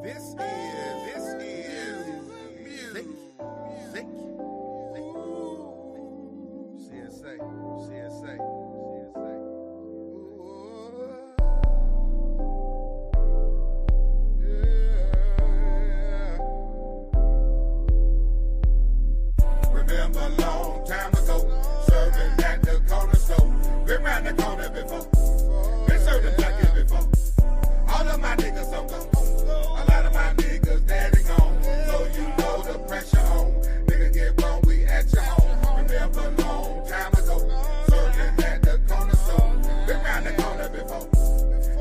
This is music. CSA. Remember a long time ago, serving at the corner store. Been round the corner before. Been serving junkies before. All of my niggas on go. A lot of my niggas daddy gone. So you know the pressure on. Nigga get wrong, we at your home. Remember a long time ago, serving at the corner store. Been round the corner before.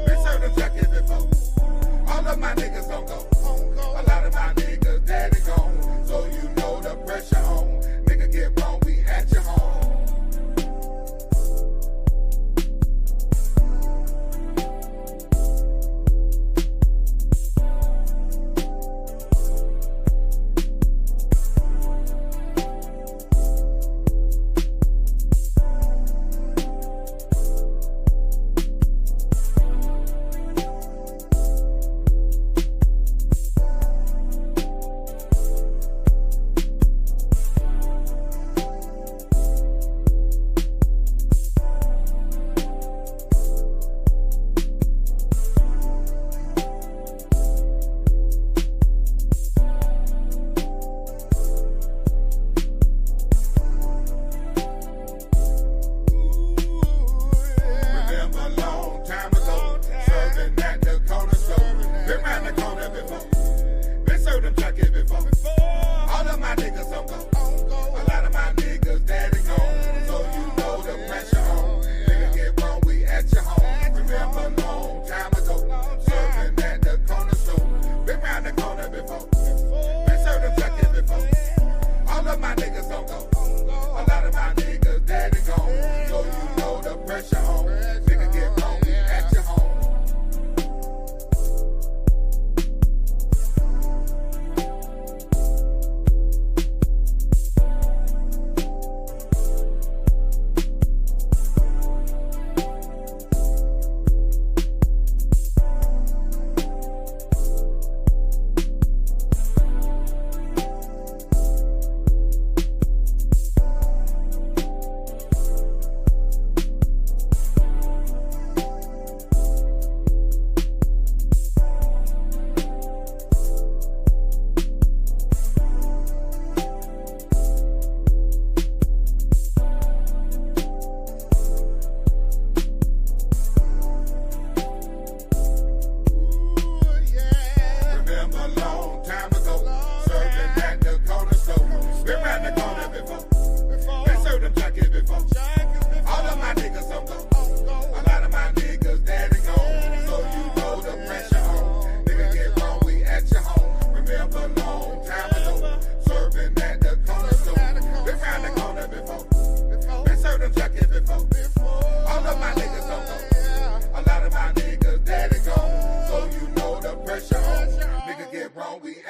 Been serving junkies before. All of my niggas on go. A lot of my niggas daddy gone. So you know the pressure on. Nigga get wrong, we at your home.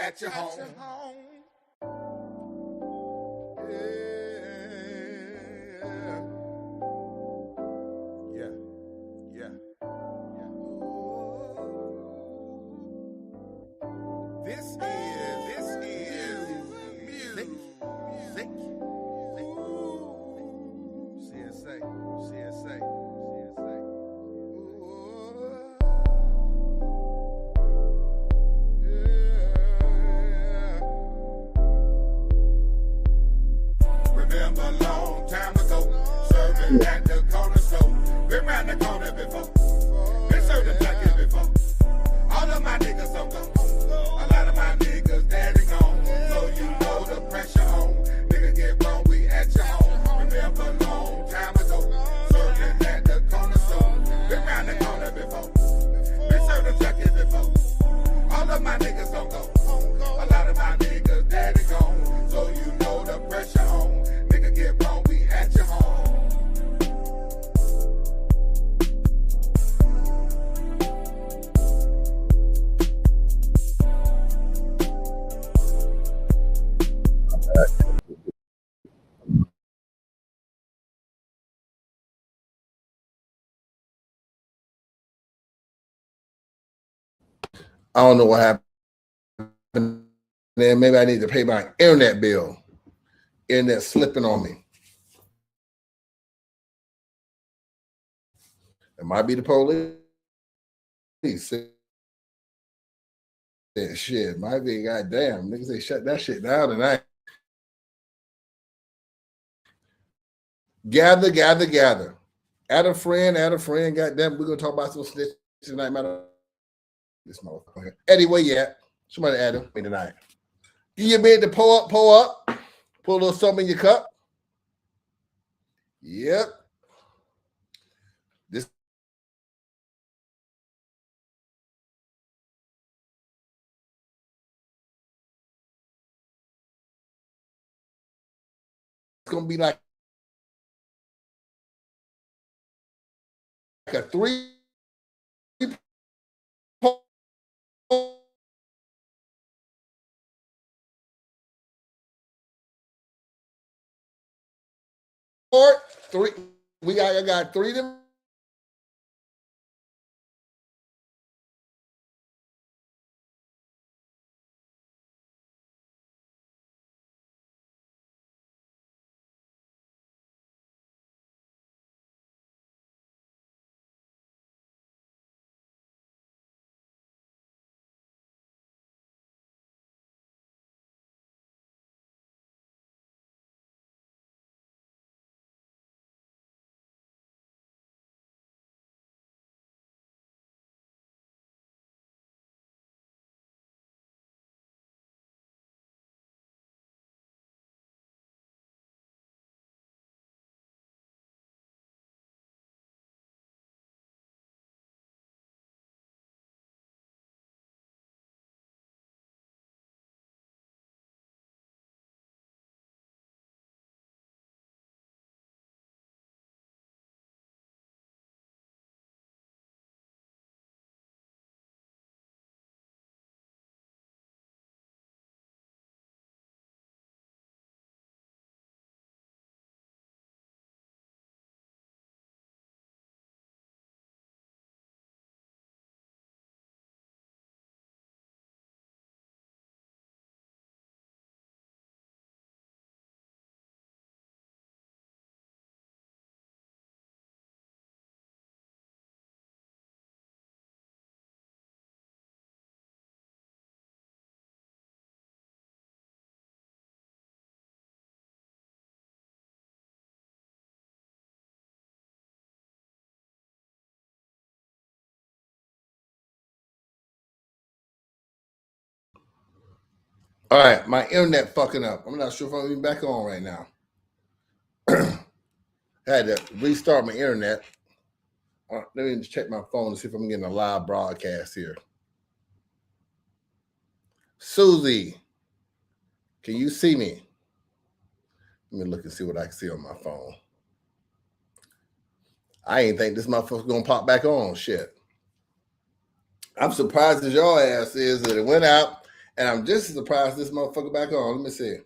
At your home. Yeah. This is music. CSA. Remember a long time ago, serving at the corner store. Been round the corner before. Been serving junkies before. All of my niggas on go. A lot of my niggas daddy gone. So you know the pressure on. Nigga get wrong, we at your home. Remember a long time ago, serving at the corner store. Been round the corner before. Been serving junkies before. All of my niggas on go. A lot of my niggas daddy gone. So you know the pressure on. Nigga get wrong, we at your home. I don't know what happened. happening. Maybe I need to pay my internet bill. Internet slipping on me. It might be the police. Shit, might be goddamn. Niggas they shut that shit down tonight. Gather. Add a friend. Goddamn, we're gonna talk about some snitching tonight. Matter this motherfucker. Eddie, where you at? Somebody add him me tonight. Give you a bit to pull up. Put a little something in your cup. Yep. This is gonna be like a 3 three. I got 3 of them. All right, my internet fucking up. I'm not sure if I'm even back on right now. Had to restart my internet. Let me just check my phone to see if I'm getting a live broadcast here. Susie, can you see me? Let me look and see what I can see on my phone. I ain't think this motherfucker's gonna pop back on. Shit. I'm surprised as your ass is that it went out, and I'm just as surprised this motherfucker back on. Let me see.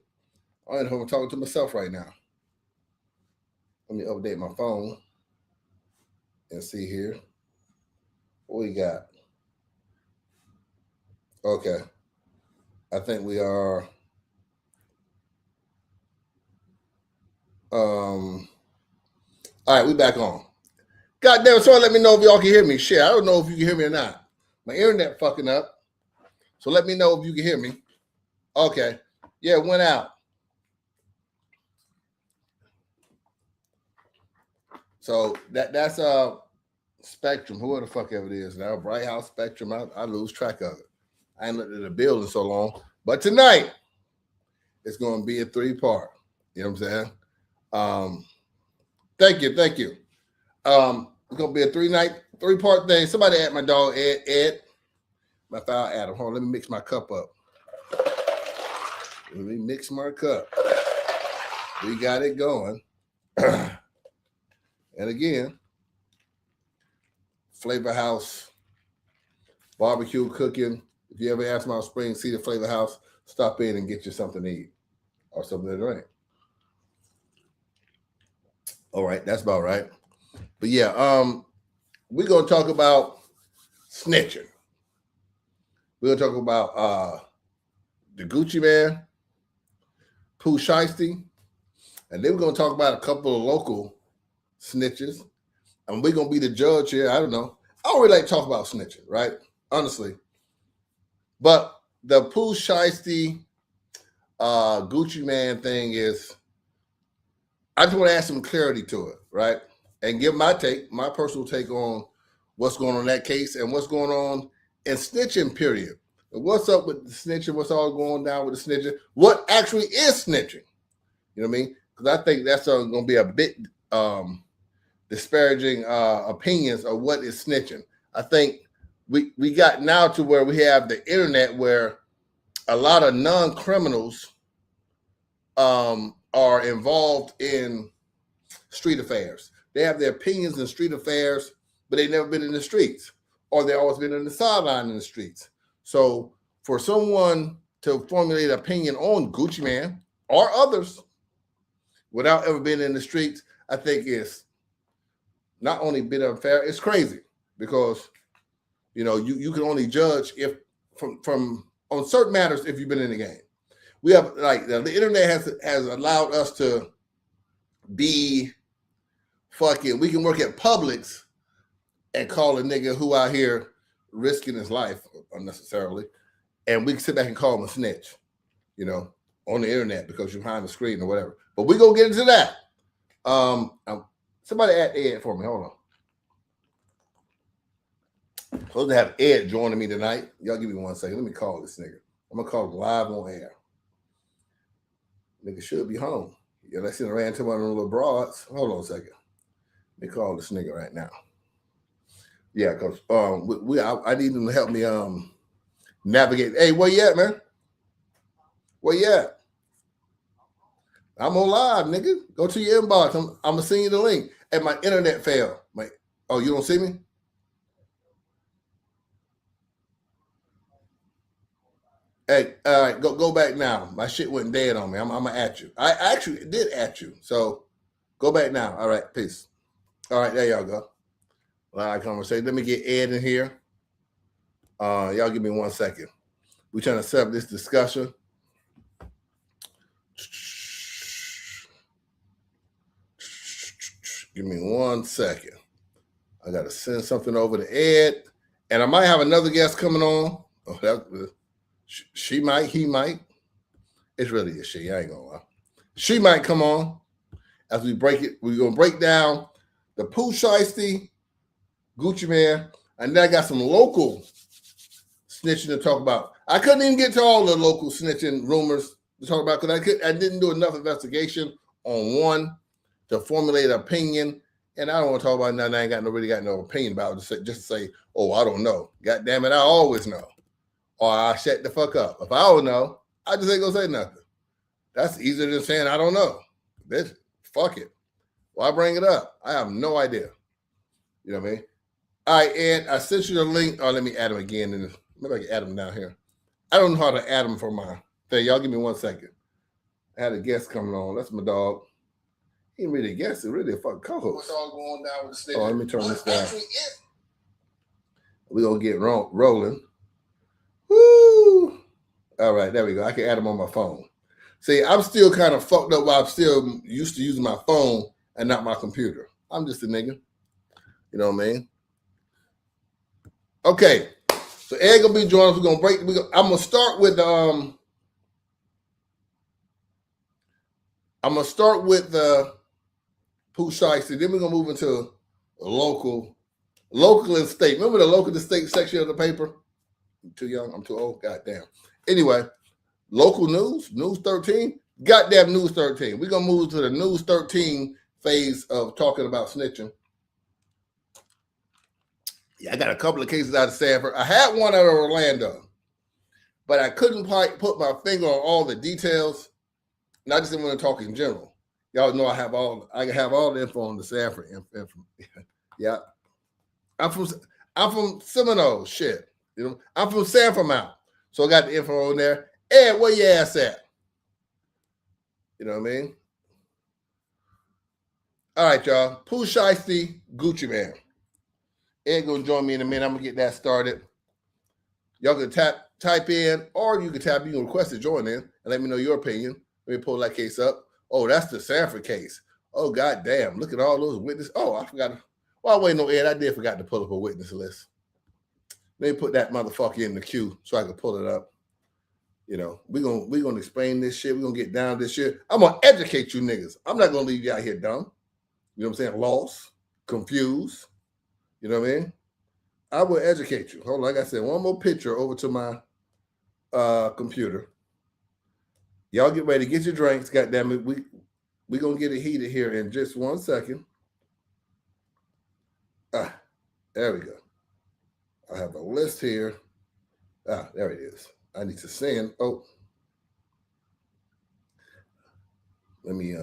I'm talking to myself right now. Let me update my phone and see here. What we got? Okay. I think we are all right, we back on. God damn, someone let me know if y'all can hear me. Shit, I don't know if you can hear me or not. My internet fucking up. So let me know if you can hear me. Okay. Yeah, it went out. So that's Spectrum, whoever the fuck ever it is now, Bright House Spectrum. I lose track of it. I ain't looked at the bill in so long. But tonight, it's going to be a 3-part. You know what I'm saying? Thank you. It's going to be a 3-part thing. Somebody add my dog, Ed. My file Adam. Hold on, let me mix my cup up. Let me mix my cup. We got it going. And again, Flavor House barbecue cooking. If you ever ask Mount Spring, see the Flavor House, stop in and get you something to eat or something to drink. All right, that's about right. But yeah, we're gonna talk about snitching. We're gonna talk about the Gucci Man, Pooh Sheisty, and then we're gonna talk about a couple of local snitches, and we're gonna be the judge here. I don't know. I don't really like to talk about snitching, right? Honestly, but the Pooh Sheisty, Gucci Man thing is, I just want to add some clarity to it, right? And give my personal take on what's going on in that case and what's going on in snitching, period. What's up with the snitching? What's all going down with the snitching? What actually is snitching? You know what I mean? Because I think that's going to be a bit disparaging opinions of what is snitching. I think we got now to where we have the internet where a lot of non-criminals are involved in street affairs. They have their opinions in street affairs, but they've never been in the streets, or they've always been on the sideline in the streets. So for someone to formulate an opinion on Gucci Man or others without ever being in the streets, I think is not only a bit unfair, it's crazy, because you know you can only judge if from on certain matters if you've been in the game. We have like the internet has allowed us to be fucking. We can work at Publix and call a nigga who out here risking his life unnecessarily, and we can sit back and call him a snitch, you know, on the internet because you're behind the screen or whatever. But we gonna get into that. Somebody add Ed for me. Hold on. Supposed to have Ed joining me tonight. Y'all give me 1 second. Let me call this nigga. I'm gonna call him live on air. Nigga should be home. Yeah, they sitting around to one of them little broads. Hold on a second. Let me call this nigga right now. Yeah, because I need him to help me navigate. Hey, where you at, man? Where you at? I'm on live, nigga. Go to your inbox. I'm gonna send you the link. And my internet failed. Oh, you don't see me? Hey, all right, go back now. My shit went dead on me. I'm gonna at you. I actually did at you. So go back now. All right, peace. All right, there y'all go. Live conversation. Let me get Ed in here. Y'all give me 1 second. We're trying to set up this discussion. Give me 1 second. I got to send something over to Ed. And I might have another guest coming on. Oh, she might, he might. It's really a she. I ain't going to lie. She might come on as we break it. We're going to break down the Pooh Sheisty, Gucci Man, and then I got some local snitching to talk about. I couldn't even get to all the local snitching rumors to talk about because I didn't do enough investigation on one to formulate an opinion, and I don't want to talk about nothing I ain't really got no opinion about. Just to say, oh, I don't know. God damn it, I always know. Or I shut the fuck up. If I don't know, I just ain't gonna say nothing. That's easier than saying I don't know. Bitch, fuck it. Why bring it up? I have no idea. You know what I mean? All right, Ed, I sent you the link. Oh, let me add him again. And maybe I can add him down here. I don't know how to add him for my thing. Y'all give me 1 second. I had a guest coming on. That's my dog. He ain't really a guest. He's really a fucking co-host. What's all going down with the state? Oh, let me turn this down. We're going to get rolling. Woo! All right, there we go. I can add him on my phone. See, I'm still kind of fucked up while I'm still used to using my phone and not my computer. I'm just a nigga. You know what I mean? Okay. So Ed gonna be joining us. We're gonna break. I'm gonna start with the Pooh Sheisty. Then we're gonna move into local and state. Remember the local to state section of the paper? I'm too young. I'm too old. Goddamn. Anyway, local news 13. Goddamn News 13. We're gonna move to the News 13 phase of talking about snitching. Yeah, I got a couple of cases out of Sanford. I had one out of Orlando, but I couldn't quite put my finger on all the details. And I just didn't want to talk in general. Y'all know I have all the info on the Sanford info. Yeah. I'm from Seminole, shit. You know, I'm from Sanford Mount. So I got the info on there. Ed, where your ass at? You know what I mean? All right, y'all. Pooh Sheisty, Gucci Man. Ed gonna join me in a minute. I'm gonna get that started. Y'all can tap type in, or you can request to join in and let me know your opinion. Let me pull that case up. Oh, that's the Sanford case. Oh, goddamn. Look at all those witnesses. Oh, I forgot. Well, wait, no, Ed, I did forgot to pull up a witness list. Let me put that motherfucker in the queue so I can pull it up. You know, we're gonna explain this shit. We're gonna get down this shit. I'm gonna educate you niggas. I'm not gonna leave you out here dumb. You know what I'm saying? Lost, confused. You know what I mean? I will educate you. Hold on, like I said, one more picture over to my computer. Y'all get ready, get your drinks. Goddamn it, we gonna get it heated here in just 1 second. There we go. I have a list here. There it is. I need to send. Oh, let me.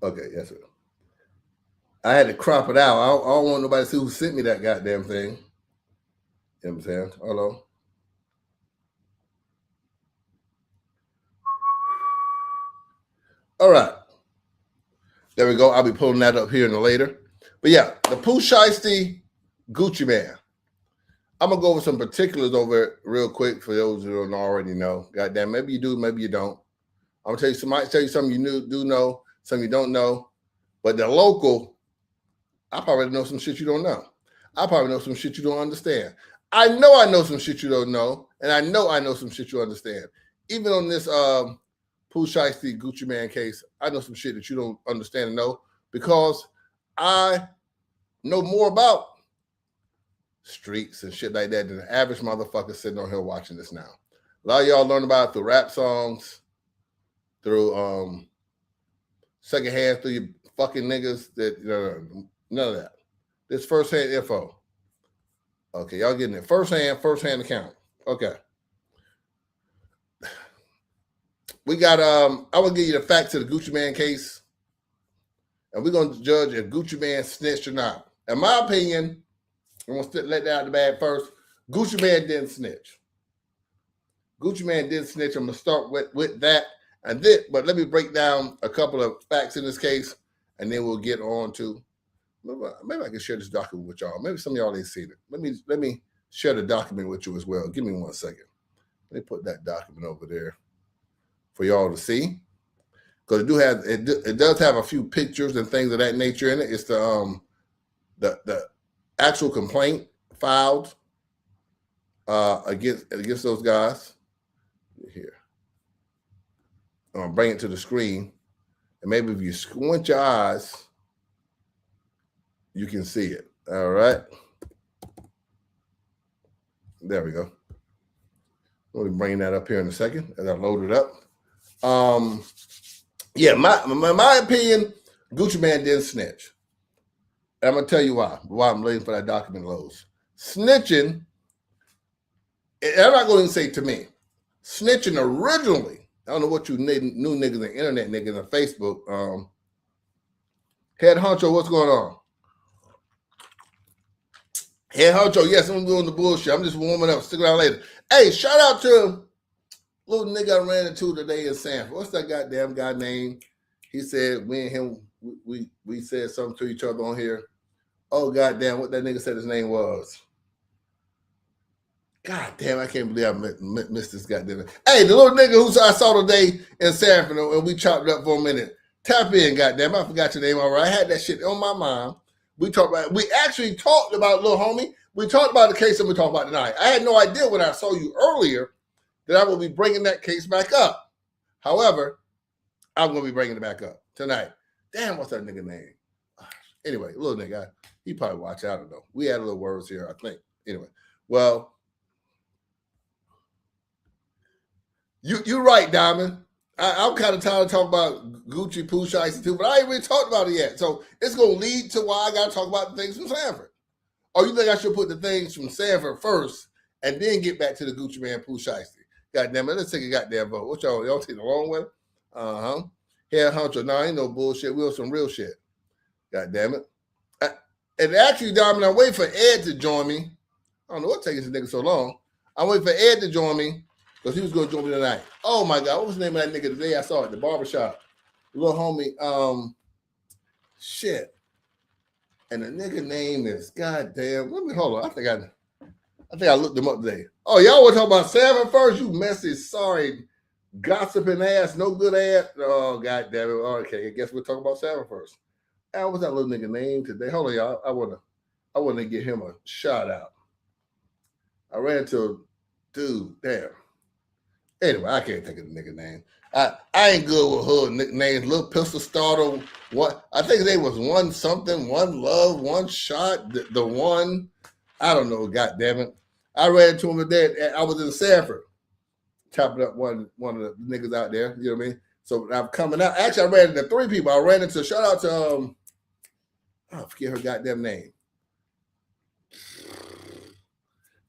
Okay, yes, sir. I had to crop it out. I don't want nobody to see who sent me that goddamn thing. You know what I'm saying? Hold on. All right. There we go. I'll be pulling that up here in the later. But yeah, the Pooh Sheisty Gucci Man. I'm going to go over some particulars over it real quick for those who don't already know. Goddamn, maybe you do, maybe you don't. I'm going to tell you something you do know, some you don't know. But the local, I probably know some shit you don't know. I probably know some shit you don't understand. I know some shit you don't know, and I know some shit you understand. Even on this Pooh Sheisty Gucci Man case, I know some shit that you don't understand and know because I know more about streets and shit like that than the average motherfucker sitting on here watching this now. A lot of y'all learn about it through rap songs, through secondhand, through your fucking niggas that none of that. This firsthand info. Okay, y'all getting it. Firsthand account. Okay. We got I will give you the facts of the Gucci Man case. And we're gonna judge if Gucci Man snitched or not. In my opinion, I'm gonna let that out of the bag first. Gucci Man didn't snitch. Gucci Man didn't snitch. I'm gonna start with that. And then, but let me break down a couple of facts in this case, and then we'll get on to maybe I can share this document with y'all. Maybe some of y'all ain't seen it. Let me share the document with you as well. Give me 1 second. Let me put that document over there for y'all to see. Because it does have a few pictures and things of that nature in it. It's the actual complaint filed against those guys. Here. I'm gonna bring it to the screen. And maybe if you squint your eyes, you can see it. All right. There we go. We'll be bringing that up here in a second as I load it up. Yeah, my opinion, Gucci Man didn't snitch. And I'm gonna tell you why I'm waiting for that document loads. Snitching, and I'm not going to say to me, snitching originally, I don't know what you new niggas and internet niggas and Facebook. Head honcho, what's going on? Head honcho, yes, I'm doing the bullshit. I'm just warming up. Stick around later. Hey, shout out to little nigga I ran into today in Sanford. What's that goddamn guy name? He said we and him we said something to each other on here. Oh goddamn, what that nigga said his name was. God damn, I can't believe I missed this goddamn. Hey, the little nigga who I saw today in Sanford and we chopped it up for a minute. Tap in, goddamn. I forgot your name already. I had that shit on my mind. We actually talked about little homie. We talked about the case that we talked about tonight. I had no idea when I saw you earlier that I will be bringing that case back up. However, I'm going to be bringing it back up tonight. Damn, what's that nigga name? Anyway, little nigga, he probably watch. I don't know. We had a little words here, I think. Anyway, well, you're right, Diamond. I'm kind of tired of talking about Gucci, Pooh Sheisty too, but I ain't really talked about it yet. So it's going to lead to why I got to talk about the things from Sanford. Or you think I should put the things from Sanford first and then get back to the Gucci Man, Pooh Sheisty? God damn it, let's take a goddamn vote. What y'all take the long way? Uh-huh. Head honcho, no, ain't no bullshit. We on some real shit. God damn it. And actually, Diamond, I'm waiting for Ed to join me. I don't know what's taking this nigga so long. I'm waiting for Ed to join me because he was going to join me tonight. Oh, my God. What was the name of that nigga today? I saw it at the barbershop. Little homie. Shit. And the nigga name is goddamn. Let me hold on. I think I looked him up today. Oh, y'all want to talk about Savin first? You messy, sorry, gossiping ass, no good ass. Oh, goddamn it. Okay, I guess we'll talk about Savin first. What's that little nigga name today? Hold on, y'all. I wanna give him a shout out. I ran into a dude. Damn. Anyway, I can't think of the nigga name. I ain't good with hood nicknames. Little pistol starter. What I think his name was One Something, One Love, One Shot. The one. I don't know. God damn it. I ran into him today. I was in Sanford, chopping up one of the niggas out there. You know what I mean? So I'm coming out. Actually, I ran into 3 people. I ran into shout out to I forget her goddamn name.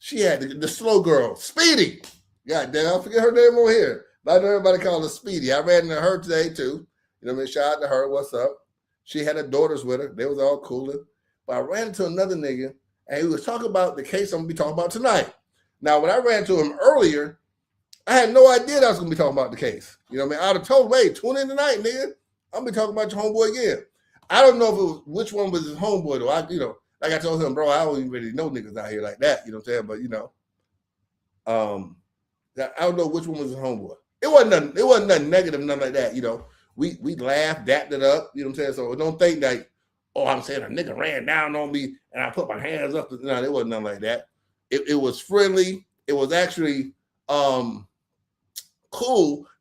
She had the slow girl, Speedy. God damn, I forget her name over here. But I know everybody call her Speedy. I ran into her today too. You know what I mean? Shout out to her. What's up? She had her daughters with her. They was all cooler. But I ran into another nigga, and he was talking about the case I'm gonna be talking about tonight. Now, when I ran into him earlier, I had no idea that I was gonna be talking about the case. You know what I mean? I'd have told him, hey, tune in tonight, nigga. I'm gonna be talking about your homeboy again. I don't know if it was which one was his homeboy though. Like I told him, bro, I don't even really know niggas out here like that. You know what I'm saying? But I don't know which one was his homeboy. It wasn't nothing negative, nothing like that. You know, we laughed, dapped it up. You know what I'm saying? So don't think that, oh, I'm saying a nigga ran down on me and I put my hands up. No, it wasn't nothing like that. It was friendly. It was actually cool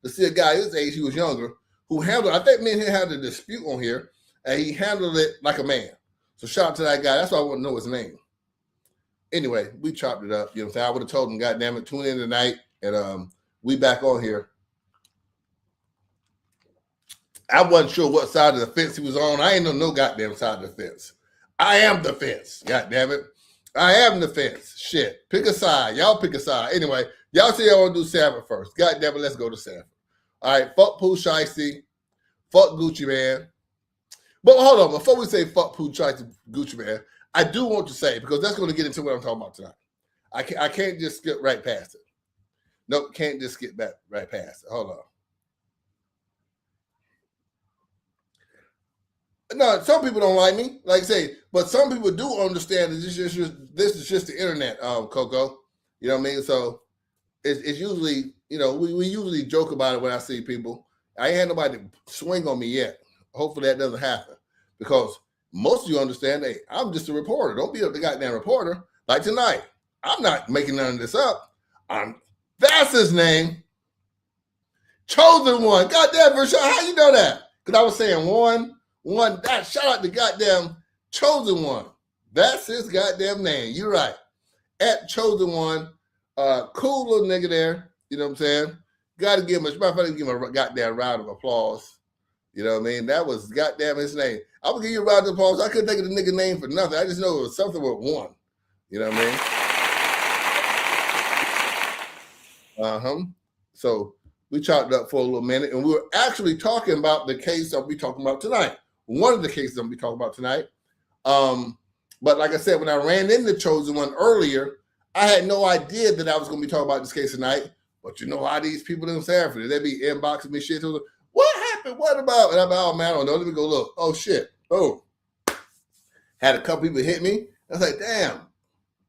to see a guy his age, he was younger, who handled. I think me and him had a dispute on here, and he handled it like a man. So shout out to that guy. That's why I want to know his name. Anyway, we chopped it up. You know what I'm saying? I would have told him, goddamn it, tune in tonight, and we back on here. I wasn't sure what side of the fence he was on. I ain't know no goddamn side of the fence. I am the fence. Goddamn it. I am the fence. Shit. Pick a side. Y'all pick a side. Anyway, y'all say y'all want to do Sanford first. Goddamn it, let's go to Sanford. All right, fuck Pooh Sheisty. Fuck Gucci Man. But hold on, before we say fuck Pooh Sheisty, Gucci Man, I do want to say, because that's going to get into what I'm talking about tonight. I can't just skip right past it. Nope, can't just skip back right past it. Hold on. No, some people don't like me, like I say, but some people do understand that this is just the internet, Coco. You know what I mean? So it's usually, you know, we usually joke about it when I see people. I ain't had nobody swing on me yet. Hopefully that doesn't happen, because most of you understand, hey, I'm just a reporter. Don't be a goddamn reporter. Like tonight, I'm not making none of this up. That's his name. Chosen One. Goddamn, Vershawn, how you know that? Because I was saying one. That shout out to goddamn Chosen One. That's his goddamn name. You're right. At Chosen One, cool little nigga there. You know what I'm saying? Got to give him a goddamn round of applause. You know what I mean? That was goddamn his name. I would give you a round of applause. I couldn't think of the nigga name for nothing. I just know it was something with one. You know what I mean? So we chopped up for a little minute, and we were actually talking about the case I'll be talking about tonight. One of the cases I'm be talking about tonight. But like I said, when I ran into Chosen One earlier, I had no idea that I was going to be talking about this case tonight. But you know how these people in Sanford, they be inboxing me shit. What happened? What about? And I'm like, oh man, I don't know. Let me go look. Oh shit. Oh. Had a couple people hit me. I was like, damn.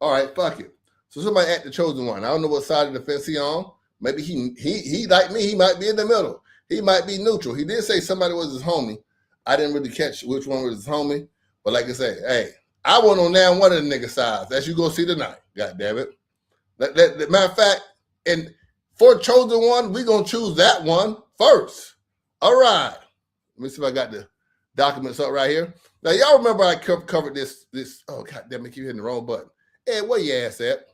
All right, fuck it. So somebody at the Chosen One. I don't know what side of the fence he on. Maybe he like me, he might be in the middle. He might be neutral. He did say somebody was his homie. I didn't really catch which one was his homie. But like I say, hey, I went on down one of the nigga sides. As you go see tonight. God damn it. Matter of fact, and for Chosen One, we're going to choose that one first. All right. Let me see if I got the documents up right here. Now, y'all remember I covered this. Oh, God damn it, keep hitting the wrong button. Hey, where your ass at?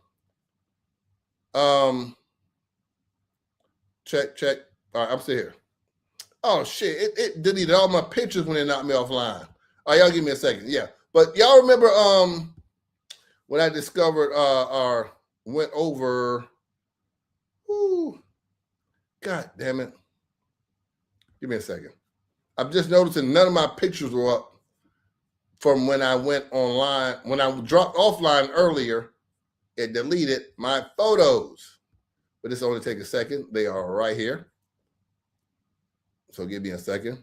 Check. All right, I'm still here. Oh, shit. It deleted all my pictures when it knocked me offline. All right, y'all give me a second. Yeah. But y'all remember when I discovered or went over, God damn it. Give me a second. I'm just noticing none of my pictures were up from when I went online. When I dropped offline earlier, it deleted my photos. But this only take a second. They are right here. So give me a second.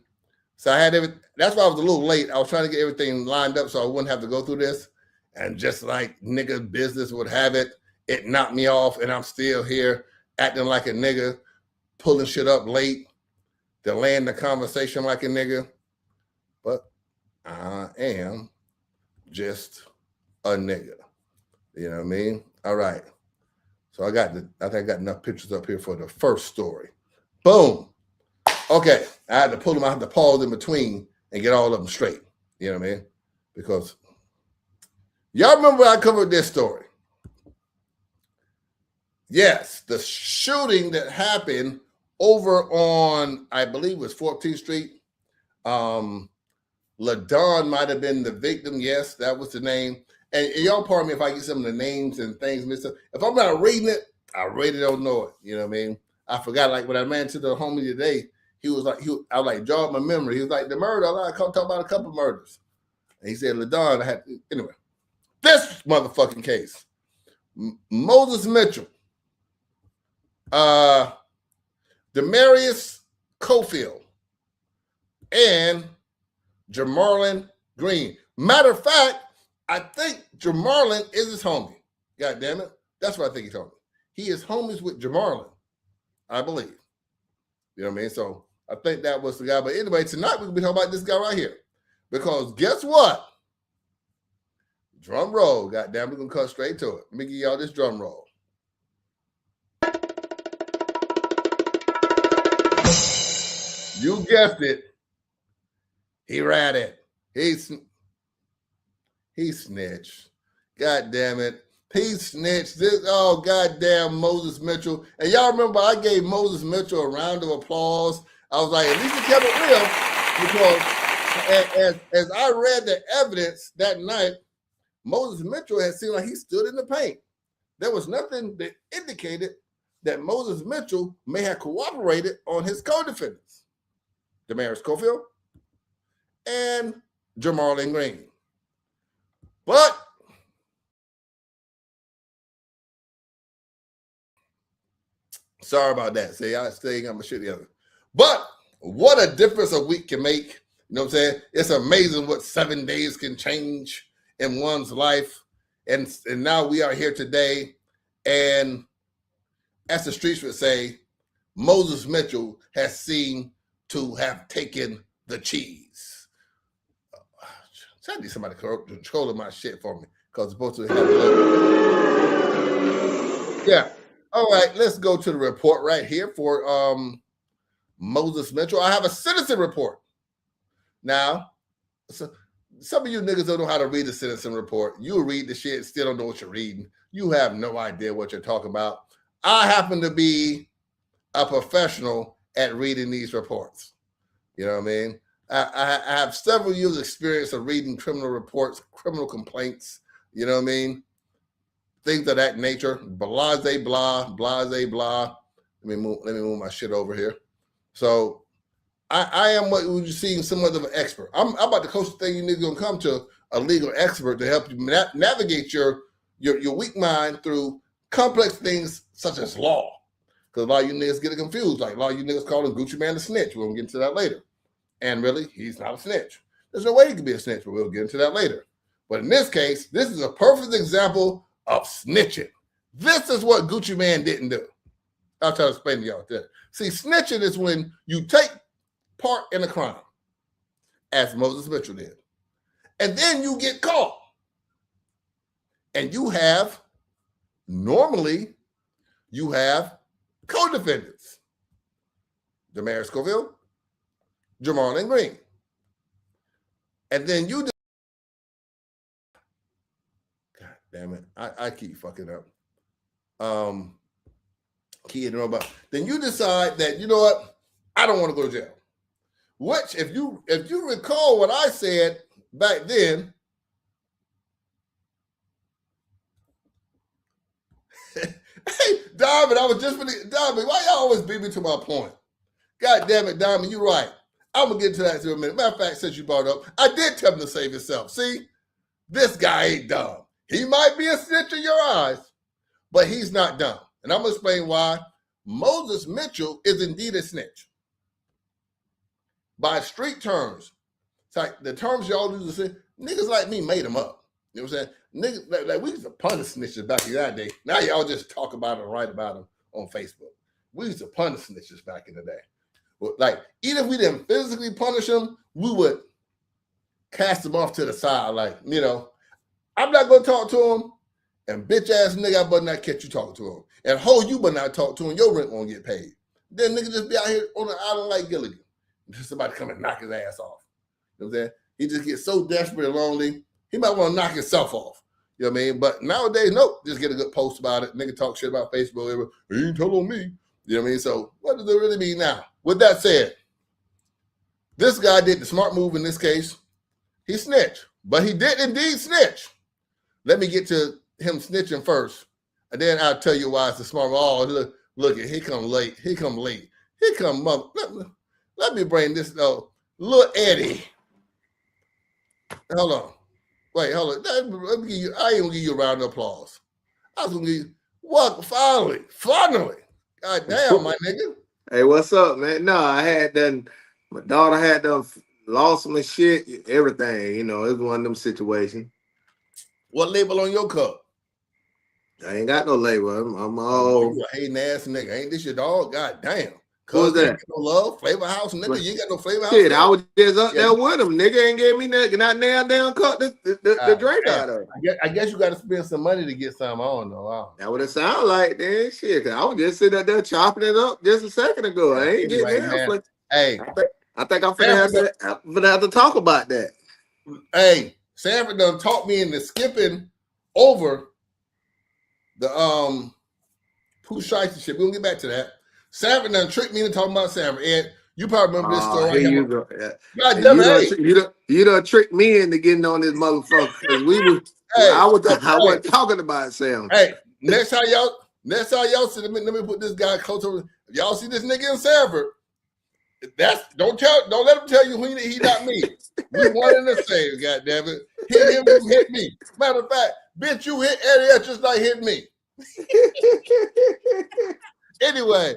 So I had that's why I was a little late. I was trying to get everything lined up so I wouldn't have to go through this. And just like nigga business would have it, it knocked me off, and I'm still here acting like a nigga, pulling shit up late, delaying the conversation like a nigga. But I am just a nigga. You know what I mean? All right. So I think I got enough pictures up here for the first story. Boom. Okay. I had to pull them. I had to pause in between and get all of them straight. You know what I mean? Because y'all remember I covered this story. Yes, the shooting that happened over on, I believe it was 14th Street. LaDon might have been the victim. Yes, that was the name. And y'all pardon me if I get some of the names and things mixed up. If I'm not reading it, I really don't know it. You know what I mean? I forgot, like when I ran to the homie today, I was like, jog my memory. He was like, the murder, I talk about a couple murders. And he said, LaDon, anyway, this motherfucking case, Moses Mitchell, Demarius Cofield, and Jamarlin Green. Matter of fact, I think Jamarlin is his homie. God damn it. That's what I think he's homie. He is homies with Jamarlin, I believe. You know what I mean? So I think that was the guy. But anyway, tonight we're going to be talking about this guy right here. Because guess what? Drum roll. God damn, we're going to cut straight to it. Let me give y'all this drum roll. You guessed it. He ratted. He snitched. God damn it. He snitched. Goddamn Moses Mitchell. And y'all remember I gave Moses Mitchell a round of applause. I was like, at least he kept it real. Because as I read the evidence that night, Moses Mitchell had seemed like he stood in the paint. There was nothing that indicated that Moses Mitchell may have cooperated on his co-defendants, Demarius Cofield and Jamarlin Green. But sorry about that. See, I still got my shit together. But what a difference a week can make. You know what I'm saying? It's amazing what 7 days can change in one's life. And now we are here today. And as the streets would say, Moses Mitchell has seemed to have taken the cheese. I need somebody controlling my shit for me because it's supposed to have yeah. All right, let's go to the report right here for Moses Mitchell. I have a citizen report. Now, some of you niggas don't know how to read the citizen report. You read the shit, still don't know what you're reading. You have no idea what you're talking about. I happen to be a professional at reading these reports. You know what I mean? I have several years experience of reading criminal reports, criminal complaints, you know what I mean? Things of that nature. Blase, blah, blase, blah. Let me move my shit over here. So I am what you're seeing somewhat of an expert. I'm about the closest thing you niggas gonna come to a legal expert to help you navigate your weak mind through complex things such as law. Because a lot of you niggas get it confused. Like a lot of you niggas call him Gucci Man a snitch. We're gonna get into that later. And really, he's not a snitch. There's no way he could be a snitch, but we'll get into that later. But in this case, this is a perfect example of snitching. This is what Gucci Man didn't do. I'll try to explain to y'all that. See, snitching is when you take part in a crime, as Moses Mitchell did, and then you get caught. And normally, you have co-defendants. Demarius Cofield, Jamarlin Green. And then you God damn it. I keep fucking up. Then you decide that, you know what? I don't want to go to jail. Which, if you recall what I said back then, hey, Diamond, Diamond, why y'all always beat me to my point? God damn it, Diamond, you're right. I'm going to get to that in a minute. Matter of fact, since you brought it up, I did tell him to save himself. See, this guy ain't dumb. He might be a snitch in your eyes, but he's not dumb. And I'm going to explain why Moses Mitchell is indeed a snitch. by street terms. It's like the terms y'all use to say, niggas like me made them up. You know what I'm saying? Niggas, like we used to punish snitches back in that day. Now y'all just talk about it and write about them on Facebook. We used to punish snitches back in the day. But like, even if we didn't physically punish them, we would cast them off to the side. Like, you know, I'm not going to talk to him. And bitch ass nigga, I better not catch you talking to him. And ho, you better not talk to him. Your rent won't get paid. Then nigga just be out here on the island like Gilligan. Just somebody come and knock his ass off. You know what I'm saying? He just gets so desperate and lonely, he might want to knock himself off. You know what I mean? But nowadays, nope. Just get a good post about it. Nigga talk shit about Facebook. He ain't telling me. You know what I mean? So what does it really mean now? With that said, this guy did the smart move in this case. He snitched. But he did indeed snitch. Let me get to him snitching first. And then I'll tell you why it's the smart move. Oh, look, he come late. He come late. He come mother. Let me bring this though. Little Eddie. Hold on. Wait, hold on. Let me give you, I ain't gonna give you a round of applause. I was gonna give you what finally. God damn, my nigga. Hey, what's up, man? No, I had done my daughter had done lost my shit, everything, you know, it was one of them situations. What label on your cup? I ain't got no label. I'm all you a hating ass nigga. Ain't this your dog? God damn. Who's that? No love, Flavor House, nigga. You ain't got no Flavor House. Shit, I was just up there with him. Nigga ain't gave me not nail down cut the drink out of it. I guess you got to spend some money to get some. I don't know. That what it sound like, then. Shit, cause I was just sitting up there chopping it up just a second ago. I ain't getting down. Hey, I think I'm finna have to talk about that. Hey, Sanford done taught me into skipping over the Pooh Sheisty shit. We're gonna get back to that. Sanford done tricked me into talking about Sanford. And you probably remember this story. Here you go. You done tricked me into getting on this motherfucker because we was. I wasn't talking about Sam. Hey, next time y'all see, let me put this guy close over. If y'all see this nigga in Sanford, don't let him tell you he not me. We one and the same, goddammit. Hit him, you hit me. Matter of fact, bitch, you hit Eddie just like hit me. Anyway,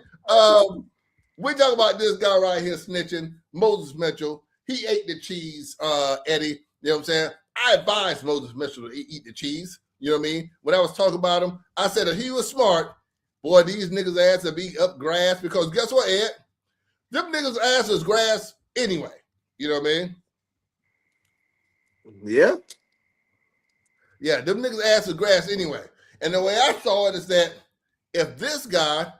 we talk about this guy right here snitching, Moses Mitchell. He ate the cheese, Eddie. You know what I'm saying? I advised Moses Mitchell to eat the cheese. You know what I mean? When I was talking about him, I said if he was smart, boy, these niggas' ass would be up grass because guess what, Ed? Them niggas' ass is grass anyway. You know what I mean? Yeah. Yeah, them niggas' ass is grass anyway. And the way I saw it is that if this guy,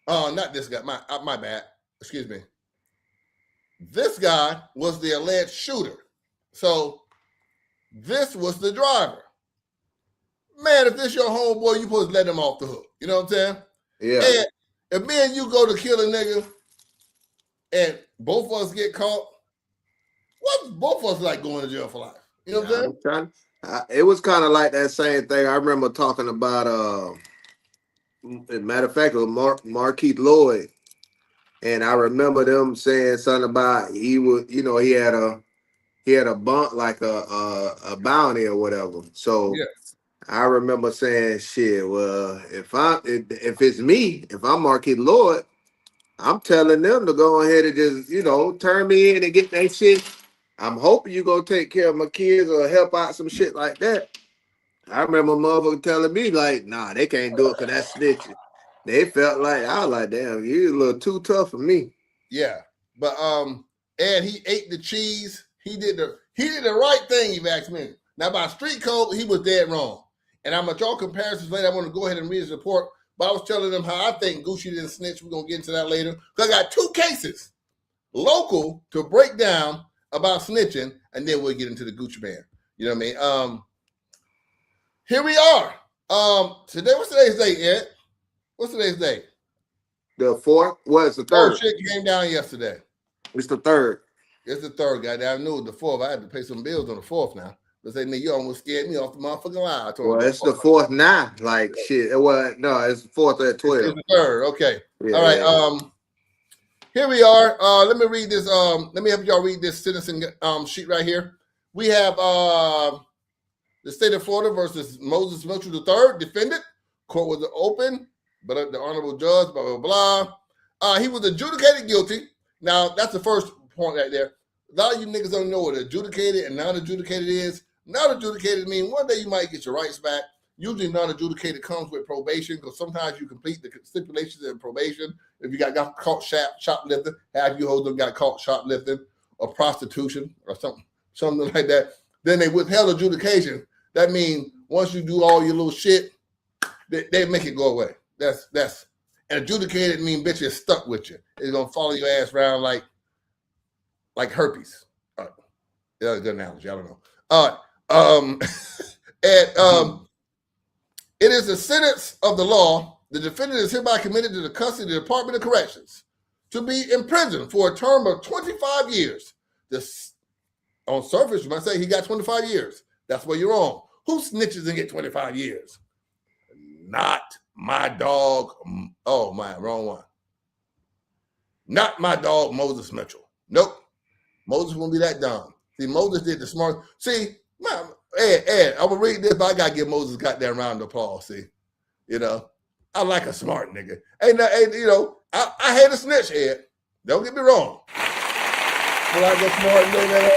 not this guy, my bad, excuse me. This guy was the alleged shooter. So this was the driver. Man, if this your homeboy, you supposed to let him off the hook. You know what I'm saying? Yeah. And if me and you go to kill a nigga and both of us get caught, what's both of us like going to jail for life? You know what I'm saying? It was kind of like that same thing. I remember talking about, as a matter of fact, it was Marquise Lloyd. And I remember them saying something about he was, you know, he had a bump like a bounty or whatever. So yeah. I remember saying, shit, well, if it's me, if I'm Marquise Lloyd, I'm telling them to go ahead and just, you know, turn me in and get that shit. I'm hoping you go take care of my kids or help out some shit like that. I remember motherfucker telling me like, nah, they can't do it because that's snitching. They felt like, I was like, damn, you a little too tough for me. Yeah. But and he ate the cheese. He did the right thing, you've asked me. Now by street code, he was dead wrong. And I'm gonna draw comparisons later. I want to go ahead and read his report. But I was telling them how I think Gucci didn't snitch. We're gonna get into that later. Because I got 2 cases local to break down about snitching, and then we'll get into the Gucci man. You know what I mean? Here we are. Today, what's today's date, Ed? What's today's date? The 4th? Well, it's the 3rd. Oh, shit came down yesterday. It's the 3rd. It's the 3rd, goddamn. I knew it was the 4th. I had to pay some bills on the 4th now. But say, nigga, you almost scared me off the motherfucking line. Well, it's the 4th now. Like, shit. Well, no, it's the 4th at 12. It's the 3rd. Okay. Yeah, all right. Yeah. Here we are. Let me read this. Let me help y'all read this sentencing sheet right here. We have the state of Florida versus Moses Mitchell III, defendant. Court was open, but the honorable judge, blah, blah, blah. He was adjudicated guilty. Now, that's the first point right there. A lot of you niggas don't know what adjudicated and non-adjudicated is. Non-adjudicated means one day you might get your rights back. Usually non-adjudicated comes with probation because sometimes you complete the stipulations in probation. If you got caught shoplifting, half you hoes got caught shoplifting or prostitution or something like that, then they withheld adjudication. That means once you do all your little shit, they make it go away. That's and adjudicated mean bitch is stuck with you. It's gonna follow your ass around like herpes. That's a good analogy. I don't know. It is the sentence of the law. The defendant is hereby committed to the custody of the Department of Corrections to be imprisoned for a term of 25 years. This, on surface, you might say he got 25 years. That's where you're wrong. Who snitches and get 25 years? Not my dog. Oh, my, wrong one. Not my dog, Moses Mitchell. Nope. Moses won't be that dumb. See, Moses did the smart. See, Ed, I'm going to read this, but I got to give Moses goddamn round of applause. See, I like a smart nigga. I hate a snitch, Ed. Don't get me wrong. I like a smart nigga.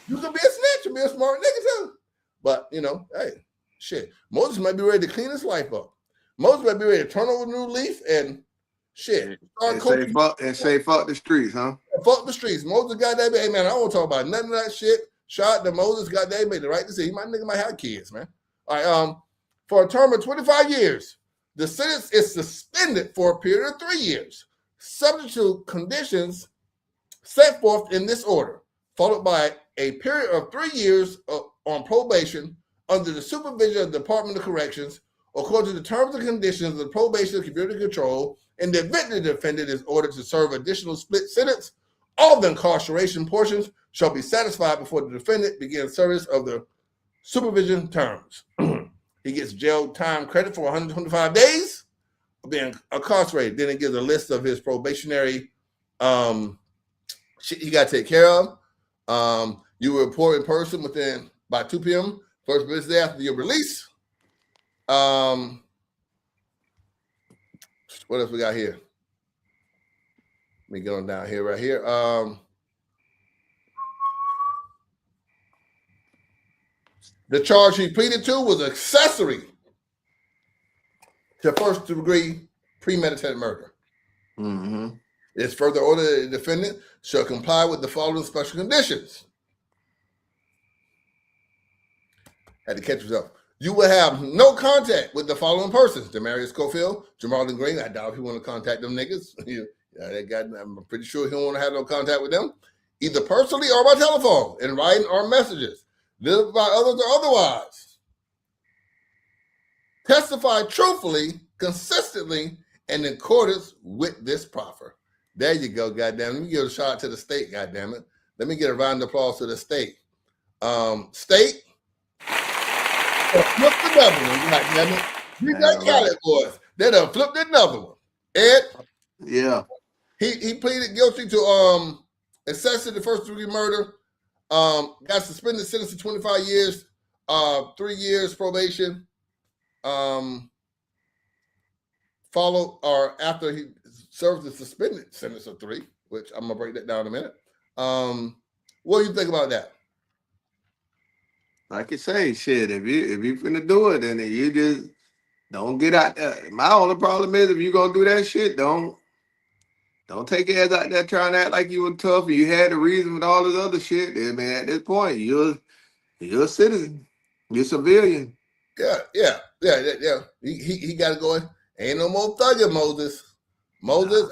You can be a snitch and be a smart nigga too. But, hey, shit. Moses might be ready to clean his life up. Moses might be ready to turn over a new leaf and shit. And say fuck the streets, huh? Fuck the streets. Moses got that. Hey, man, I don't want to talk about none of that shit. Shout out to Moses, got that. Made the right decision. My nigga might have kids, man. All right. For a term of 25 years, the sentence is suspended for a period of 3 years, subject to conditions set forth in this order, followed by a period of 3 years on probation under the supervision of the Department of Corrections, according to the terms and conditions of the probation and community control. In the event the defendant is ordered to serve additional split sentence, all the incarceration portions shall be satisfied before the defendant begins service of the supervision terms. He gets jail time credit for 125 days of being incarcerated. Then it gives a list of his probationary shit he got to take care of. You will report in person by 2 p.m. first business day after your release. What else we got here? Let me get on down here, right here. The charge he pleaded to was accessory to first degree premeditated murder. Mm-hmm. It's further ordered that the defendant shall comply with the following special conditions. Had to catch yourself. You will have no contact with the following persons: Demarius Schofield, Jamarlin Green. I doubt if you want to contact them niggas. I'm pretty sure he don't want to have no contact with them, either personally or by telephone, in writing or messages, delivered by others or otherwise. Testify truthfully, consistently, and in accordance with this proffer. There you go, goddamn. Let me give a shout out to the state, goddamn it. Let me get a round of applause to the state. State, flip another one, goddamn it. You got Cali boys. They done flipped another one. Ed? Yeah. He pleaded guilty to accessory to first degree murder. Got suspended sentence to 25 years, 3 years probation. Followed or after he served the suspended sentence of 3, which I'm gonna break that down in a minute. What do you think about that? Like you say, shit, if you finna do it, then you just don't get out there. My only problem is if you gonna do that shit, don't take your ass out there trying to act like you were tough and you had a reason with all this other shit. I mean, at this point, you're a citizen. You're a civilian. Yeah. He got to go in. Ain't no more thugging, Moses. Moses.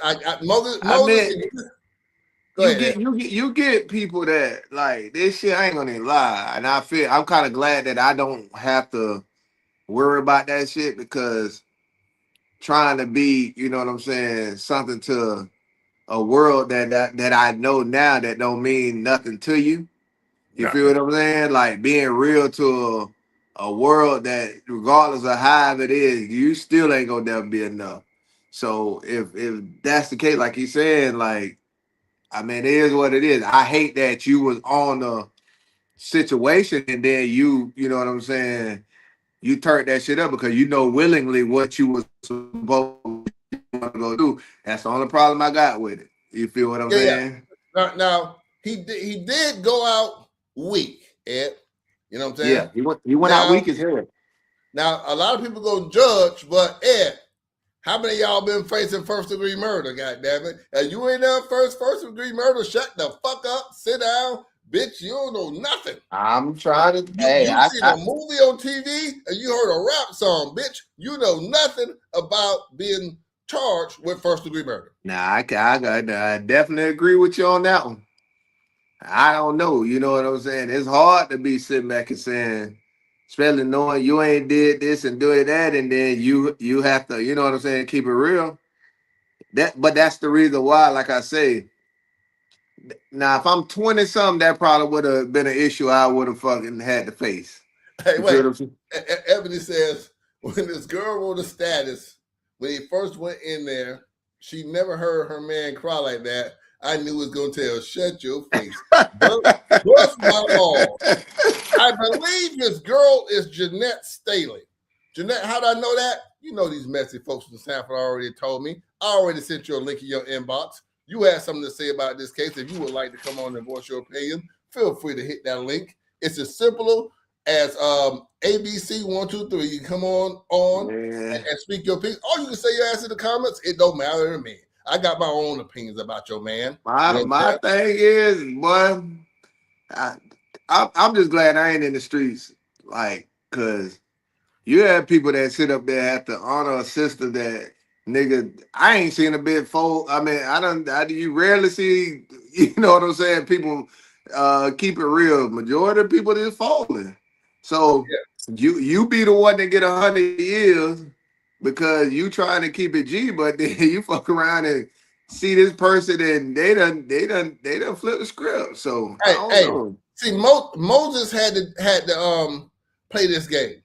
You get people that like this shit. I ain't gonna even lie, and I'm kind of glad that I don't have to worry about that shit, because trying to be, you know what I'm saying, something to a world that I know now that don't mean nothing to you. You feel what I'm saying? Like being real to a world that, regardless of how it is, you still ain't gonna never be enough. So if that's the case, like he's saying, like, I mean, it is what it is. I hate that you was on the situation and then you know what I'm saying, you turned that shit up because you know willingly what you was supposed to go do. That's the only problem I got with it. You feel what I'm saying? Now he did go out weak, Ed. You know what I'm saying? Yeah, he went out weak as hell. Now a lot of people go judge, but Ed, how many of y'all been facing first degree murder? God damn it! And you ain't done first degree murder. Shut the fuck up. Sit down, bitch. You don't know nothing. I'm trying to. You seen a movie on TV and you heard a rap song, bitch. You know nothing about being charged with first degree murder. Nah, I definitely agree with you on that one. I don't know. You know what I'm saying? It's hard to be sitting back and saying, especially knowing you ain't did this and doing that, and then you have to, you know what I'm saying, keep it real. But that's the reason why, like I say, now if I'm 20 something, that probably would have been an issue I would have fucking had to face. Hey, wait. Ebony says when this girl wrote a status, when he first went in there, she never heard her man cry like that. I knew it was going to tell, shut your face. Bust my balls. I believe this girl is Jeanette Staley. Jeanette, how do I know that? You know these messy folks from Sanford already told me. I already sent you a link in your inbox. You have something to say about this case. If you would like to come on and voice your opinion, feel free to hit that link. It's as simple as ABC123. You come on and speak your opinion. Or you can say your ass in the comments. It don't matter to me. I got my own opinions about your man. My thing is, boy, I'm just glad I ain't in the streets, like, cause you have people that sit up there have to honor a sister that nigga. I ain't seen a bit fold. I mean, you rarely see, you know what I'm saying? People keep it real. Majority of people just falling. So you be the one that get 100 years. Because you trying to keep it G, but then you fuck around and see this person and they done flip the script. So I don't know. See, Moses had to play this game.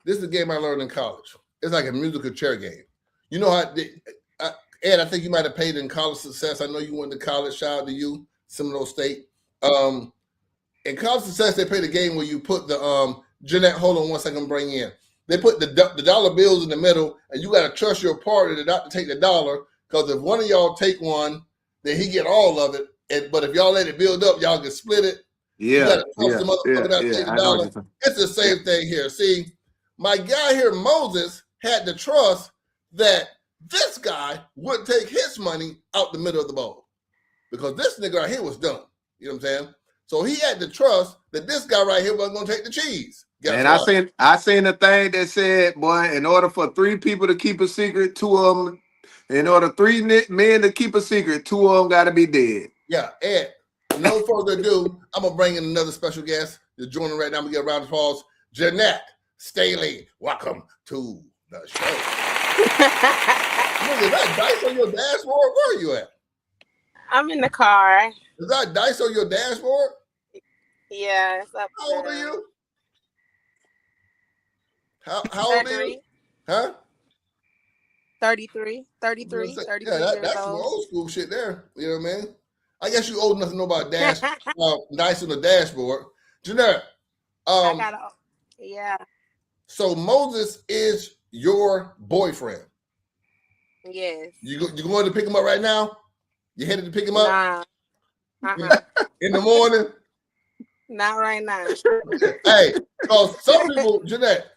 This is a game I learned in college. It's like a musical chair game. You know how Ed, I think you might have played in College Success. I know you went to college. Shout out to you, Seminole State. In College Success, they play the game where you put the Jeanette, hold on one second, bring in. They put the dollar bills in the middle, and you got to trust your partner not to take the dollar, because if one of y'all take one, then he get all of it. But if y'all let it build up, y'all can split it. Yeah, you got to trust the motherfucker not to take the dollar. It's the same thing here. See, my guy here, Moses, had to trust that this guy wouldn't take his money out the middle of the bowl, because this nigga right here was done. You know what I'm saying? So he had to trust that this guy right here wasn't going to take the cheese. And I seen a thing that said, boy, in order for 3 people to keep a secret, 2 of them, in order 3 men to keep a secret, 2 of them got to be dead. Yeah, Ed, no further ado, I'm going to bring in another special guest. You're joining right now. We get a round of applause. Jeanette Staley, welcome to the show. Look, is that dice on your dashboard? Where are you at? I'm in the car. Is that dice on your dashboard? Yeah, it's up. How old are you? How old are you? Huh? 33. Yeah, that's some old school shit there. You know what I mean? I guess you old enough to know about dice on the dashboard. Jeanette, yeah. So Moses is your boyfriend? Yes. You going to pick him up right now? You headed to pick him up? Nah. In the morning? Not right now. Hey, because some people, Jeanette,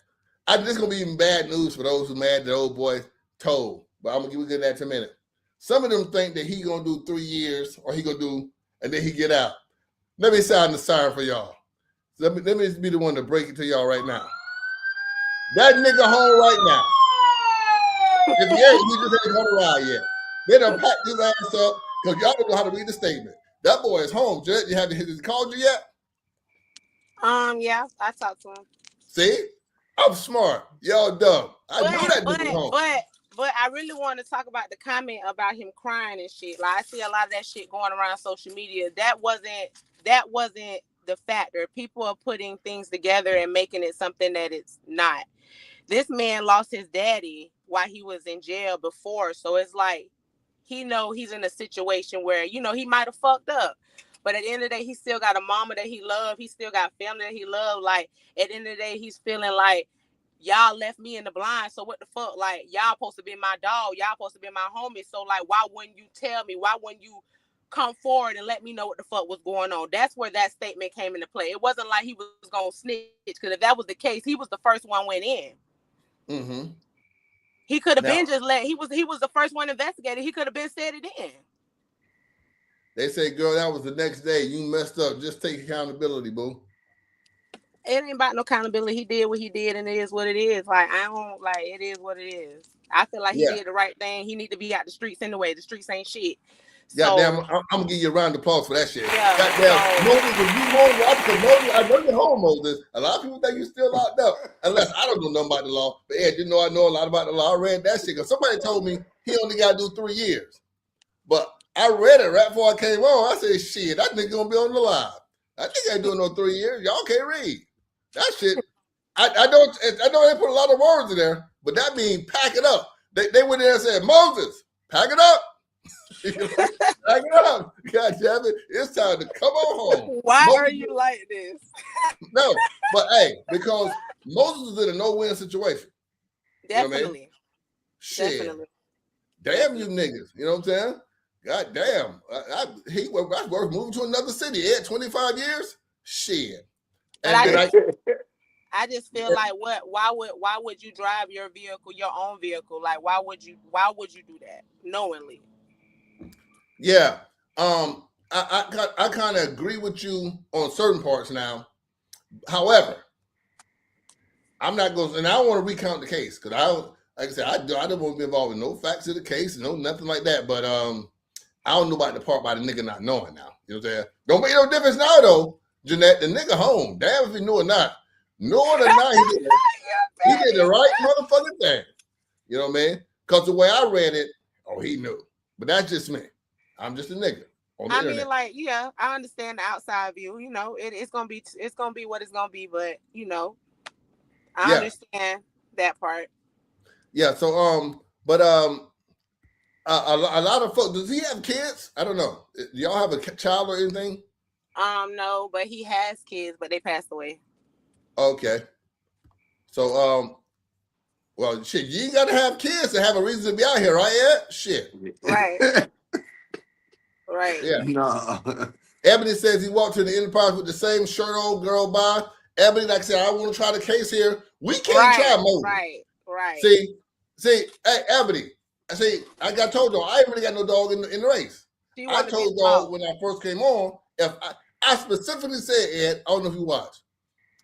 this is going to be even bad news for those who mad that old boy told. But I'm going to get that in a minute. Some of them think that he going to do 3 years or he going to do, and then he get out. Let me sound the siren for y'all. Let me be the one to break it to y'all right now. That nigga home right now. If he ain't, he just ain't come around yet. They done packed his ass up because y'all don't know how to read the statement. That boy is home, Jed. Has he called you yet? Yeah, I talked to him. See? I'm smart. Y'all dumb. I knew that nigga was home. But I really want to talk about the comment about him crying and shit. Like, I see a lot of that shit going around social media. That wasn't the factor. People are putting things together and making it something that it's not. This man lost his daddy while he was in jail before. So it's like, he's in a situation where, he might have fucked up. But at the end of the day, he still got a mama that he loved. He still got family that he loved. Like, at the end of the day, he's feeling like y'all left me in the blind. So what the fuck? Like, y'all supposed to be my dog. Y'all supposed to be my homie. So like, why wouldn't you tell me? Why wouldn't you come forward and let me know what the fuck was going on? That's where that statement came into play. It wasn't like he was gonna snitch, because if that was the case, he was the first one went in. Mm-hmm. He could have been just he was the first one investigated. He could have been said it in. They say, girl, that was the next day. You messed up. Just take accountability, boo. It ain't about no accountability. He did what he did, and it is what it is. Like, I don't like it is what it is. I feel like he did the right thing. He need to be out the streets anyway. The streets ain't shit. Goddamn, I'm gonna give you a round of applause for that shit. Yeah, goddamn, Moses, if you home, I know you're home, Moses. A lot of people think you're still locked up, unless I don't know nothing about the law. But Ed, you know I know a lot about the law. I read that shit because somebody told me he only got to do 3 years. But I read it right before I came on. I said, shit, that nigga gonna be on the live. I think I ain't doing no 3 years. Y'all can't read that shit. I know they put a lot of words in there, but that means pack it up. They went in there and said, Moses, pack it up. Pack it up. God damn it. It's time to come on home. Why Moses, are you like this? No, but hey, because Moses was in a no-win situation. Definitely. You know what I mean? Shit. Definitely. Damn you niggas. You know what I'm saying? God damn. That's worth moving to another city. Ed, 25 years? Shit. And I just feel like why would you drive your vehicle, your own vehicle? Like, why would you do that knowingly? Yeah. I kind of agree with you on certain parts now. However, I'm not going to, and I don't want to recount the case because like I said, I don't want to be involved with no facts of the case, no nothing like that. But I don't know about the part about the nigga not knowing now. You know what I'm saying? Don't make no difference now though, Jeanette. The nigga home. Damn if he knew or not. Knowing or not, he did the right motherfucking thing. You know what I mean? Because the way I read it, he knew. But that's just me. I'm just a nigga. I mean, like, yeah, I understand the outside view. You know, it's gonna be what it's gonna be. But you know, I understand that part. Yeah. So a lot of folks. Does he have kids? I don't know. Do y'all have a child or anything? No, but he has kids, but they passed away. Okay. So well, shit, you ain't gotta have kids to have a reason to be out here, right? Ed? Shit. Right. Right. Yeah. No. Ebony says he walked to the Enterprise with the same shirt old girl by. Ebony, like I said, I want to try the case here. We can't try Moses. Right. See, hey, Ebony. I told y'all, I ain't really got no dog in the race. I told y'all when I first came on, if I specifically said, Ed, I don't know if you watched.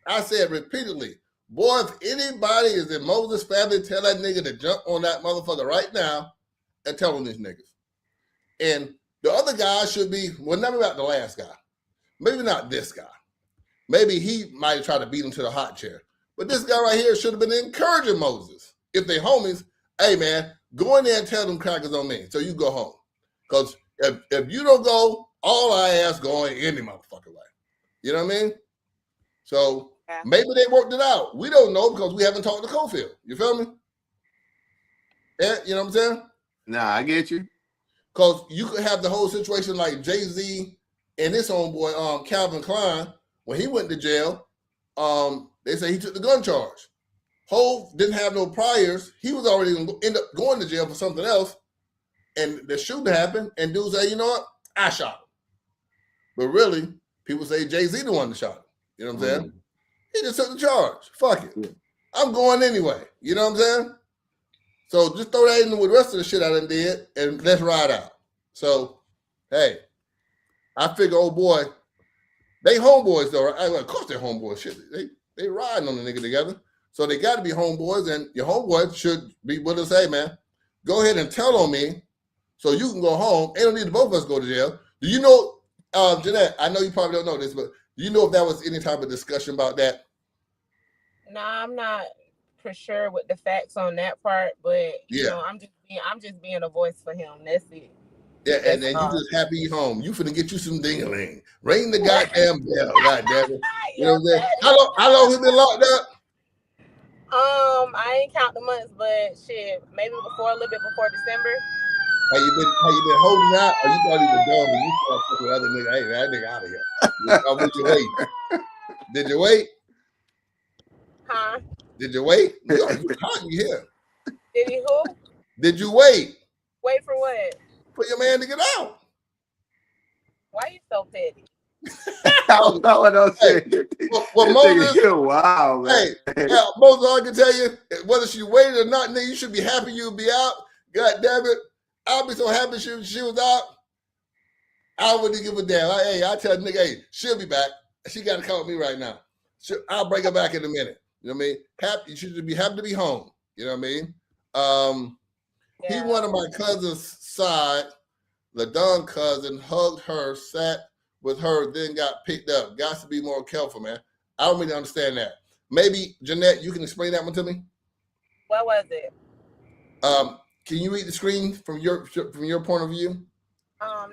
I said repeatedly, boy, if anybody is in Moses' family, tell that nigga to jump on that motherfucker right now and tell him these niggas. And the other guy should be, well, not about the last guy. Maybe not this guy. Maybe he might have tried to beat him to the hot chair. But this guy right here should have been encouraging Moses. If they homies, hey, man, go in there and tell them crackers on me so you go home. Because if you don't go, all I ask going any motherfucking way. You know what I mean? So maybe they worked it out. We don't know because we haven't talked to Cofield. You feel me? Yeah, you know what I'm saying? Nah, I get you. Because you could have the whole situation like Jay-Z and his homeboy, Calvin Klein, when he went to jail, they say he took the gun charge. Hov didn't have no priors. He was already going to end up going to jail for something else. And the shooting happened, and dude say, you know what? I shot him. But really, people say Jay-Z the one that shot him. You know what I'm saying? He just took the charge. Fuck it. Yeah. I'm going anyway. You know what I'm saying? So just throw that in with the rest of the shit I done did, and let's ride out. So, hey, I figure, old boy, they homeboys though, right? Of course they're homeboys. Shit, they riding on the nigga together. So they got to be homeboys, and your homeboys should be with us. Hey, man, go ahead and tell on me so you can go home. Ain't no need to both of us go to jail. Do you know, Jeanette, I know you probably don't know this, but do you know if that was any type of discussion about that? No, I'm not for sure with the facts on that part, but you know, I'm just being a voice for him. That's it. Yeah, and then you just happy you home. You finna get you some ding-a-ling. Ring the goddamn bell. God damn it. You know what I'm saying? How long he been locked up? I ain't count the months, but shit, maybe a little bit before December. How you been holding out? Or you thought he was dumb and you started fucking with other nigga? Hey, that nigga out of here. Did you wait? Did you wait? Huh? Did you wait? You hot in here. Did he who? Did you wait? Wait for what? For your man to get out. Why you so petty? I don't know what I'm saying. Well, Moses, wow, man. hey, Moses, all I can tell you, whether she waited or not, nigga, you should be happy you'll be out. God damn it. I'll be so happy she was out. I wouldn't give a damn. I tell the nigga, hey, she'll be back. She got to call me right now. I'll bring her back in a minute. You know what I mean? You should be happy to be home. You know what I mean? He one of my cousin's side, the Don cousin, hugged her, sat with her, then got picked up. Got to be more careful, man. I don't really understand that. Maybe, Jeanette, you can explain that one to me? What was it? Can you read the screen from your point of view?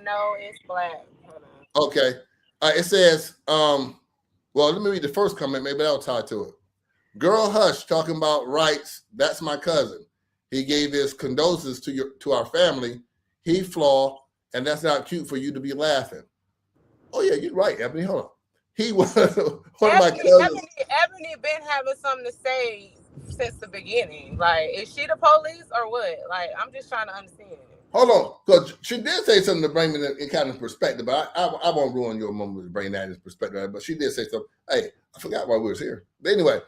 No, it's black. Hold on. Okay. It says, well, let me read the first comment. Maybe that'll tie to it. Girl Hush talking about rights. That's my cousin. He gave his condolences to our family. He flawed, and that's not cute for you to be laughing. Oh, yeah, you're right, Ebony. Hold on. He was one of my cousins. Ebony been having something to say since the beginning. Like, is she the police or what? Like, I'm just trying to understand. Hold on, because she did say something to bring me in kind of perspective, but I won't ruin your moment to bring that in perspective. But she did say something. Hey, I forgot why we was here. But anyway,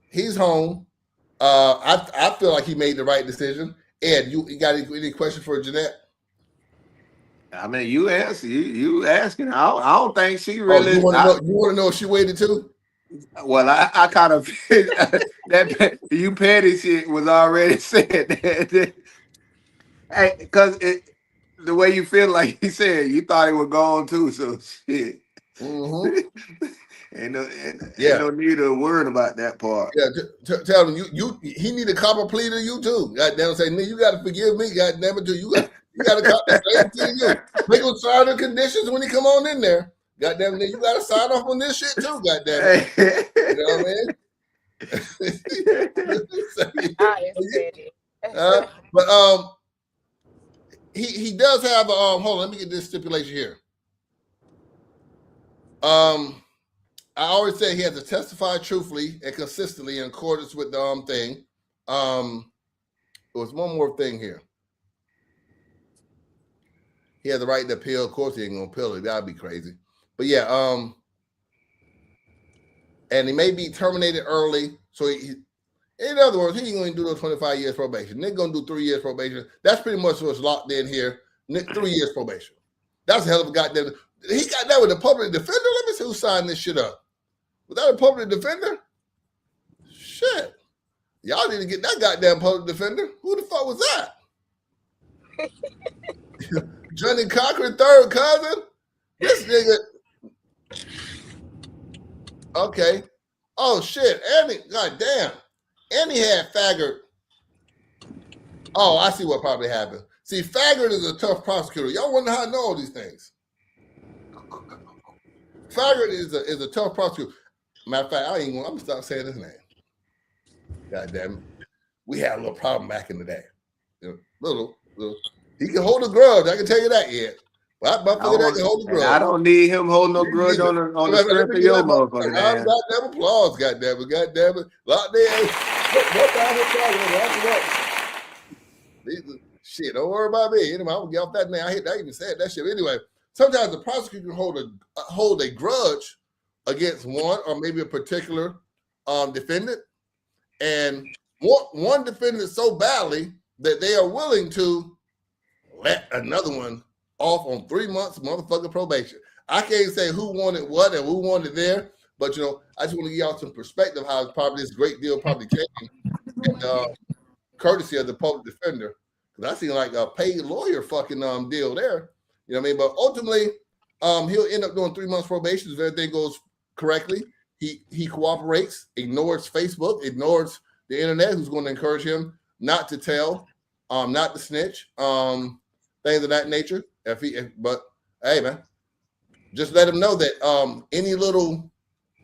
he's home. I feel like he made the right decision. Ed, you got any questions for Jeanette? I mean, you answer. You asking. I don't think she really. You want to know if she waited too? Well, I kind of that you petty shit was already said. Hey, because the way you feel, like he said, you thought it was gone too. So shit. Mm-hmm. ain't no need to worry about that part. Yeah, tell him he need a copper plea to you too. Goddamn, say, nigga, you got to forgive me. Goddamn it, too. You got to cop the same thing to you. Make him sign the conditions when he come on in there. Goddamn, nigga, you got to sign off on this shit too. Goddamn it. You know what I mean? But he does have a hold on, let me get this stipulation here. I always say he has to testify truthfully and consistently in accordance with the thing. There was one more thing here. He has the right to appeal. Of course, he ain't gonna appeal it. That'd be crazy. But yeah, and he may be terminated early. So in other words, he ain't gonna do those 25 years probation. Nick gonna do 3 years probation. That's pretty much what's locked in here. Nick, 3 years probation. That's a hell of a goddamn. He got that with a public defender. Let me see who signed this shit up. Was that a public defender? Shit. Y'all need to get that goddamn public defender. Who the fuck was that? Johnny Cochran, third cousin? This nigga. Okay. Oh, shit. Andy, goddamn. Andy had Faggart. Oh, I see what probably happened. See, Faggart is a tough prosecutor. Y'all wonder how I know all these things. Faggart is a tough prosecutor. Matter of fact, I'm gonna stop saying his name. God damn it. We had a little problem back in the day. Little. He can hold a grudge. I can tell you that yet. But I figure that can hold a grudge. I don't need him holding no grudge on the strength of your motherfucker. Goddamn applause, goddamn it. Lock there. Shit, don't worry about me. Anyway, I'm gonna get off that name. I even said that shit. Anyway, sometimes the prosecutor can hold a grudge against one or maybe a particular defendant, and one defendant so badly that they are willing to let another one off on 3 months motherfucking probation. I can't say who wanted what and who wanted there, but I just want to give y'all some perspective how probably this great deal probably came, and courtesy of the public defender. Because I seen like a paid lawyer fucking deal there. You know what I mean? But ultimately, he'll end up doing 3 months probation if everything goes correctly. He cooperates, ignores Facebook, ignores the internet, who's going to encourage him not to tell, not to snitch, things of that nature. But hey, man, just let him know that any little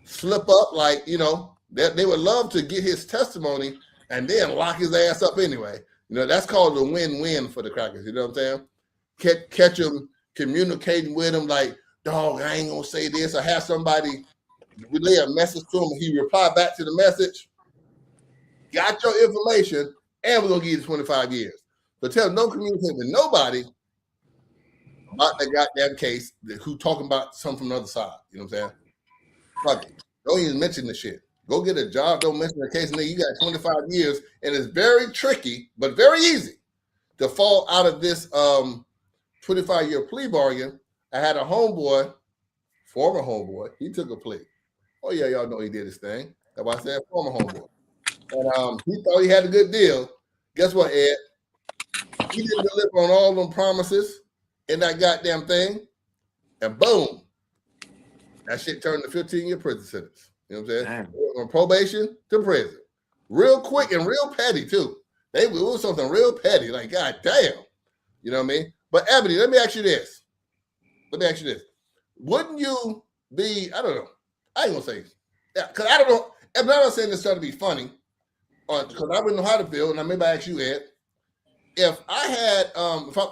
slip up, like that they would love to get his testimony and then lock his ass up anyway. That's called a win-win for the crackers. You know what I'm saying? Catch him communicating with him like, dog, I ain't gonna say this, or have somebody relay a message to him and he reply back to the message. got your information, and we're gonna give you 25 years. So don't communicate with nobody about that goddamn case who talking about something from the other side. You know what I'm saying? Fuck it. Don't even mention the shit. Go get a job. Don't mention the case. And then you got 25 years, and it's very tricky, but very easy to fall out of this 25-year plea bargain. I had a homeboy, former homeboy. He took a plea. Oh yeah, y'all know he did his thing. That's why I said former homeboy. And he thought he had a good deal. Guess what, Ed? He didn't deliver on all them promises in that goddamn thing, and boom, that shit turned to 15-year prison sentence. You know what I'm saying? From probation to prison. Real quick and real petty, too. It was something real petty, like, god damn. You know what I mean? But, Ebony, let me ask you this. Wouldn't you be, I don't know, I ain't going to say, because I don't know, I'm not saying this trying to be funny, because I wouldn't know how to feel, and maybe I ask you, Ed, if I had,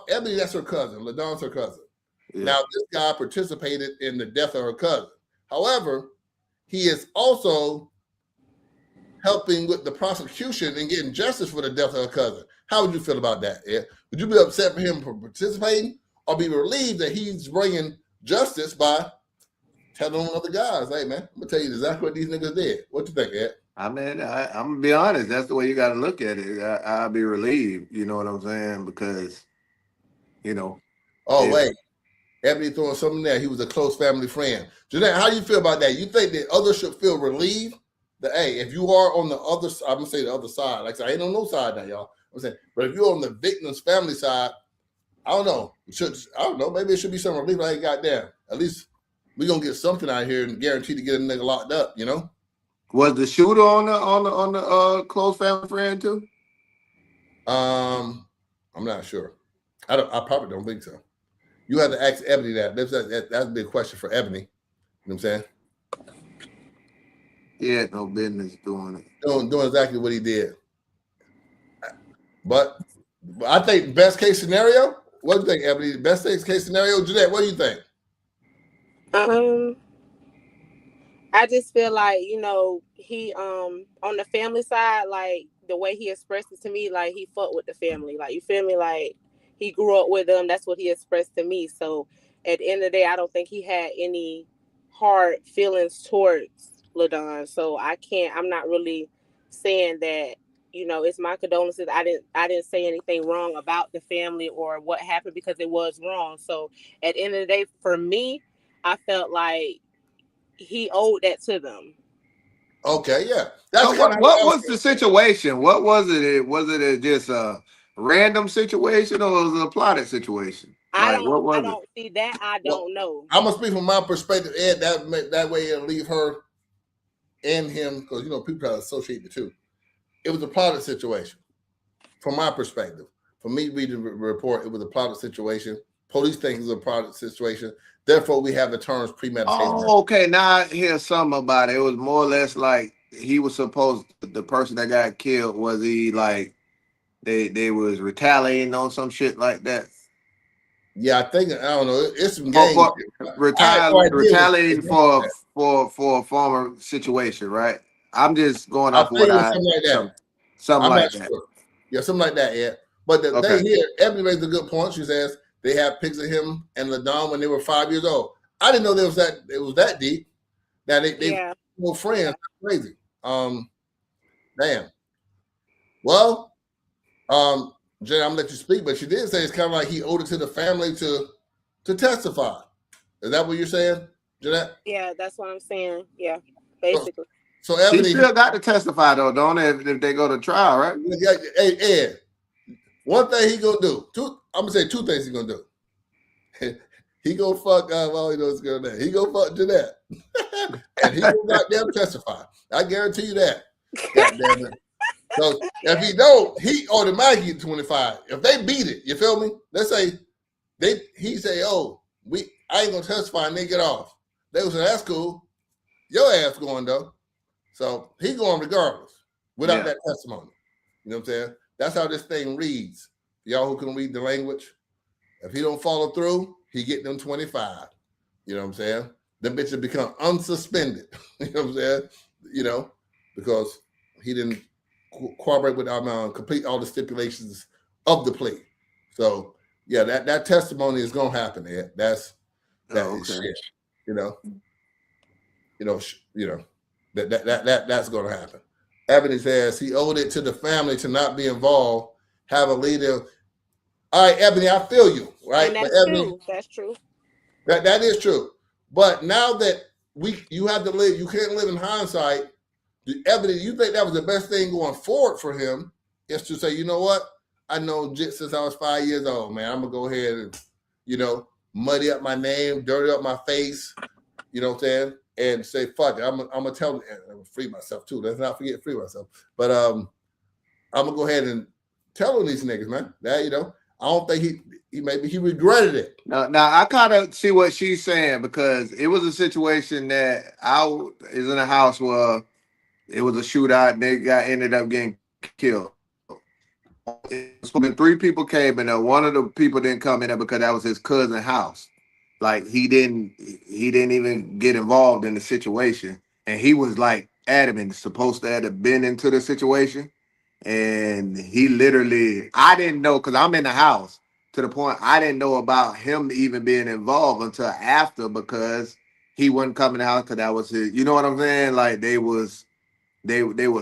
Ebony, that's her cousin, LaDon's her cousin. Yeah. Now, this guy participated in the death of her cousin. However, he is also helping with the prosecution and getting justice for the death of her cousin. How would you feel about that, Ed? Would you be upset for him for participating, or be relieved that he's bringing justice by telling other guys, hey, man, I'm going to tell you exactly what these niggas did. What you think, Ed? I mean, I'm going to be honest. That's the way you got to look at it. I'll be relieved, you know what I'm saying? Because, you know. Oh, wait. Ebony throwing something there. He was a close family friend. Jeanette, how do you feel about that? You think that others should feel relieved that, hey, if you are on the other side, I'm going to say the other side. Like I said, I ain't on no side now, y'all. I'm saying, but if you're on the victim's family side, I don't know. Maybe it should be some relief. Like, goddamn. At least we're going to get something out here and guaranteed to get a nigga locked up, you know? Was the shooter on the close family friend too? I'm not sure. I probably don't think so. You have to ask Ebony that. That's a big question for Ebony. You know what I'm saying? He had no business doing it. Doing exactly what he did. But I think best case scenario. What do you think, Ebony? Best case scenario, Jeanette. What do you think? I just feel like, you know, he on the family side, like the way he expressed it to me, like he fucked with the family. Like, you feel me? Like he grew up with them. That's what he expressed to me. So at the end of the day, I don't think he had any hard feelings towards LaDon. So I'm not really saying that, you know, it's my condolences. I didn't say anything wrong about the family or what happened, because it was wrong. So at the end of the day, for me, I felt like he owed that to them. Okay, yeah. That's what was the situation? What was it? Was it just a random situation, or was it a plotted situation? I don't see that. I don't know. I'm gonna speak from my perspective, Ed. That way it'll leave her and him, because you know people try to associate the two. It was a plotted situation, from my perspective. For me reading the report, it was a plotted situation. Police think it was a plotted situation. Therefore, we have the terms premeditated. Oh, okay. Now I hear something about it. It was more or less like he was supposed. The person that got killed, was he like they was retaliating on some shit like that? Yeah, I don't know. It's some games. Retaliating for a former situation, right? I'm just going off what something like that. Sure. Yeah, something like that, yeah. But the thing here, Ebony raised a good point. She says they have pics of him and LaDon when they were 5 years old. I didn't know it was that deep. Now they were friends. That's crazy. Damn. Well, Jay, I'm gonna let you speak, but she did say it's kind of like he owed it to the family to testify. Is that what you're saying, Jeanette? Yeah, that's what I'm saying. Yeah, basically. So Ebony, she still got to testify though, don't it? If they go to trial, right? Hey, Ed, one thing he gonna do. I'm gonna say two things he gonna do. He gonna fuck. Well, he knows girl name. He gonna fuck Jeanette, and he gonna goddamn testify. I guarantee you that. Goddamn it. So if he don't, he automatically get 25. If they beat it, you feel me? Let's say he say, "Oh, I ain't gonna testify," and they get off. They was say, "That's cool. Your ass going though." So he going regardless without that testimony. You know what I'm saying? That's how this thing reads. Y'all who can read the language, if he don't follow through, he get them 25. You know what I'm saying? Them bitches become unsuspended. You know what I'm saying? You know, because he didn't cooperate with complete all the stipulations of the plea. So yeah, that testimony is gonna happen. Ed. That's shit. You know, that's gonna happen. Ebony says he owed it to the family to not be involved, have a leader. All right, Ebony, I feel you, right? And that's but Ebony, true. That's true. That is true. But now that you have to live, you can't live in hindsight. Ebony, you think that was the best thing going forward for him is to say, you know what? I know Jit since I was 5 years old, man. I'm gonna go ahead and, muddy up my name, dirty up my face, you know what I'm saying? And say, fuck it. I'm gonna tell them, I'm gonna free myself too. Let's not forget free myself. But I'm gonna go ahead and tell them these niggas, man. That I don't think he regretted it. Now I kind of see what she's saying because it was a situation that I was in a house where it was a shootout and they ended up getting killed. When 3 people came in there, one of the people didn't come in there because that was his cousin's house. Like he didn't even get involved in the situation, and he was like adamant supposed to have been into the situation. And he literally, I didn't know because I'm in the house to the point I didn't know about him even being involved until after because he wasn't coming out because that was his, you know what I'm saying? Like they was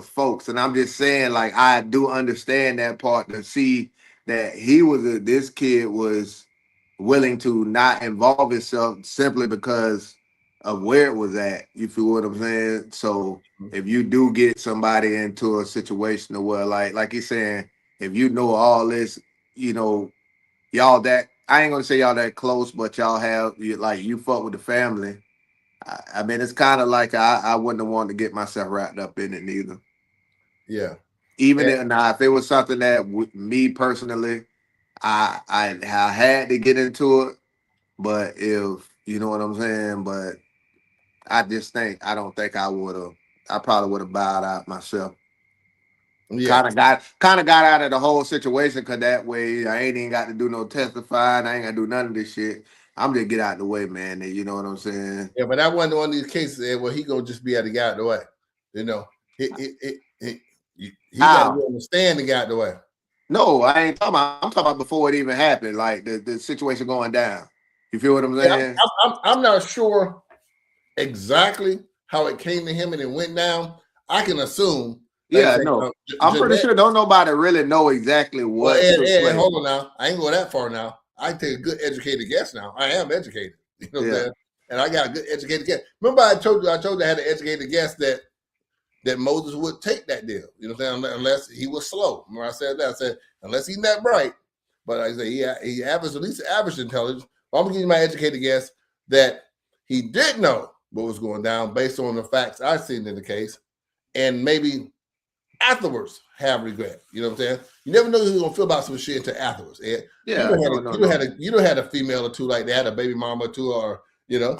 folks. And I'm just saying, like, I do understand that part to see that this kid was willing to not involve himself simply because of where it was at. You feel what I'm saying? So if you do get somebody into a situation where like he's saying, if you know all this, y'all that, I ain't gonna say y'all that close, but y'all have, you fuck with the family. I mean, it's kind of like I wouldn't have wanted to get myself wrapped up in it neither. Yeah. Even if it was something that me personally, I had to get into it, but if you know what I'm saying, but I don't think I would have. I probably would have bowed out myself. Yeah. Kind of got out of the whole situation because that way I ain't even got to do no testifying. I ain't got to do none of this shit. I'm just get out of the way, man. And you know what I'm saying? Yeah, but that wasn't one of these cases where he gonna just be able to get out of the way. He got to understand and get out of the way. No, I ain't talking about. I'm talking about before it even happened, like the situation going down. You feel what I'm saying? Yeah, I'm not sure exactly how it came to him and it went down. I can assume. Yeah, no. I'm pretty sure don't nobody really know exactly what. Well, hold on now. I ain't go that far now. I take a good educated guess now. I am educated. You know what I'm saying? And I got a good educated guess. Remember I told you I had an educated guess that Moses would take that deal. You know what I'm saying? Unless he was slow. Remember I said that? I said, unless he's not bright. But I say he averaged at least average intelligence. I'm gonna give you my educated guess that he did know what was going down based on the facts I've seen in the case, and maybe afterwards have regret. You know what I'm saying? You never know who you're gonna feel about some shit until afterwards. And you don't had a female or two like that, a baby mama or two, or that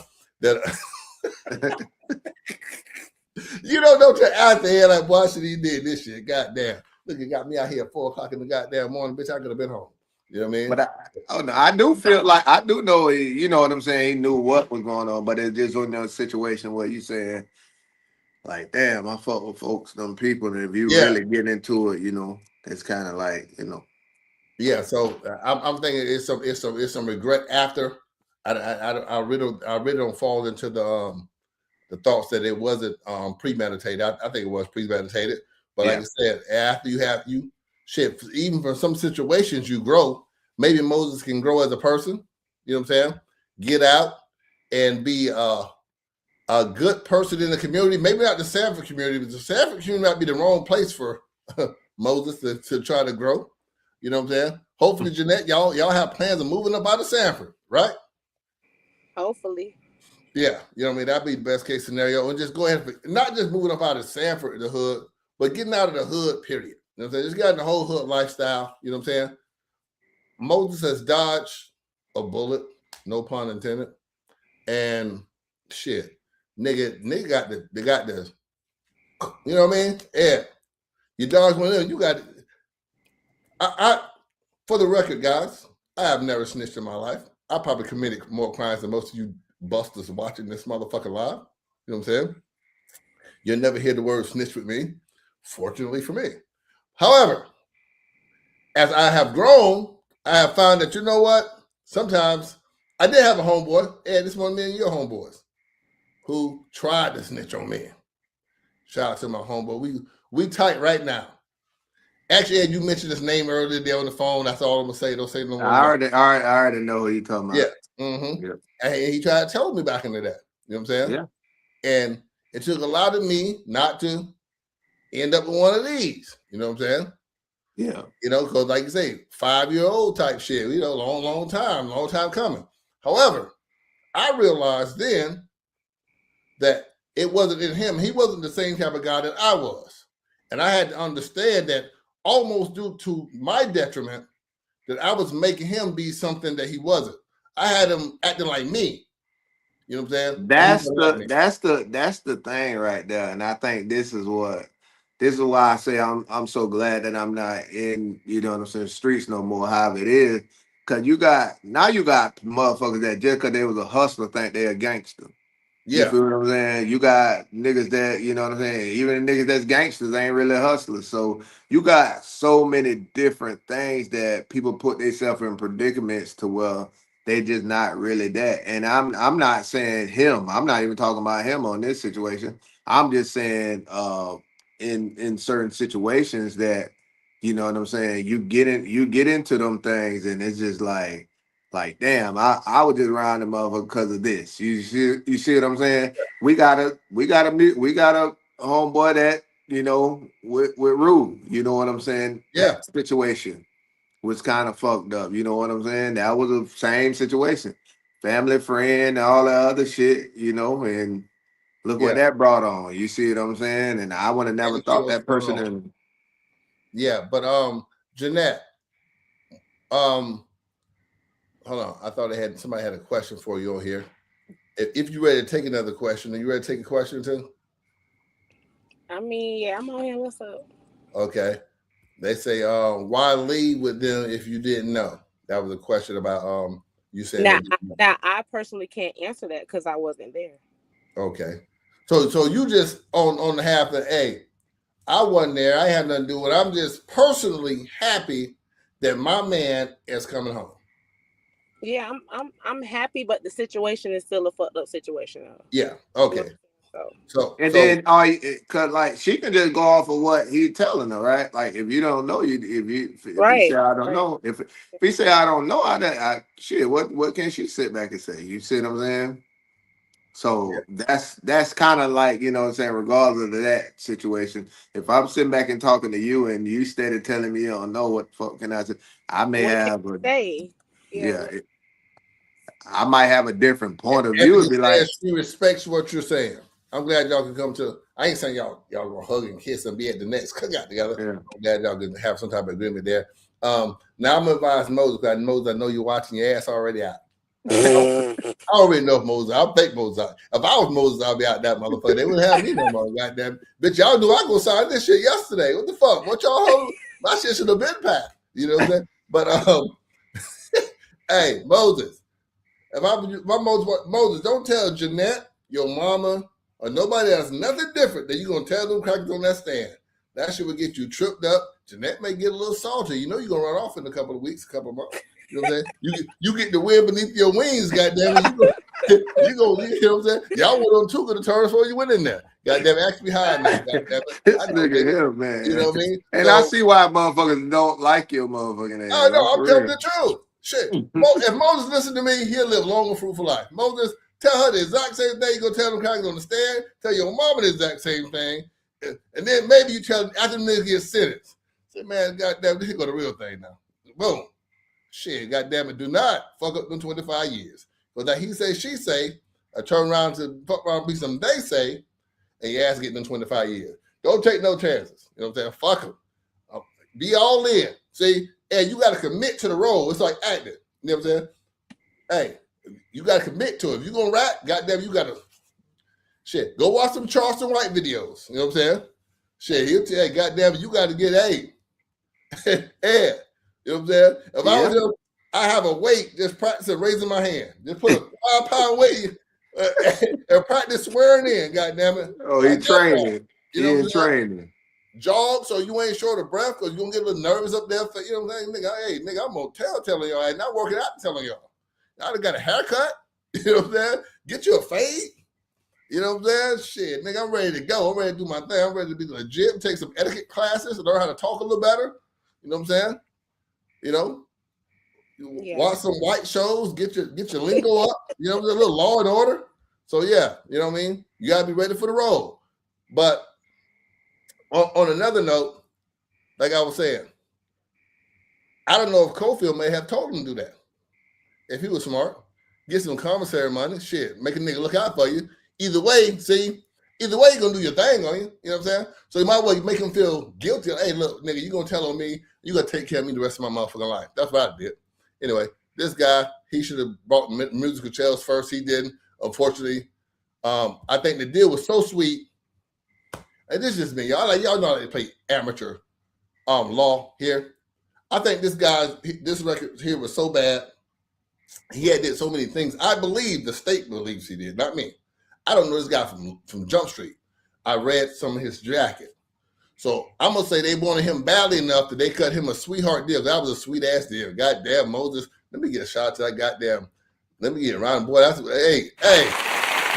you don't know till after here, like, why should he did this shit? Goddamn. Look, it got me out here at 4 o'clock in the goddamn morning, bitch. I could have been home. You know what I mean? But I do feel like I do know, you know what I'm saying? He knew what was going on, but it's just on a situation where you saying, like, damn, I fuck with folks, them people, and if you really get into it, it's kind of like, Yeah, so I'm thinking it's some regret after. I really don't fall into the thoughts that it wasn't premeditated. I think it was premeditated, but like I said, after even from some situations you grow. Maybe Moses can grow as a person. You know what I'm saying? Get out and be a good person in the community. Maybe not the Sanford community, but the Sanford community might be the wrong place for Moses to try to grow. You know what I'm saying? Hopefully, Jeanette, y'all have plans of moving up out of Sanford, right? Hopefully. Yeah, you know what I mean? That'd be the best case scenario. And just go ahead, not just moving up out of Sanford, the hood, but getting out of the hood, period. You know what I'm saying? Just getting the whole hood lifestyle. You know what I'm saying? Moses has dodged a bullet, no pun intended. And shit, nigga got this. You know what I mean? Yeah. You dodged one of them, you got it. I for the record, guys, I have never snitched in my life. I probably committed more crimes than most of you busters watching this motherfucker live. You know what I'm saying? You'll never hear the word snitch with me, fortunately for me. However, as I have grown, I have found that, you know what? Sometimes I did have a homeboy, and this one of me and your homeboys, who tried to snitch on me. Shout out to my homeboy. We tight right now. Actually, Ed, you mentioned his name earlier today on the phone. That's all I'm gonna say. Don't say no more. I already know who you talking about. Yeah. Mm-hmm. Yeah. And he tried to tell me back into that. You know what I'm saying? Yeah. And it took a lot of me not to end up with one of these. You know what I'm saying? Yeah. You know, because like you say, 5-year-old type shit, you know, long time coming. However, I realized then that it wasn't in him. He wasn't the same type of guy that I was. And I had to understand that almost due to my detriment, that I was making him be something that he wasn't. I had him acting like me. You know what I'm saying? That's the thing right there. And I think this is why I say I'm so glad that I'm not in, you know what I'm saying, streets no more, however it is. Cause you got motherfuckers that just cause they was a hustler think they a gangster. Yeah. You feel what I'm saying? You got niggas that, you know what I'm saying, even the niggas that's gangsters ain't really hustlers. So you got so many different things that people put themselves in predicaments to where they just not really that. And I'm not saying him. I'm not even talking about him on this situation. I'm just saying in certain situations that, you know what I'm saying, you get into them things and it's just like damn, I was just around the motherfucker because of this. You see what I'm saying? We got a homeboy that, you know, with Rue, you know what I'm saying? Yeah. That situation was kind of fucked up. You know what I'm saying? That was the same situation. Family, friend, all that other shit, you know, and look what that brought on. You see what I'm saying? And I would have never thought that person in. Yeah, but Jeanette, hold on. I thought somebody had a question for you on here. If you're ready to take another question, are you ready to take a question too? I mean, yeah, I'm on here. What's up? Okay. They say, why leave with them if you didn't know? That was a question about you said. Now I personally can't answer that because I wasn't there. Okay. So you just on the half of, hey, I wasn't there. I had nothing to do with it. I'm just personally happy that my man is coming home. Yeah, I'm happy, but the situation is still a fucked up situation. Yeah. Okay. Then cause like she can just go off of what he's telling her, right? Like if you don't know, if you say I don't know, if he say I don't know, I shit, what can she sit back and say? You see what I'm saying? So that's kind of like, you know what I'm saying, regardless of that situation. If I'm sitting back and talking to you and you steady telling me you don't know, what the fuck can I say? I may have I might have a different point of view. It'd be like she respects what you're saying. I'm glad y'all can come to. I ain't saying y'all gonna hug and kiss and be at the next cookout together. Yeah. I'm glad y'all can have some type of agreement there. Now I'm gonna advise Moses, because Moses, I know you're watching your ass already out. I already know if Moses. I'll take Moses out. If I was Moses, I'll be out that motherfucker. They wouldn't have me no more. Goddamn, bitch, y'all knew I go sign this shit yesterday. What the fuck? What y'all hold? My shit should have been packed. You know what I'm saying? But hey, Moses. If my Moses, don't tell Jeanette, your mama, or nobody else nothing different that you're gonna tell them crackers on that stand. That shit will get you tripped up. Jeanette may get a little salty. You know you're gonna run off in a couple of weeks, a couple of months. You know what I'm saying? You get the wind beneath your wings, goddamn it. You know what I'm saying? Y'all went on two good turns before you went in there. Goddamn it, ask me how I know. This nigga here, man. You know what I mean? And I see why motherfuckers don't like your motherfucking ass. Oh no, I'm telling the truth. Shit. If Moses listened to me, he'll live long and fruitful life. Moses, tell her the exact same thing. You go tell them crackers on the stand. Tell your mama the exact same thing. And then maybe you tell them after the nigga gets sentenced. Say, man, goddamn, this is go the real thing now. Boom. Shit, goddamn it, do not fuck up them 25 years. Because that he say, she say, I turn around to fuck around be some they say, and your ass get them 25 years. Don't take no chances. You know what I'm saying? Fuck them. Be all in. See? And you got to commit to the role. It's like acting. You know what I'm saying? Hey, you got to commit to it. If you're going to rap, goddamn, you got to, shit, go watch some Charleston White videos. You know what I'm saying? Shit, he'll tell you, goddamn, you got to get A. Yeah. You know what I'm saying? If I was him, I have a weight, just practicing raising my hand. Just put a 5-pound weight and practice swearing in, goddamn it. Oh, he training. You know he training. jog so you ain't short of breath because you're gonna get a little nervous up there. You know what I'm saying? Nigga, hey, nigga, I'm gonna telling y'all, and not working out telling y'all. I done got a haircut, you know what I'm saying? Get you a fade. You know what I'm saying? Shit, nigga, I'm ready to go. I'm ready to do my thing. I'm ready to be to the gym, take some etiquette classes, and learn how to talk a little better. You know what I'm saying? You know, watch some white shows, get your lingo up. You know, a little Law and Order. So yeah, you know what I mean. You gotta be ready for the role. But on another note, like I was saying, I don't know if Cofield may have told him to do that. If he was smart, get some commissary money, shit, make a nigga look out for you. Either way, you're gonna do your thing on you. You know what I'm saying? So you might as well make him feel guilty. Hey, look, nigga, you gonna tell on me, you gonna take care of me the rest of my motherfucking life. That's what I did. Anyway, this guy, he should have brought musical chairs first. He didn't, unfortunately. I think the deal was so sweet. And this is just me. Y'all know how to play amateur law here. I think this record here was so bad. He had did so many things. I believe the state believes he did, not me. I don't know this guy from Jump Street. I read some of his jacket. So I'm going to say they wanted him badly enough that they cut him a sweetheart deal. That was a sweet-ass deal. Goddamn, Moses. Let me get a shot out to that goddamn. Let me get around. Boy, that's hey.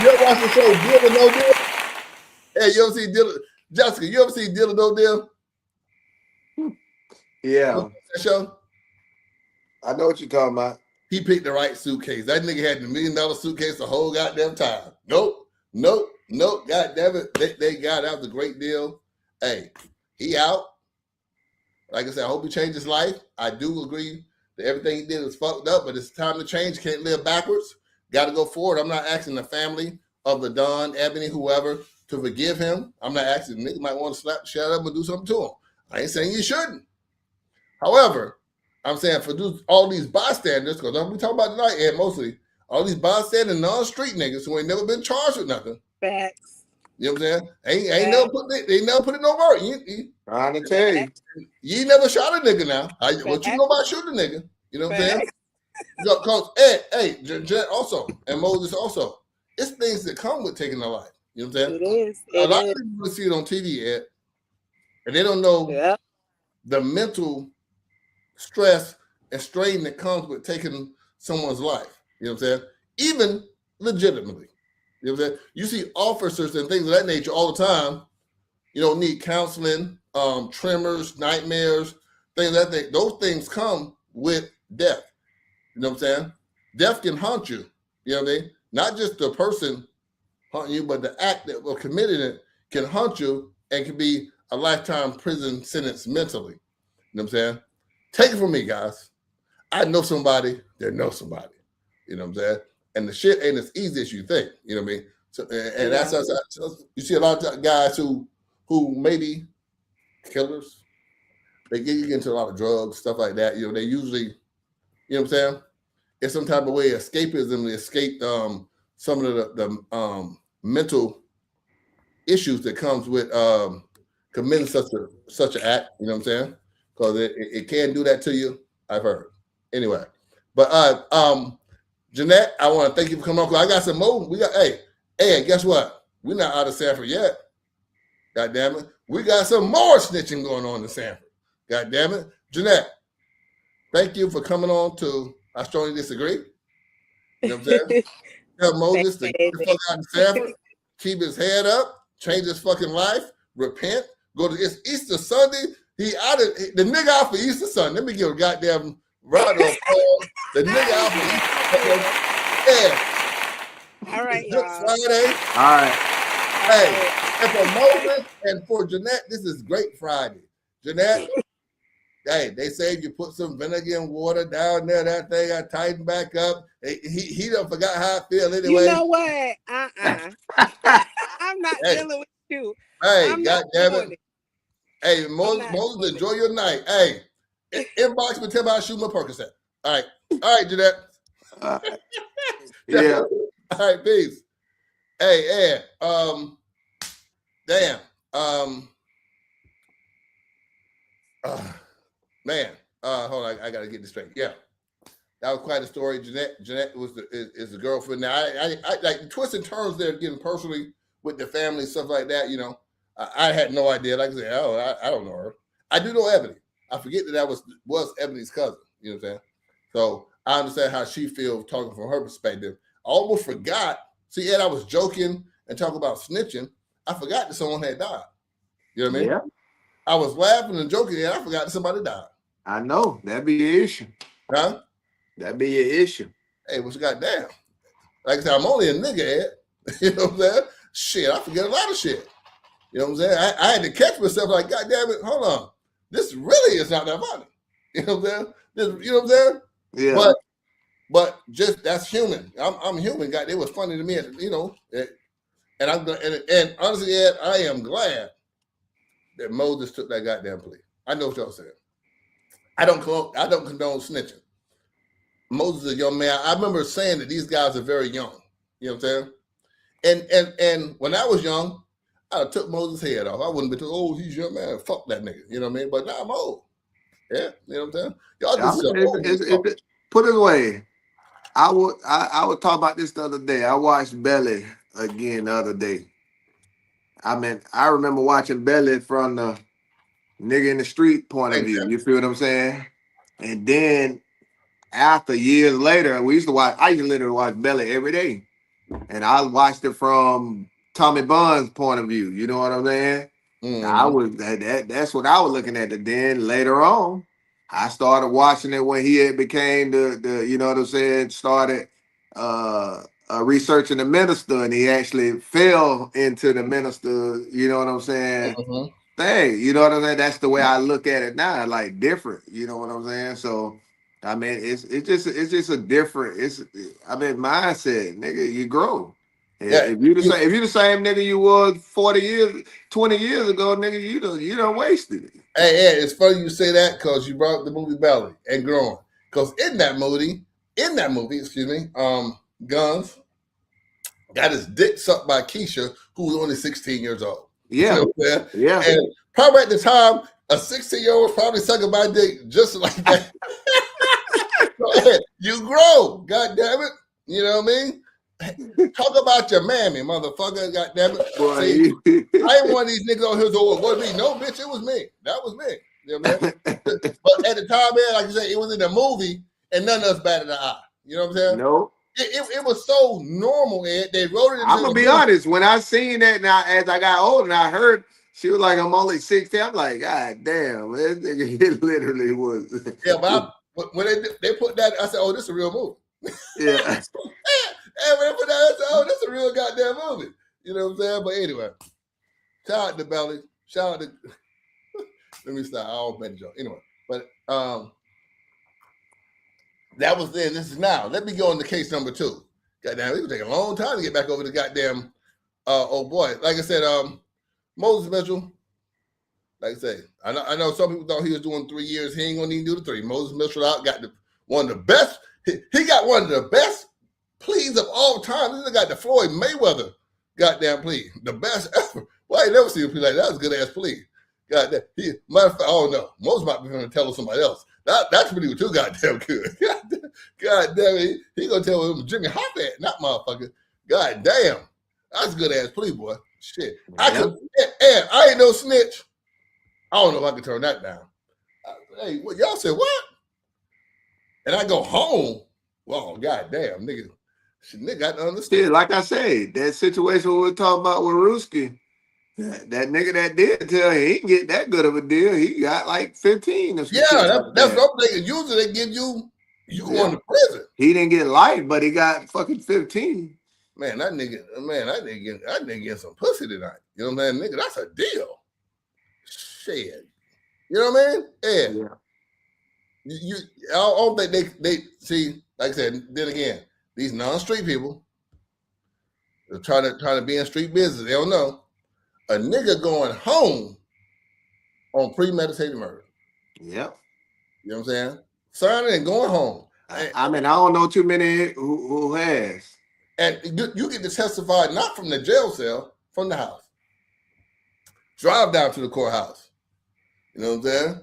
You ever watch the show Deal or No Deal? Hey, you ever see Deal? Jessica, you ever see Deal or No Deal? Yeah. That show? I know what you're talking about. He picked the right suitcase. That nigga had the $1 million suitcase the whole goddamn time. Nope. God damn it. They got out. It was a great deal. Hey, he out. Like I said, I hope he changed his life. I do agree that everything he did was fucked up, but it's time to change. Can't live backwards. Got to go forward. I'm not asking the family of the Don, Ebony, whoever, to forgive him. I'm not asking. Niggas might want to slap the shit out of him and do something to him. I ain't saying you shouldn't. However, I'm saying for all these bystanders, because we talking about tonight, and mostly all these bystander non-street niggas who ain't never been charged with nothing. Facts. You know what I'm saying? Ain't never put in no work. Trying to tell you. You ain't never shot a nigga now. What you know about shooting a nigga? You know what I'm saying? Because Jeanette also, and Moses also, it's things that come with taking a life. You know what I'm saying? It is. A lot of people see it on TV, Ed, and they don't know the mental stress and strain that comes with taking someone's life. You know what I'm saying? Even legitimately. You know what I'm saying? You see officers and things of that nature all the time, need counseling, tremors, nightmares, things like that. Those things come with death. You know what I'm saying? Death can haunt you. You know what I mean? Not just the person haunting you, but the act that was committed it can haunt you and can be a lifetime prison sentence mentally. You know what I'm saying? Take it from me, guys. I know somebody that knows somebody. You know what I'm saying? And the shit ain't as easy as you think. You know what I mean? So, and that's you see a lot of guys who maybe killers. They get into a lot of drugs, stuff like that. They usually, you know what I'm saying? It's some type of way of escapism to escape some of the mental issues that comes with committing such an act. You know what I'm saying? Because it can do that to you. I've heard. Anyway, but Jeanette, I want to thank you for coming on. I got some more. Hey, guess what? We're not out of Sanford yet. God damn it. We got some more snitching going on in Sanford. God damn it. Jeanette, thank you for coming on to I Strongly Disagree. You know what I'm saying? Tell Moses to get the fuck out of Sanford, keep his head up, change his fucking life, repent, it's Easter Sunday. The nigga out for Easter Sunday. Let me give a goddamn round of applause. The nigga out for Easter Sunday. Yeah. All right, Good y'all. Friday. All right. Hey, and for Moses and for Jeanette, this is Great Friday. Jeanette, hey, they say if you put some vinegar and water down there, that thing got tightened back up. He done forgot how I feel anyway. You know what? I'm not dealing with you. Hey, goddamn it. Hey, Moses, enjoy your night. Hey, inbox me, tell me how to shoot my Percocet. All right, Jeanette. Yeah. All right, peace. Hey, Ed. Damn. Man. Hold on. I gotta get this straight. Yeah, that was quite a story. Jeanette is the girlfriend. Now, I like the twists and turns there, getting personally with the family, stuff like that. I had no idea. Like I said, I don't know her. I do know Ebony. I forget that was Ebony's cousin. You know what I'm saying? So I understand how she feels talking from her perspective. I almost forgot. See, Ed, I was joking and talking about snitching. I forgot that someone had died. You know what I mean? Yeah. I was laughing and joking, and I forgot that somebody died. I know. That'd be your issue. Huh? That'd be your issue. Hey, what's goddamn? Like I said, I'm only a nigga, Ed. You know what I'm saying? Shit, I forget a lot of shit. You know what I'm saying? I had to catch myself like, God damn it, hold on. This really is not that funny. You know what I'm saying? You know what I'm saying? Yeah. But just that's human. I'm human. God, it was funny to me, you know. And honestly, Ed, I am glad that Moses took that goddamn plea. I know what y'all saying. I don't condone snitching. Moses is a young man. I remember saying that these guys are very young. You know what I'm saying? And when I was young, I took Moses' head off. I wouldn't be told, oh, he's young man. Fuck that nigga. You know what I mean? But now I'm old. Yeah, you know what I'm saying? Y'all just put it away. I would talk about this the other day. I watched Belly again the other day. I remember watching Belly from the nigga in the street point of view. You feel what I'm saying? And then after years later, I used to literally watch Belly every day. And I watched it from Tommy Bunn's point of view. You know what I'm saying? Mm-hmm. That's what I was looking at. Then later on, I started watching it when he had became the you know what I'm saying, started researching the minister, and he actually fell into the minister, you know what I'm saying, thing. You know what I'm saying? That's the way I look at it now, like different. You know what I'm saying? So I mean, it's just a different mindset, nigga. You grow. Yeah. If you the same nigga you was 40 years, 20 years ago, nigga, you done wasted it. Hey, it's funny you say that because you brought up the movie Belly and Growing. Because in that movie, Guns got his dick sucked by Keisha, who was only 16 years old. Yeah. You know yeah. And probably at the time, a 16-year-old was probably sucking my dick just like that. You grow, God damn it. You know what I mean? Talk about your mammy, motherfucker. God damn it. See, I ain't one of these niggas on here who was me. No, bitch, it was me. That was me. You know what I mean? But at the time, man, like you said, it was in the movie and none of us batted an eye. You know what I'm saying? No. It was so normal, Ed. They wrote it. I'm gonna be honest. When I seen that, now as I got older, and I heard she was like, I'm only 16. I'm like, God damn, man, it literally was. Yeah, but when they put that, I said, oh, this is a real movie. Yeah. And when they put that, I said, oh, this is a real goddamn movie. You know what I'm saying? But anyway, shout out to Belly. Shout out to. Let me stop. I don't bet joke. Anyway, but that was then. This is now. Let me go into case number 2. Goddamn, it would take a long time to get back over the goddamn old boy. Like I said, Moses Mitchell. Like I say, I know some people thought he was doing 3 years. He ain't gonna even do the 3. Moses Mitchell got one of the best. He got one of the best pleas of all time. This got the Floyd Mayweather goddamn plea, the best ever. Well, I ain't never seen a plea like that. That was a good ass plea. Goddamn. Matter of fact, oh no, Moses might be going to tell somebody else. That's pretty too goddamn good. God damn it, he gonna tell him Jimmy Hoffa, not motherfucker. God damn, that's a good ass plea, boy. Shit, yeah. I ain't no snitch. I don't know if I can turn that down. Hey, what y'all said? What? And I go home. Well, goddamn, nigga got to understand. Yeah, like I said, that situation we were talking about with Ruski, that nigga that did tell him he didn't get that good of a deal. He got like 15 or something. Yeah, that's what I'm thinking. Usually they give you going to prison. He didn't get life, but he got fucking 15. Man, that nigga getting some pussy tonight. You know what I'm saying? Nigga, that's a deal. Shit. You know what I mean? Yeah. I don't think they see, like I said, then again, these non-street people, they're trying to be in street business. They don't know. A nigga going home on premeditated murder. Yep. You know what I'm saying? Signing and going home. I mean, I don't know too many who has. And you get to testify not from the jail cell, from the house. Drive down to the courthouse. You know what I'm saying?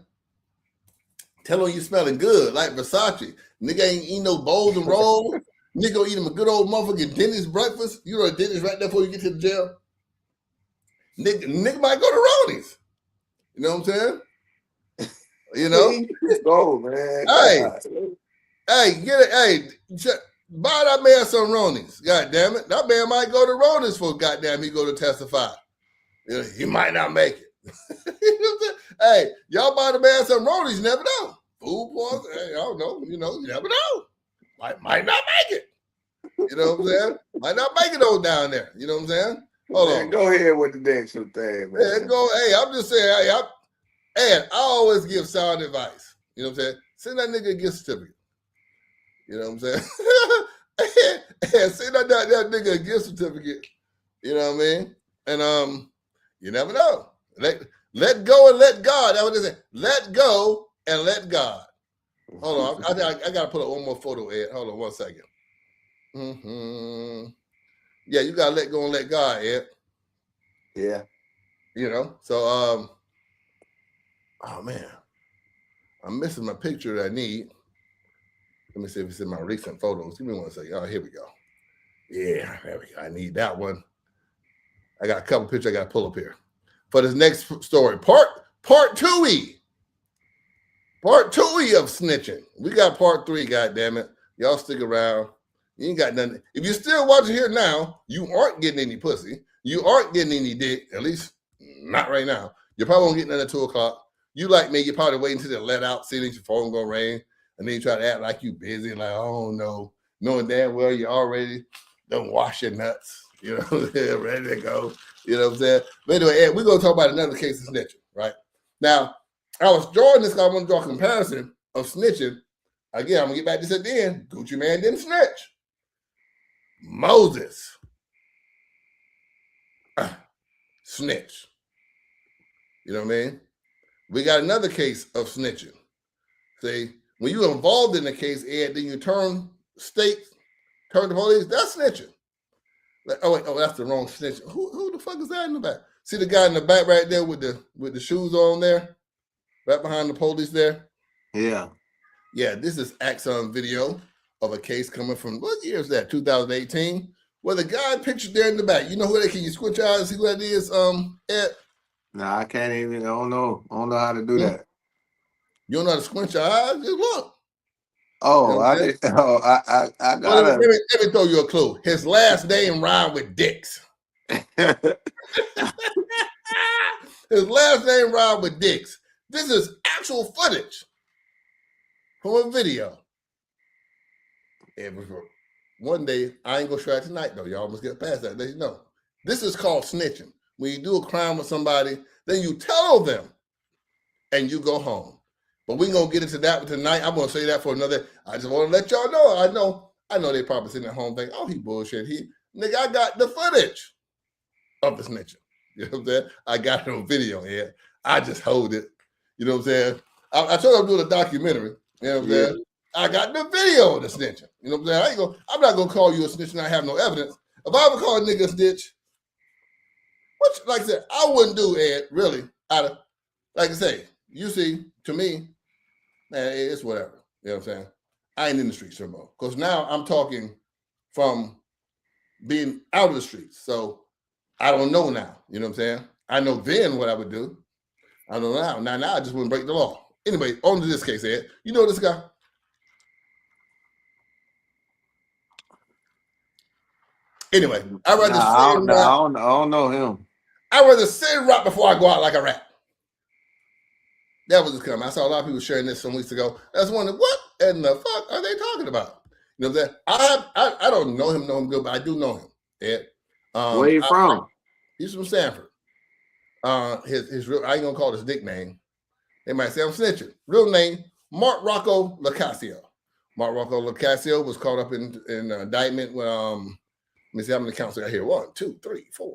Tell them you smelling good, like Versace. Nigga ain't eating no bowls and rolls. Nigga eat him a good old motherfucking Denny's breakfast. You know a Denny's right there before you get to the jail. Nigga might go to Ronnie's. You know what I'm saying? You know? Go, man. Hey, get it. Hey, buy that man some Ronnie's. God damn it. That man might go to Ronnie's for goddamn he go to testify. You know, he might not make it. You know what I'm saying? Hey, y'all buy the man some Ronnie's, you never know. Food poison, hey, I don't know. You know, you never know. Might not make it. You know what I'm saying? Might not make it on down there. You know what I'm saying? Hold on. Go ahead with the next thing, man. Yeah, hey, I'm just saying, and I always give sound advice. You know what I'm saying? Send that nigga a gift certificate. You know what I'm saying? And send that nigga a gift certificate. You know what I mean? And you never know. Let go and let God. That's what they say. Let go and let God. Hold on. I got to put up one more photo, Ed. Hold on 1 second. Mm-hmm. Yeah, you got to let go and let God, Ed. Yeah. You know? So, oh, man. I'm missing my picture that I need. Let me see if it's in my recent photos. Give me 1 second. Oh, here we go. Yeah, there we go. I need that one. I got a couple pictures I got to pull up here. For this next story, part 2E. Part 2E of snitching. We got part 3, goddammit. Y'all stick around. You ain't got nothing. If you're still watching here now, you aren't getting any pussy. You aren't getting any dick, at least not right now. You're probably won't get none at 2 o'clock. You like me, you're probably waiting until they let out, see that your phone gonna ring, and then you try to act like you busy, like, oh no, knowing damn well you already done wash your nuts, you know, ready to go. You know what I'm saying? But anyway, Ed, we're going to talk about another case of snitching, right? Now, I was drawing this because I want to draw a comparison of snitching. Again, I'm going to get back to this at the end. Gucci Man didn't snitch. Moses. Snitch. You know what I mean? We got another case of snitching. See, when you're involved in the case, Ed, then you turn the police, that's snitching. Like, that's the wrong snitch. Who the fuck is that in the back? See the guy in the back right there with the shoes on there, right behind the police there. Yeah. This is Axon video of a case coming from what year is that? 2018. Where the guy pictured there in the back. You know who that? Can you squint your eyes and see who that is? Ed. Nah, I can't even. I don't know how to do that. You don't know how to squint your eyes? Just look. Oh, you know I did. Oh, I got let me throw you a clue. His last name rhymed with Dix. His last name rhymed with Dix. This is actual footage from a video. And one day, I ain't gonna try it tonight though. Y'all must get past that. You know, this is called snitching. When you do a crime with somebody, then you tell them, and you go home. But we're gonna get into that tonight. I'm gonna say that for another. I just want to let y'all know. I know they probably sitting at home thinking, "Oh, he bullshit." Nigga, I got the footage of the snitching. You know what I'm saying? I got it on video here. I just hold it. You know what I'm saying? I told him I'm doing a documentary. You know what I'm saying? I got the video of the snitching. You know what I'm saying? I'm not gonna call you a snitch and I have no evidence. If I ever call a nigga a snitch, which, like I said, I wouldn't do, Ed, really. Like I say, you see, to me, man, it's whatever. You know what I'm saying? I ain't in the streets anymore. Because now I'm talking from being out of the streets. So I don't know now. You know what I'm saying? I know then what I would do. I don't know now. Now I just wouldn't break the law. Anyway, on to this case, Ed. You know this guy? Anyway, I don't know him. I'd rather sit and rap before I go out like a rat. That was his comment. I saw a lot of people sharing this some weeks ago. I was wondering, what in the fuck are they talking about? You know what I'm saying? I don't know him good, but I do know him. Ed. Where you from? He's from Stanford. His real, I ain't gonna call his nickname. They might say I'm snitching. Real name, Mark Rocco Locascio. Mark Rocco Locascio was caught up in indictment with let me see how many counts I got here. 1, 2, 3, 4,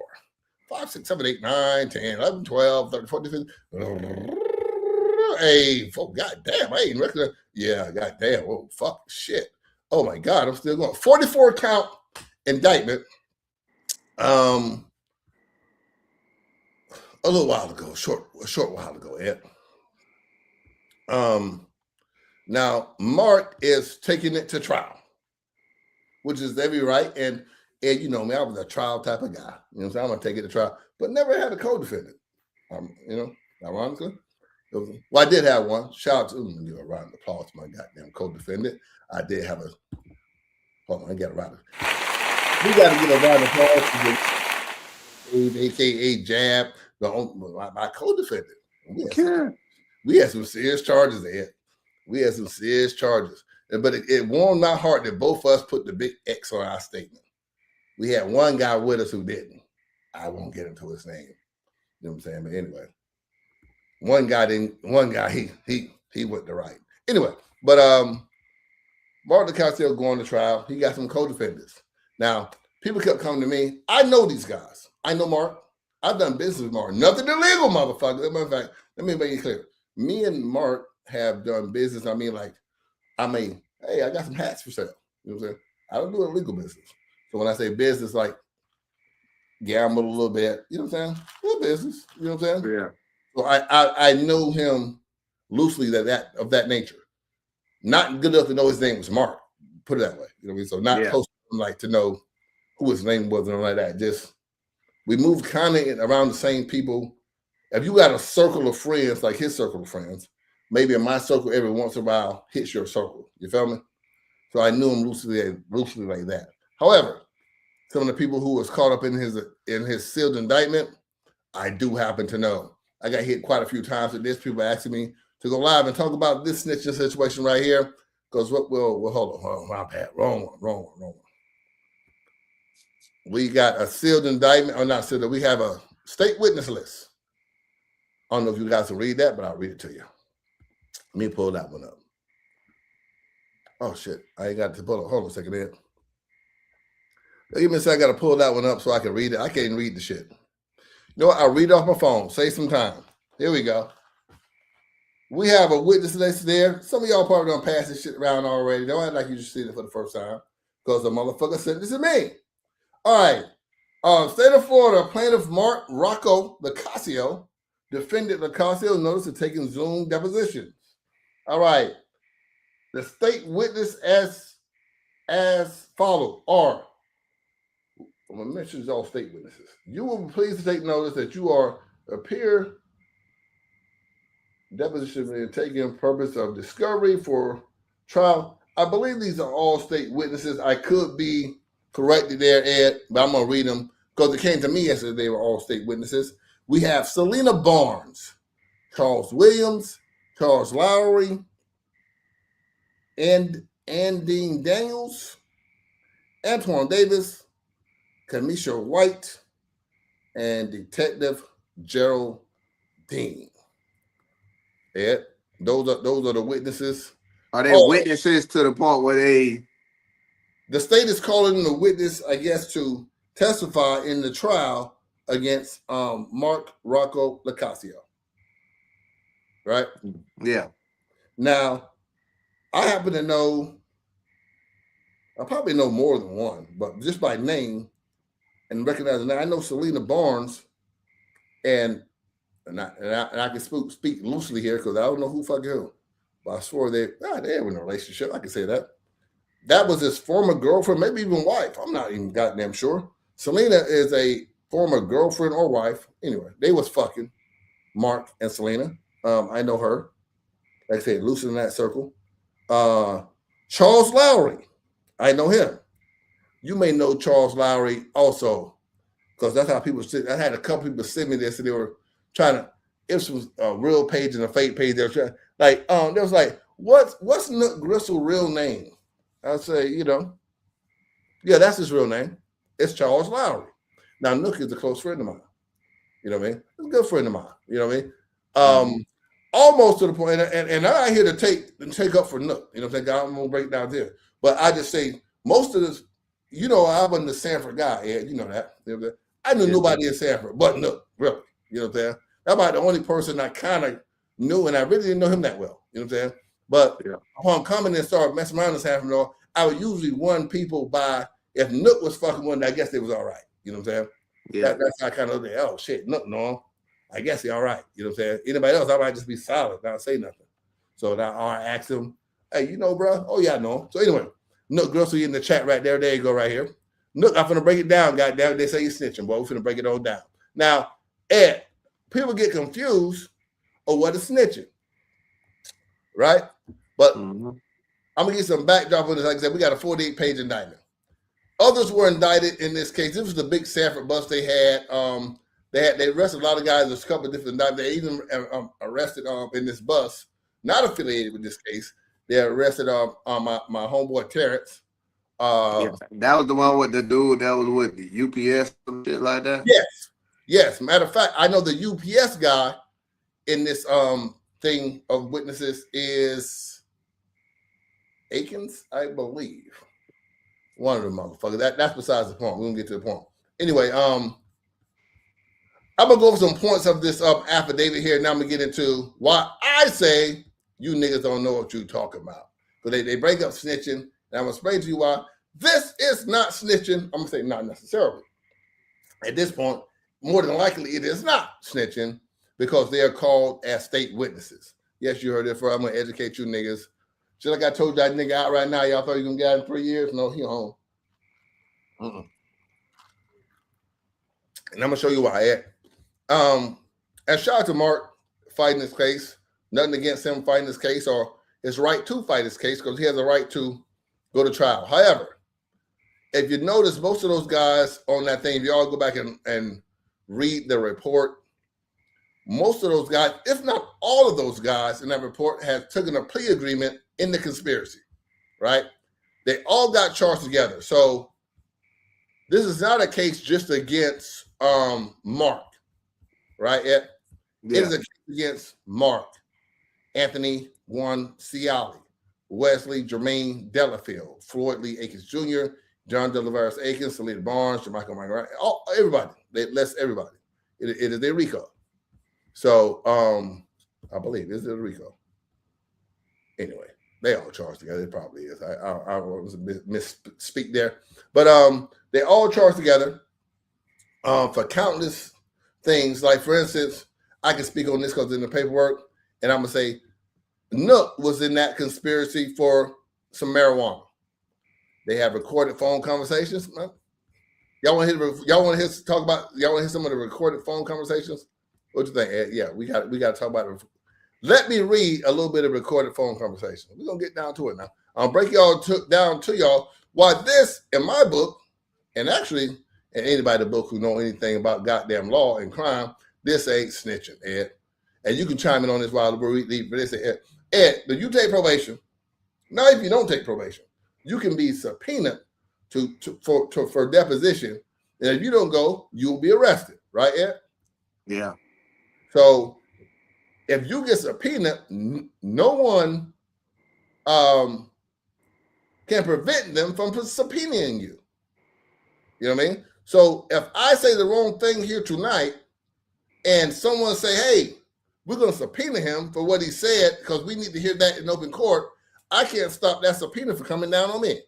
5, 6, 7, 8, 9, 10, 11, 12, 13, 14, 15. Hey, God damn, I ain't recognize. Yeah, God damn. Oh, fuck, shit. Oh my God, I'm still going. 44 count indictment. A little while ago, a short while ago, Ed. Now Mark is taking it to trial, which is every right. And you know me, I was a trial type of guy. You know what I'm saying? I'm gonna take it to trial. but never had a co-defendant. Ironically. Well, I did have one. Shout out to a round of applause to my goddamn co-defendant. I did have a. Hold on, I got a round of. We got to get a round of applause to AKA Jab, my co-defendant. We had some serious charges, Ed. We had some serious charges. But it warmed my heart that both of us put the big X on our statement. We had one guy with us who didn't. I won't get into his name. You know what I'm saying? But anyway, one guy he went the right. Anyway, but Mark Lacasio going to trial. He got some co-defendants. Now, people kept coming to me. I know these guys. I know Mark. I've done business with Mark. Nothing illegal, motherfucker. As a matter of fact, let me make it clear. Me and Mark have done business. Hey, I got some hats for sale. You know what I'm saying? I don't do illegal business. So when I say business, like gamble a little bit, you know what I'm saying? Little business. You know what I'm saying? Yeah. So I know him loosely of that nature. Not good enough to know his name was Mark. Put it that way. You know what I mean? So not close to him, like to know who his name was and all like that. Just we moved kind of around the same people. If you got a circle of friends, like his circle of friends, maybe in my circle every once in a while hits your circle. You feel me? So I knew him loosely like that. However, some of the people who was caught up in his sealed indictment, I do happen to know. I got hit quite a few times with this. People asking me to go live and talk about this snitching situation right here. Because hold on, my bad. Wrong one. We got a sealed indictment, or not sealed, we have a state witness list. I don't know if you guys will read that, but I'll read it to you. Let me pull that one up. Oh shit, I ain't got to pull it. Hold on a second there. Give me a second, I gotta pull that one up so I can read it. I can't read the shit. You know what? I'll read it off my phone. Save some time. Here we go. We have a witness list there. Some of y'all probably done pass this shit around already. Don't act like you just seen it for the first time. Because the motherfucker said this is me. All right. State of Florida, plaintiff Mark Rocco Lacasio, defendant Lacasio notice of taking Zoom depositions. All right. The state witness as follows are, I'm going to mention all state witnesses. You will be pleased to take notice that you are appear deposition being taken purpose of discovery for trial. I believe these are all state witnesses. I could be corrected there, Ed, but I'm going to read them because it came to me yesterday they were all state witnesses. We have Selena Barnes, Charles Williams, Charles Lowry, and Dean Daniels, Antoine Davis, Kamisha White, and Detective Gerald Dean. Ed, those are the witnesses. Are they witnesses to the point where the state is calling the witness, I guess, to testify in the trial against Mark Rocco Lacasio. Right? Yeah. Now, I happen to know, I probably know more than one, but just by name and recognizing that, I know Selena Barnes, and I can speak loosely here because I don't know who fucking who. But I swore they were in a relationship. I can say that. That was his former girlfriend, maybe even wife. I'm not even goddamn sure. Selena is a former girlfriend or wife. Anyway, they was fucking, Mark and Selena. I know her. Like I said, loose in that circle. Charles Lowry. I know him. You may know Charles Lowry also, because that's how people sit. I had a couple people send me this, and they were trying to. It was a real page and a fake page. They were trying, they was like, what's Nook Gristle's real name? I say, yeah, that's his real name. It's Charles Lowry. Now Nook is a close friend of mine. You know what I mean? He's a good friend of mine. You know what I mean? Almost to the point, and I'm not here to take up for Nook. You know what I'm saying? I'm gonna break down there, but I just say most of this. I wasn't a Sanford guy, Ed. You know that. I knew nobody in Sanford but Nook, really. You know what I'm saying? That's about the only person I kind of knew, and I really didn't know him that well. You know what I'm saying? But upon coming and start messing around in Sanford, I would usually run people by. If Nook was fucking one, I guess they was all right. You know what I'm saying? Yeah. That's how I kind of look at, oh shit, Nook, no. I guess he all right. You know what I'm saying? Anybody else, I might just be silent, not say nothing. So now I asked him, hey, bro? Oh, yeah, I know him. So anyway, Nook Gristle in the chat right there. There you go, right here. Nook, I'm finna break it down, goddamn. They say he's snitching, boy. We're finna break it all down. Now, Ed, people get confused of what is snitching, right? But I'm gonna get some backdrop on this. Like I said, we got a 48-page indictment. Others were indicted in this case. This was the big Sanford bus they had. They arrested a lot of guys. There's a couple of different indictments. They even arrested in this bus, not affiliated with this case. They arrested my homeboy Terrence. That was the one with the dude that was with the UPS, some shit like that. Yes. Matter of fact, I know the UPS guy in this thing of witnesses is Akins, I believe. One of them motherfuckers. That's besides the point. We're gonna get to the point. Anyway, I'm gonna go over some points of this affidavit here. Now I'm gonna get into why I say you niggas don't know what you're talking about. So they break up snitching, and I'm gonna explain to you why this is not snitching. I'm gonna say not necessarily. At this point, more than likely it is not snitching because they are called as state witnesses. Yes, you heard it before. I'm gonna educate you niggas. Just like I told that nigga out right now, y'all thought you gonna get out in 3 years? No, he home. And I'm gonna show you why. And shout out to Mark fighting this case. Nothing against him fighting this case or his right to fight this case because he has a right to go to trial. However, if you notice, most of those guys on that thing, if you all go back and read the report, most of those guys, if not all of those guys in that report, have taken a plea agreement in the conspiracy, right? They all got charged together. So this is not a case just against Mark, right? It is a case against Mark, Anthony Juan Ciali, Wesley Jermaine Delafield, Floyd Lee Akins Jr., John Delaveras Akins, Salita Barnes, Jamaica Mike, everybody. Everybody. It is a RICO. So I believe this is a RICO. Anyway, they all charged together. It probably is. I was misspeak there, but they all charged together for countless things. Like for instance, I can speak on this because in the paperwork, and I'm gonna say Nook was in that conspiracy for some marijuana. They have recorded phone conversations. Y'all want to hear some of the recorded phone conversations? What you think, Ed? Yeah, we got to talk about it. Let me read a little bit of recorded phone conversation. We're gonna get down to it now. I'll break down to y'all why this in my book, and actually in anybody in the book who know anything about goddamn law and crime, this ain't snitching, Ed. And you can chime in on this while we read for this. Ed, do you take probation? Now, if you don't take probation, you can be subpoenaed for deposition, and if you don't go, you'll be arrested, right, Ed? Yeah. So if you get subpoenaed, no one can prevent them from subpoenaing you. You know what I mean? So if I say the wrong thing here tonight, and someone say, "Hey, we're going to subpoena him for what he said because we need to hear that in open court," I can't stop that subpoena from coming down on me.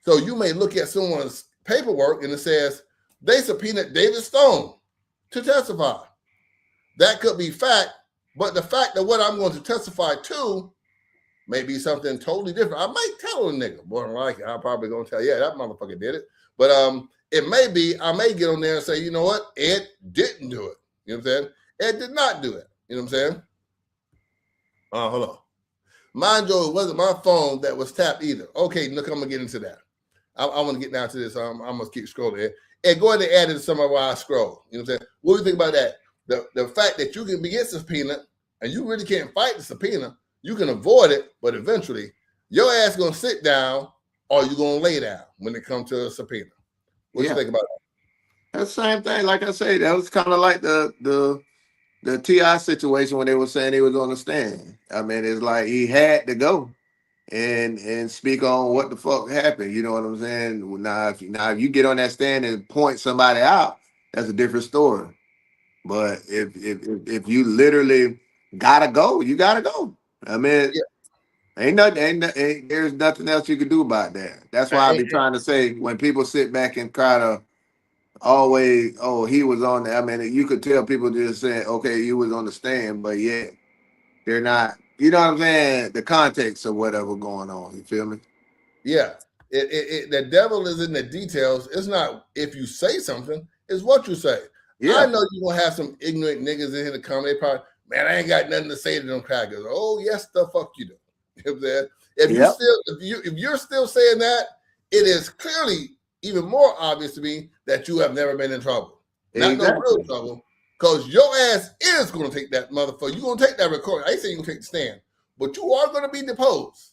So you may look at someone's paperwork and it says they subpoenaed David Stone to testify. That could be fact, but the fact that what I'm going to testify to may be something totally different. I might tell a nigga, more than likely, I'm probably going to tell, yeah, that motherfucker did it. But it may be, I may get on there and say, you know what, Ed didn't do it. You know what I'm saying? Ed did not do it. You know what I'm saying? Hold on. Mind you, it wasn't my phone that was tapped either. Okay, look, I'm going to get into that. I want to get down to this. I'm going to keep scrolling. And go ahead and add it to some of why I scroll. You know what I'm saying? What do you think about that? The fact that you can get subpoenaed and you really can't fight the subpoena, you can avoid it, but eventually your ass going to sit down or you going to lay down when it comes to a subpoena. What do you think about that? That's the same thing. Like I say, that was kind of like the T.I. situation when they were saying he was on the stand. I mean, it's like he had to go and speak on what the fuck happened. You know what I'm saying? Now, if you get on that stand and point somebody out, that's a different story. But if you literally gotta go, you gotta go. I mean, there's nothing else you can do about that. That's why I be trying to say when people sit back and try to always, oh, he was on there. I mean, you could tell people just saying, okay, he was on the stand, but yeah, they're not. You know what I'm saying? The context of whatever going on. You feel me? Yeah. The devil is in the details. It's not if you say something, it's what you say. Yeah. I know you're gonna have some ignorant niggas in here to come. They probably, man, I ain't got nothing to say to them crackers. Oh, yes, the fuck you do. You know what I'm saying? If you're still saying that, it is clearly even more obvious to me that you have never been in trouble. Not no real trouble. Because your ass is gonna take that motherfucker. You're gonna take that recording. I ain't saying you can take the stand, but you are gonna be deposed.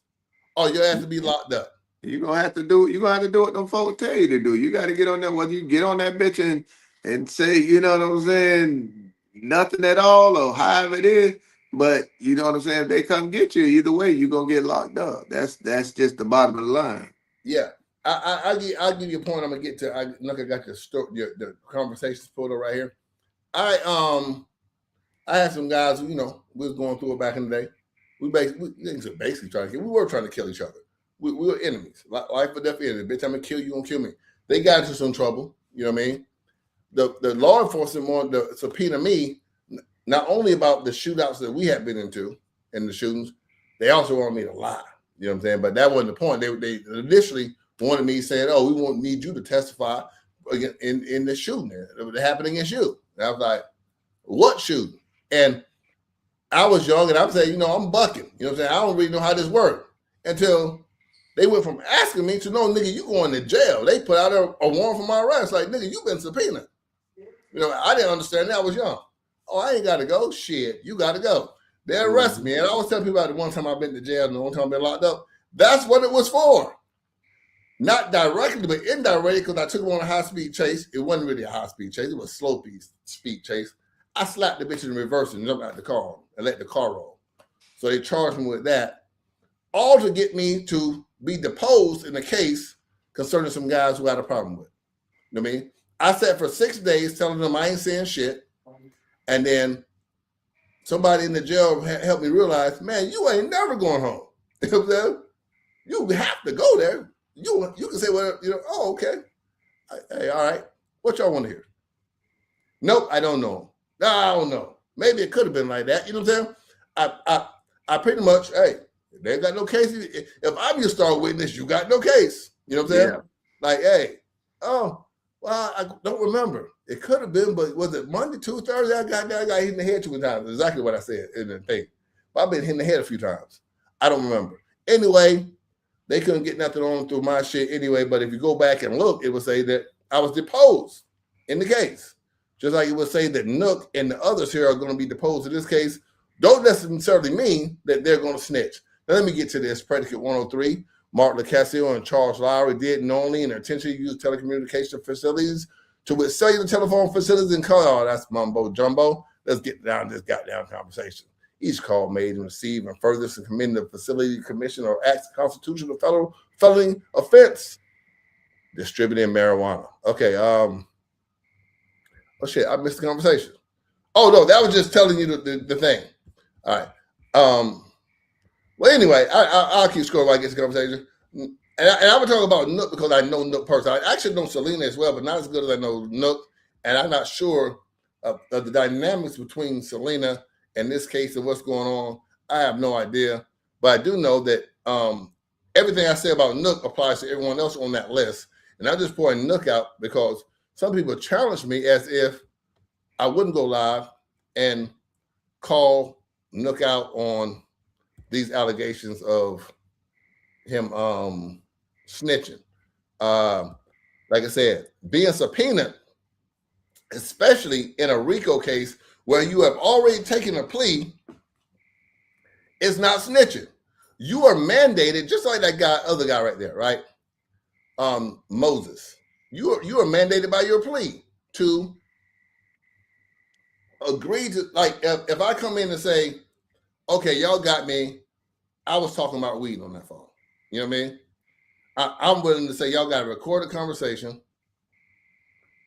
Or your ass to be locked up. You're gonna have to do what them folks tell you to do. You gotta get on there, whether you get on that bitch and say, you know what I'm saying, nothing at all, or however it is. But you know what I'm saying, if they come get you, either way, you're gonna get locked up. That's just the bottom of the line. Yeah. I'll give you a point. I'm gonna get to. I got the conversations pulled up right here. I had some guys who, you know, we was going through it back in the day. We basically trying to kill. We were trying to kill each other. We were enemies, life or death enemy. Bitch, I'm gonna kill you, gonna kill me. They got into some trouble. You know what I mean? The law enforcement wanted to subpoena me, not only about the shootouts that we had been into and the shootings, they also wanted me to lie. You know what I'm saying? But that wasn't the point. They initially wanted me saying, "Oh, we won't need you to testify in the shooting that happened against you." And I was like, "What shooting?" And I was young, and I'm saying, you know, I'm bucking. You know what I'm saying? I don't really know how this worked until they went from asking me to, "No, nigga, you going to jail." They put out a warrant for my arrest. Like, nigga, you been subpoenaed. You know, I didn't understand that. I was young. Oh, I ain't got to go. Shit, you got to go. They arrested me. And I always tell people about the one time I've been to jail and the one time I've been locked up. That's what it was for. Not directly, but indirectly, because I took them on a high-speed chase. It wasn't really a high-speed chase. It was a slow-speed chase. I slapped the bitch in reverse and jumped out the car and let the car roll. So they charged me with that, all to get me to be deposed in a case concerning some guys who had a problem with. You know what I mean? I sat for 6 days telling them I ain't saying shit. And then somebody in the jail helped me realize, man, you ain't never going home. You know what I'm saying? You have to go there. You can say whatever, you know, oh, okay. Hey, all right. What y'all want to hear? Nope, I don't know. No, I don't know. Maybe it could have been like that. You know what I'm saying? I pretty much, hey, they got no case. If I'm your star witness, you got no case. You know what I'm saying? Yeah. Like, hey, oh, well, I don't remember. It could have been, but was it Monday, Tuesday, Thursday? I got hit in the head 2 times. Exactly what I said in the thing. But I've been hit in the head a few times. I don't remember. Anyway, they couldn't get nothing on through my shit anyway. But if you go back and look, it would say that I was deposed in the case. Just like it would say that Nook and the others here are going to be deposed in this case. Don't necessarily mean that they're going to snitch. Now, let me get to this. Predicate 103. Mark LaCasio and Charles Lowry did knowingly and intentionally use telecommunication facilities to with cellular telephone facilities and call. Oh, that's mumbo jumbo. Let's get down to this goddamn conversation. Each call made and received and further to commit the facility commission or acts constitutional federal felony offense. Distributing marijuana. Okay. Oh shit, I missed the conversation. Oh no, that was just telling you the thing. All right. Well, anyway, I'll keep score if I get to the conversation. And I would talk about Nook because I know Nook personally. I actually know Selena as well, but not as good as I know Nook. And I'm not sure of the dynamics between Selena and this case of what's going on. I have no idea. But I do know that everything I say about Nook applies to everyone else on that list. And I'm just pointing Nook out because some people challenge me as if I wouldn't go live and call Nook out on these allegations of him snitching. Like I said, being subpoenaed, especially in a RICO case where you have already taken a plea, is not snitching. You are mandated, just like that other guy right there, right? Moses. You are mandated by your plea to agree to, like, if I come in and say, okay, y'all got me, I was talking about weed on that phone. You know what I mean? I'm willing to say y'all got to record a conversation,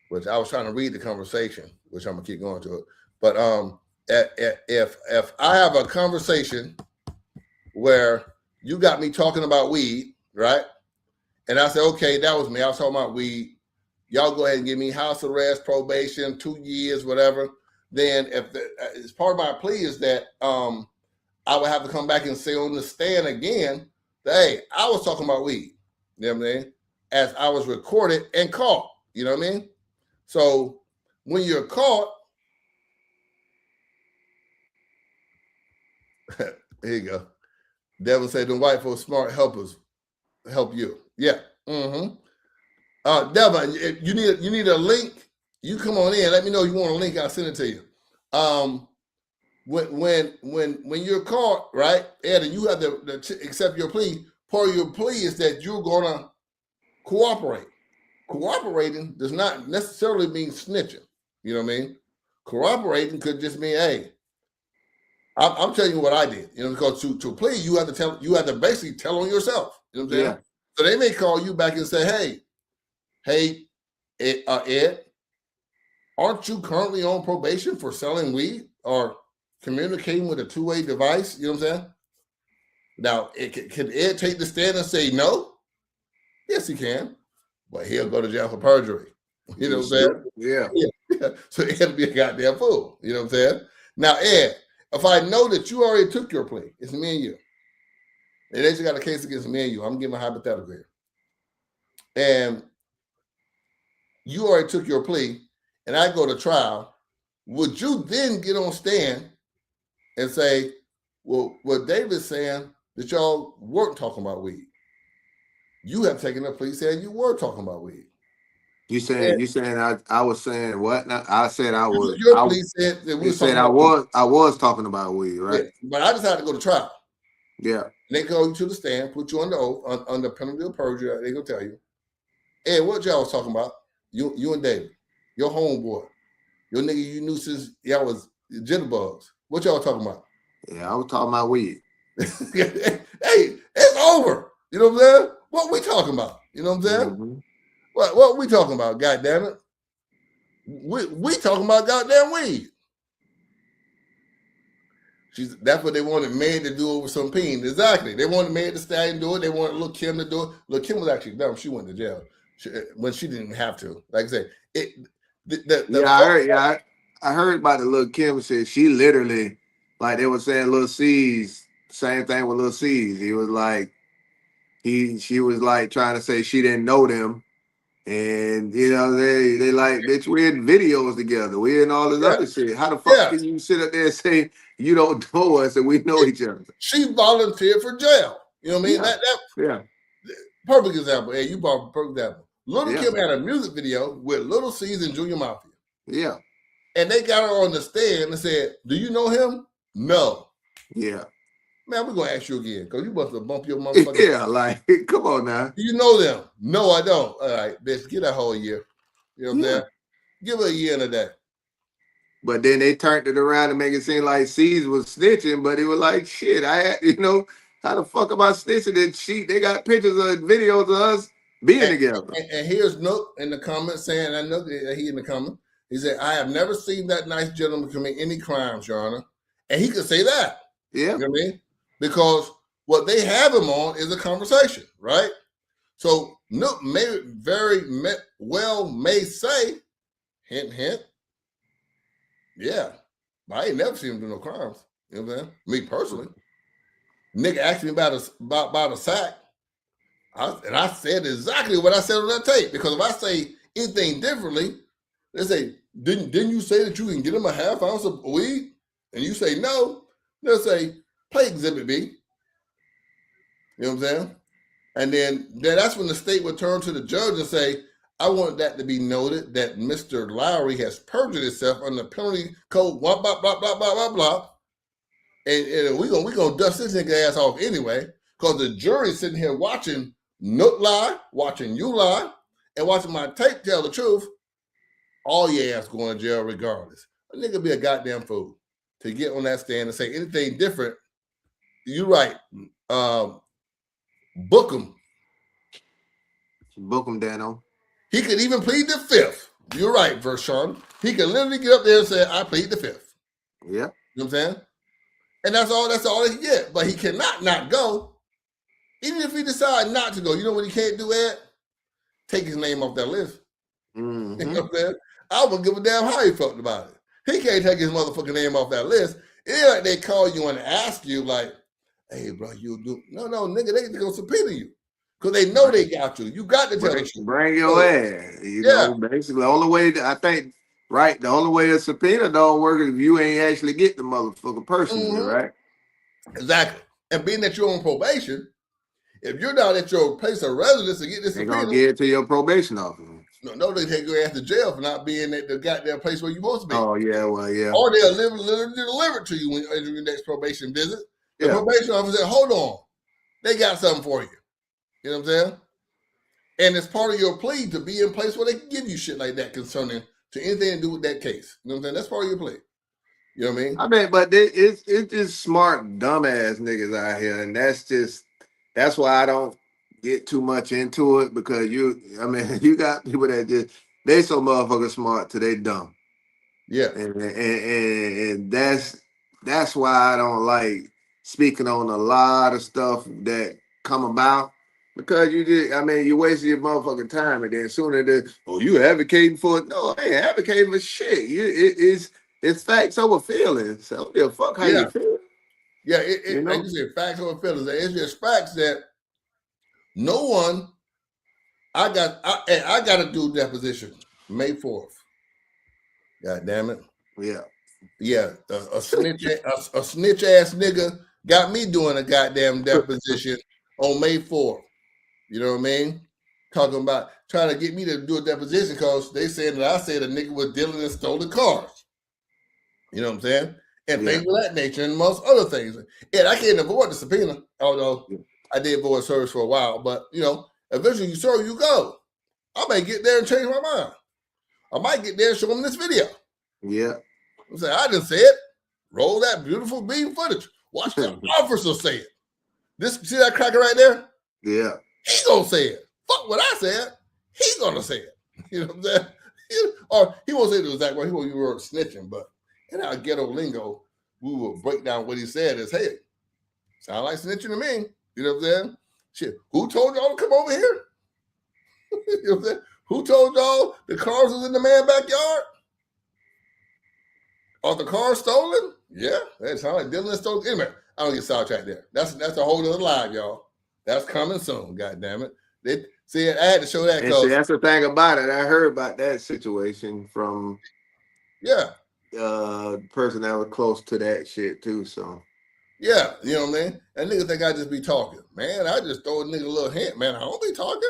which I was trying to read the conversation, which I'm gonna keep going to it. But if I have a conversation where you got me talking about weed, right? And I said, okay, that was me. I was talking about weed. Y'all go ahead and give me house arrest, probation, 2 years, whatever. Then if as part of my plea is that I would have to come back and say on the stand again that, hey, I was talking about weed. You know what I mean? As I was recorded and caught. You know what I mean? So when you're caught, here you go. Devil said the white folks smart helpers help you. Yeah. Mm-hmm. Devin, if you need a link, you come on in. Let me know you want a link. I'll send it to you. When you're caught, right, Ed, and you have to accept your plea. Part of your plea is that you're gonna cooperate. Cooperating does not necessarily mean snitching. You know what I mean? Cooperating could just mean, hey, I'm telling you what I did. You know, because to plea, you have to basically tell on yourself. You know what I'm saying? Yeah. So they may call you back and say, hey, Ed, aren't you currently on probation for selling weed or communicating with a two-way device? You know what I'm saying? Now, can Ed take the stand and say no? Yes, he can. But he'll go to jail for perjury. You know what I'm saying? Yeah. So Ed'll be a goddamn fool. You know what I'm saying? Now, Ed, if I know that you already took your plea, it's me and you. And they just got a case against me and you. I'm giving a hypothetical here. And you already took your plea, and I go to trial, would you then get on stand and say, well, what David's saying that y'all weren't talking about weed? You have taken a plea saying you were talking about weed. You saying I was saying what? Now, I said I was. Your plea said that we you said I was talking about weed, right? Yeah, but I decided to go to trial. Yeah. And they go to the stand, put you under oath, under penalty of perjury. They gonna tell you, hey, what y'all was talking about? You and David, your homeboy, your nigga you knew since y'all was jitterbugs. What y'all talking about? Yeah, I was talking about weed. Hey, it's over. You know what I'm saying? What we talking about? You know what I'm saying? Mm-hmm. What we talking about? God damn it. We talking about goddamn weed. That's what they wanted Meg to do over some peen. Exactly. They wanted Meg to stay and do it. They wanted Lil' Kim to do it. Lil' Kim was actually dumb. She went to jail when she didn't have to. Like I said, I heard about the Lil' Kim shit. She literally, like they were saying, Lil' C's, same thing with Lil' C's. He was like, she was like trying to say she didn't know them. And you know, they like, bitch, we're in videos together. We're in all this other shit. How the fuck can you sit up there and say you don't know us and we know each other? She volunteered for jail. You know what I mean? Yeah. Perfect example. Hey, you brought a perfect example. Lil' Kim had a music video with Lil' C's and Junior Mafia. Yeah. And they got her on the stand and said, do you know him? No. Yeah. Man, we're going to ask you again because you must have bumped your motherfucker. Yeah, like, come on now. Do you know them? No, I don't. All right, bitch, get that whole year. You know what I'm saying? Give her a year and a day. But then they turned it around to make it seem like C's was snitching, but it was like, shit, how the fuck am I snitching? And they got pictures of videos of us being together. And here's Nook in the comments saying, I know he in the comment. He said, I have never seen that nice gentleman commit any crimes, Your Honor. And he could say that. Yeah. You know what I mean? Because what they have him on is a conversation, right? So Nook may say, hint, hint, yeah, but I ain't never seen him do no crimes. You know what I'm saying? Me personally. Nigga asked me about a sack, and I said exactly what I said on that tape. Because if I say anything differently, they say, didn't you say that you can get him a half ounce of weed? And you say no, they'll say, play exhibit B. You know what I'm saying? And then that's when the state would turn to the judge and say, I want that to be noted that Mr. Lowry has perjured himself under penalty code, blah, blah, blah, blah, blah, blah, blah. And we're gonna dust this nigga ass off anyway, because the jury's sitting here watching Nook lie, watching you lie, and watching my tape tell the truth. All your ass going to jail regardless. A nigga be a goddamn fool to get on that stand and say anything different. You're right. Book him. Book him, Dano. He could even plead the fifth. You're right, Vershawn. He could literally get up there and say, I plead the fifth. Yeah. You know what I'm saying? And that's all he can get. But he cannot not go. Even if he decide not to go, you know what he can't do, Ed? Take his name off that list. Mm-hmm. You know what I'm saying? I wouldn't give a damn how he felt about it. He can't take his motherfucking name off that list. It ain't like they call you and ask you like, hey, bro, you do. No, nigga, they going to subpoena you. Because they know they got you. You got to tell the truth. Bring your ass. You know, basically, the only way I think Right. The only way a subpoena don't work is if you ain't actually get the motherfucking person there, right? Exactly. And being that you're on probation, if you're not at your place of residence to get this They're subpoena, gonna get it to your probation officer. no, they take your ass to jail for not being at the goddamn place where you're supposed to be. Oh yeah, well yeah. Or they'll literally deliver it to you when you're your next probation visit. The Yeah. probation officer said, hold on, they got something for you. You know what I'm saying? And it's part of your plea to be in place where they can give you shit like that concerning to anything to do with that case. You know what I'm saying? That's part of your plea. You know what I mean? I mean, but it's just smart, dumbass niggas out here, and that's why I don't get too much into it because you got people that they so motherfucking smart till they dumb. Yeah. And that's why I don't like speaking on a lot of stuff that come about because you wasting your motherfucking time, and then sooner you advocating for it. No, I ain't advocating for shit. It's facts over feelings. So yeah, fuck how you feel. Yeah, like you said, facts over feelings. It's just facts that no one. I got to do deposition May 4th. God damn it. Yeah. Yeah, a snitch ass nigga got me doing a goddamn deposition on May 4th. You know what I mean? Talking about trying to get me to do a deposition because they saying that I said a nigga was dealing in stolen cars. You know what I'm saying? And things of that nature and most other things. And I can't avoid the subpoena, although I did avoid service for a while. But, eventually you serve, you go. I may get there and change my mind. I might get there and show them this video. Yeah. I'm saying, I didn't say it. Roll that beautiful beam footage. Watch the officer say it. See that cracker right there? Yeah. He gonna say it. Fuck what I said. He gonna say it. You know what I'm saying? Or he won't say the exact word. He won't use the word snitching, but in our ghetto lingo, we will break down what he said as, hey, sound like snitching to me. You know what I'm saying? Shit, who told y'all to come over here? You know what I'm saying? Who told y'all the cars was in the man's backyard? Are the cars stolen? Yeah, that sounds like Dylan stolen. Anyway, I don't get sidetracked there. That's a whole other live, y'all. That's coming soon. God damn it! I had to show that. And see, that's the thing about it. I heard about that situation from person that was close to that shit too. So yeah, you know what I mean. And niggas think I just be talking, man. I just throw a nigga a little hint, man. I don't be talking.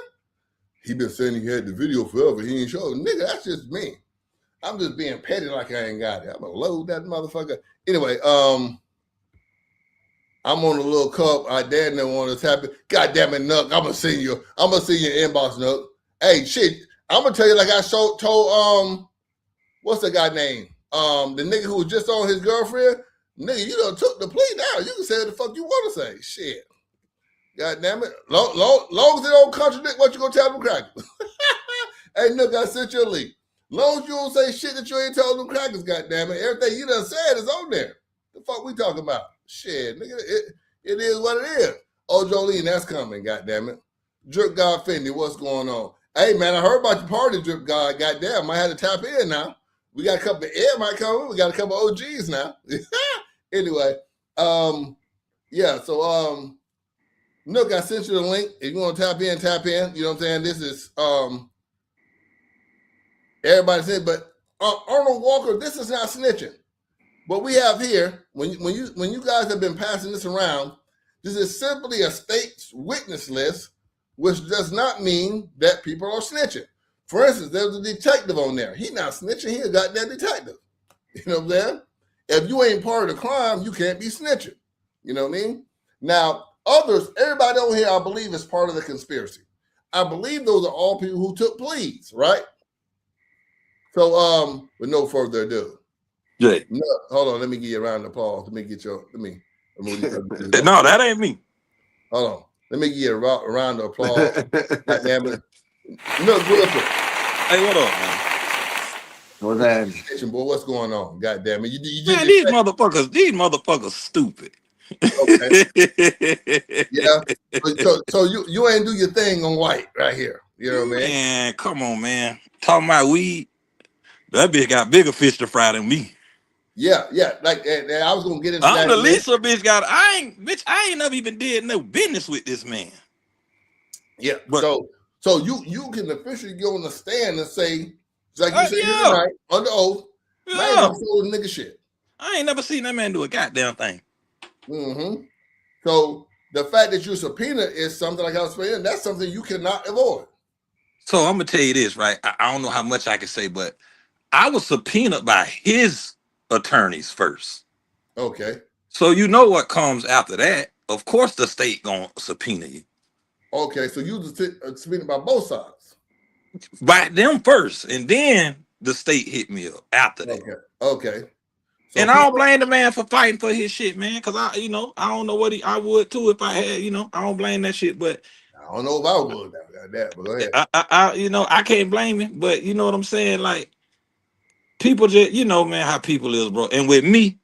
He been saying he had the video forever. He ain't showing. Nigga, that's just me. I'm just being petty like I ain't got it. I'm gonna load that motherfucker. Anyway, I'm on a little cup. I dad didn't want to tap it. God damn it, Nuck. I'm gonna see your inbox, Nuck. Hey, shit. I'm gonna tell you like I told what's the guy name? The nigga who was just on his girlfriend. Nigga, you done took the plea now. You can say what the fuck you want to say. Shit. God damn it. Long as it don't contradict what you gonna tell them crackers. Hey, Nuck, I sent you a link. Long as you don't say shit that you ain't told them crackers, goddammit, everything you done said is on there. The fuck we talking about? Shit, nigga, it is what it is. Oh, Jolene, that's coming, goddammit. Drip God Fendi, what's going on? Hey, man, I heard about your party, Drip God. Goddamn, I had to tap in now. We got a couple of air might come in. We got a couple of OGs now. Anyway, yeah, so, Nook, I sent you the link. If you want to tap in, tap in. You know what I'm saying? This is, everybody said, but Arnold Walker, this is not snitching. What we have here, when you guys have been passing this around, this is simply a state's witness list, which does not mean that people are snitching. For instance, there's a detective on there. He not snitching. He a goddamn detective. You know what I'm saying? If you ain't part of the crime, you can't be snitching. You know what I mean? Now, others, everybody on here, I believe, is part of the conspiracy. I believe those are all people who took pleas, right? So, with no further ado. Jay. No, hold on, let me give you a round of applause. No, that ain't me. Hold on. Let me give you a round of applause. Damn it. No, Griffin. Hey, what up, man? What's that? Boy, what's going on? God damn it. Man, these motherfuckers stupid. Okay. Yeah. So you ain't do your thing on white right here. You know what I mean? Man, come on, man. Talking about weed. That bitch got bigger fish to fry than me. Yeah. Like I was gonna get into that. I'm the least a bitch got. I ain't never even did no business with this man. Yeah. But so you can officially go on the stand and say It's like you said here Yeah. tonight, under oath. Man, I ain't Yeah. never sold a nigga shit. I ain't never seen that man do a goddamn thing. Mm-hmm. So the fact that you subpoena is something like I was saying, that's something you cannot avoid. So I'm gonna tell you this, right? I don't know how much I can say, but I was subpoenaed by his attorneys first. Okay. So you know what comes after that. Of course the state gonna subpoena you. Okay, so you was subpoenaed by both sides. By them first, and then the state hit me up after that. Okay. So and I don't blame the man for fighting for his shit, man. Cause I don't know what I would too if I had, I don't blame that shit. But I don't know if I would that, but go ahead. I can't blame him. But you know what I'm saying? Like people just, man, how people is, bro. And with me,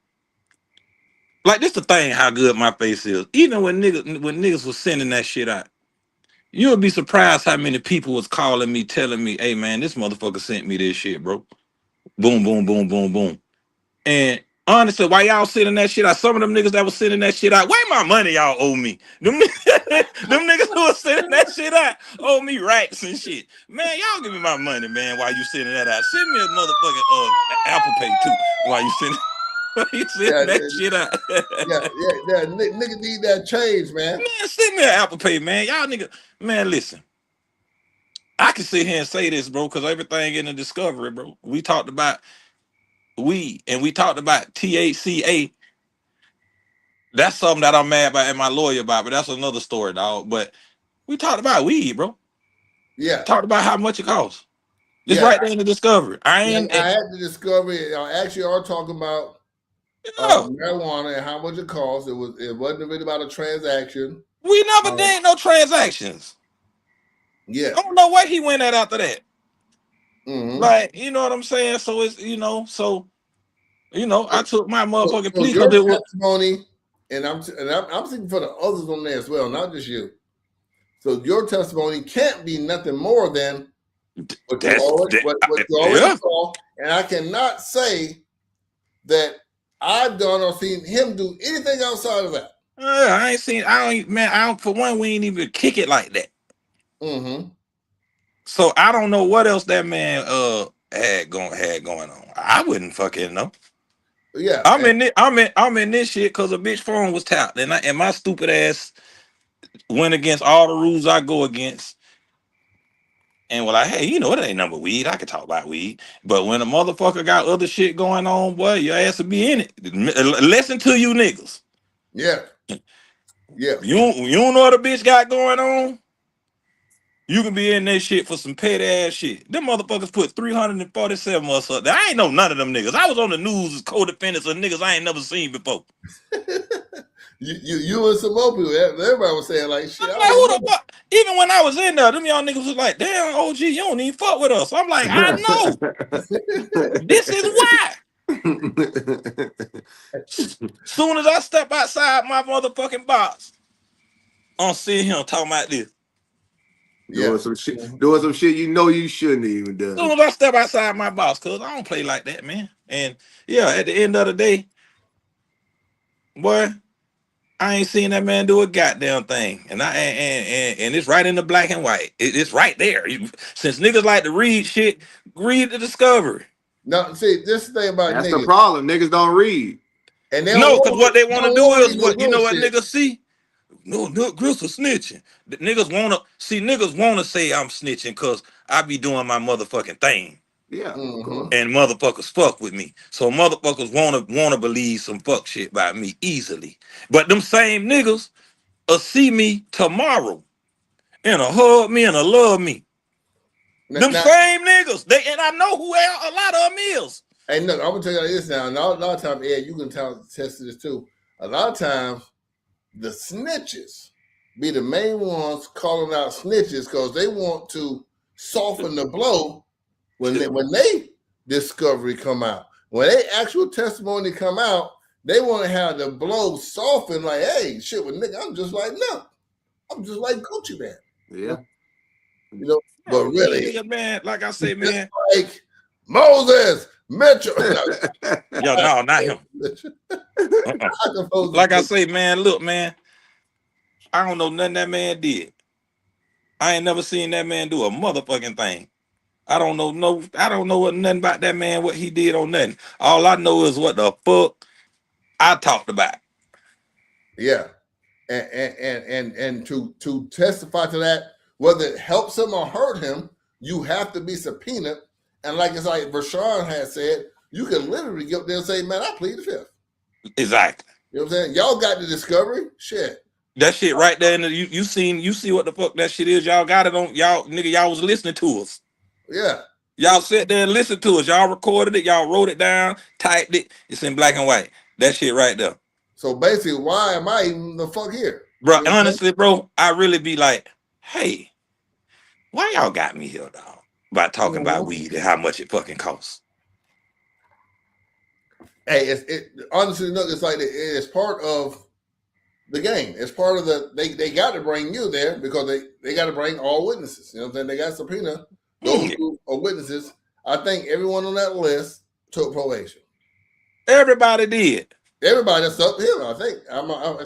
like this the thing, how good my face is. Even when niggas was sending that shit out, you would be surprised how many people was calling me, telling me, "Hey, man, this motherfucker sent me this shit, bro." Boom, boom, boom, boom, boom. And honestly, why y'all sending that shit out? Some of them niggas that was sending that shit out, where my money y'all owe me? Them niggas who was sending that shit out owe me racks and shit. Man, y'all give me my money, man, while you sending that out. Send me a motherfucking Apple Pay too while you sending that shit out. Niggas need that change, man. Man, send me an Apple Pay, man. Y'all nigga, man, listen. I can sit here and say this, bro, because everything in the discovery, bro. We talked about weed and we talked about THCA. That's something that I'm mad about and my lawyer about, but that's another story, dog. But we talked about weed, bro. Yeah. Talked about how much it costs. It's right there in the discovery. I had the discovery. I actually are talking about marijuana and how much it costs. It wasn't really about a transaction. We never did no transactions. Yeah. I don't know where he went at after that. Mm-hmm. Like, you know what I'm saying? So it's, I took my motherfucking plea because it was testimony, and I'm speaking for the others on there as well, not just you. So your testimony can't be nothing more than what you already saw, and I cannot say that I've done or seen him do anything outside of that. For one, we ain't even kick it like that. Mm-hmm. So I don't know what else that man had going on. I wouldn't fucking know. Yeah, I'm in this shit because a bitch phone was tapped, and my stupid ass went against all the rules I go against. And well, hey, it ain't number weed. I can talk about weed, but when a motherfucker got other shit going on, boy, your ass will be in it. Listen to you niggas. Yeah. You don't know what a bitch got going on. You can be in that shit for some petty ass shit. Them motherfuckers put 347 of us up there. I ain't know none of them niggas. I was on the news as co-defendants of niggas I ain't never seen before. you and some more people. Everybody was saying like shit. I'm like, who the fuck? Even when I was in there, them y'all niggas was like, damn, OG, you don't even fuck with us. I'm like, I know. This is why. Soon as I step outside my motherfucking box, I'm seeing him talking about this. Doing some shit you shouldn't even do. As soon as I step outside my box, cause I don't play like that, man. And yeah, at the end of the day, boy, I ain't seen that man do a goddamn thing. And it's right in the black and white. It's right there. Since niggas like to read shit, read the discovery. No, see, this thing about that's niggas. The problem. Niggas don't read. And no, because what they want to do is what niggas see. No, Gristle snitching. The niggas wanna say I'm snitching because I be doing my motherfucking thing. Yeah. Mm-hmm. And motherfuckers fuck with me. So motherfuckers wanna believe some fuck shit by me easily. But them same niggas will see me tomorrow and hug me and love me. Them same niggas. And I know who a lot of them is. Hey, look, I'm gonna tell you this now. And a lot of times, Ed, you can test this too. A lot of times the snitches be the main ones calling out snitches because they want to soften the blow when they discovery come out. When they actual testimony come out, they want to have the blow softened. Like, hey, shit, well, nigga, I'm just like Gucci Man. Yeah, but really, yeah, man. Like I say, man, like Moses Mitchell. Yo, no, not him. Like I say, man, look, man, I don't know nothing that man did. I ain't never seen that man do a motherfucking thing. I don't know what nothing about that man, what he did on nothing. All I know is what the fuck I talked about. Yeah. And to testify to that, whether it helps him or hurt him, you have to be subpoenaed. And like it's like Vershawn has said, you can literally get up there and say, man, I plead the fifth. Exactly. You know what I'm saying? Y'all got the discovery. Shit. That shit right there, and you see what the fuck that shit is. Y'all got it on y'all, nigga. Y'all was listening to us. Yeah. Y'all sat there and listened to us. Y'all recorded it. Y'all wrote it down, typed it. It's in black and white. That shit right there. So basically, why am I even the fuck here? Bro, You know honestly, bro, I really be like, hey, why y'all got me here, dog? By talking about weed and how much it fucking costs. Hey, honestly, look, it's like it's part of the game. It's part of they got to bring you there because they got to bring all witnesses. You know what I'm saying? They got subpoena those who are witnesses. I think everyone on that list took probation. Everybody did. Everybody that's up here, I think.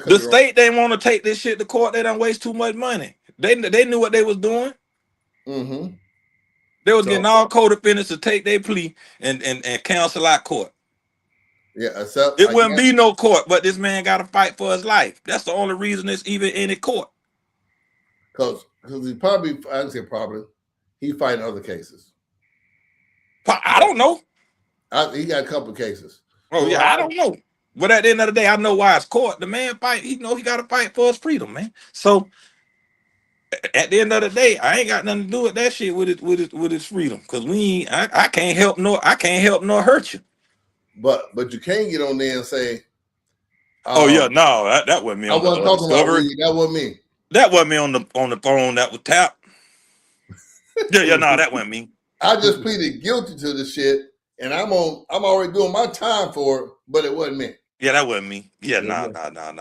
The state they want to take this shit to court. They don't waste too much money. They knew what they was doing. Mm-hmm. They was getting all co-defendants to take their plea and cancel out court. Yeah, except it wouldn't be no court, but this man got to fight for his life. That's the only reason it's even in a court. Because he probably, I don't say probably, he fighting other cases. I don't know. He got a couple of cases. Oh yeah, I don't know. But at the end of the day, I know why it's court. The man fight. He know he got to fight for his freedom, man. So at the end of the day, I ain't got nothing to do with that shit with his freedom. Cause I can't help nor hurt you. But you can't get on there and say, oh yeah, no, that wasn't me. I wasn't talking about weed. That wasn't me. That wasn't me on the phone that was tapped. yeah, no, that wasn't me. I just pleaded guilty to the shit, and I'm already doing my time for it, but it wasn't me. Yeah, that wasn't me. Yeah, no.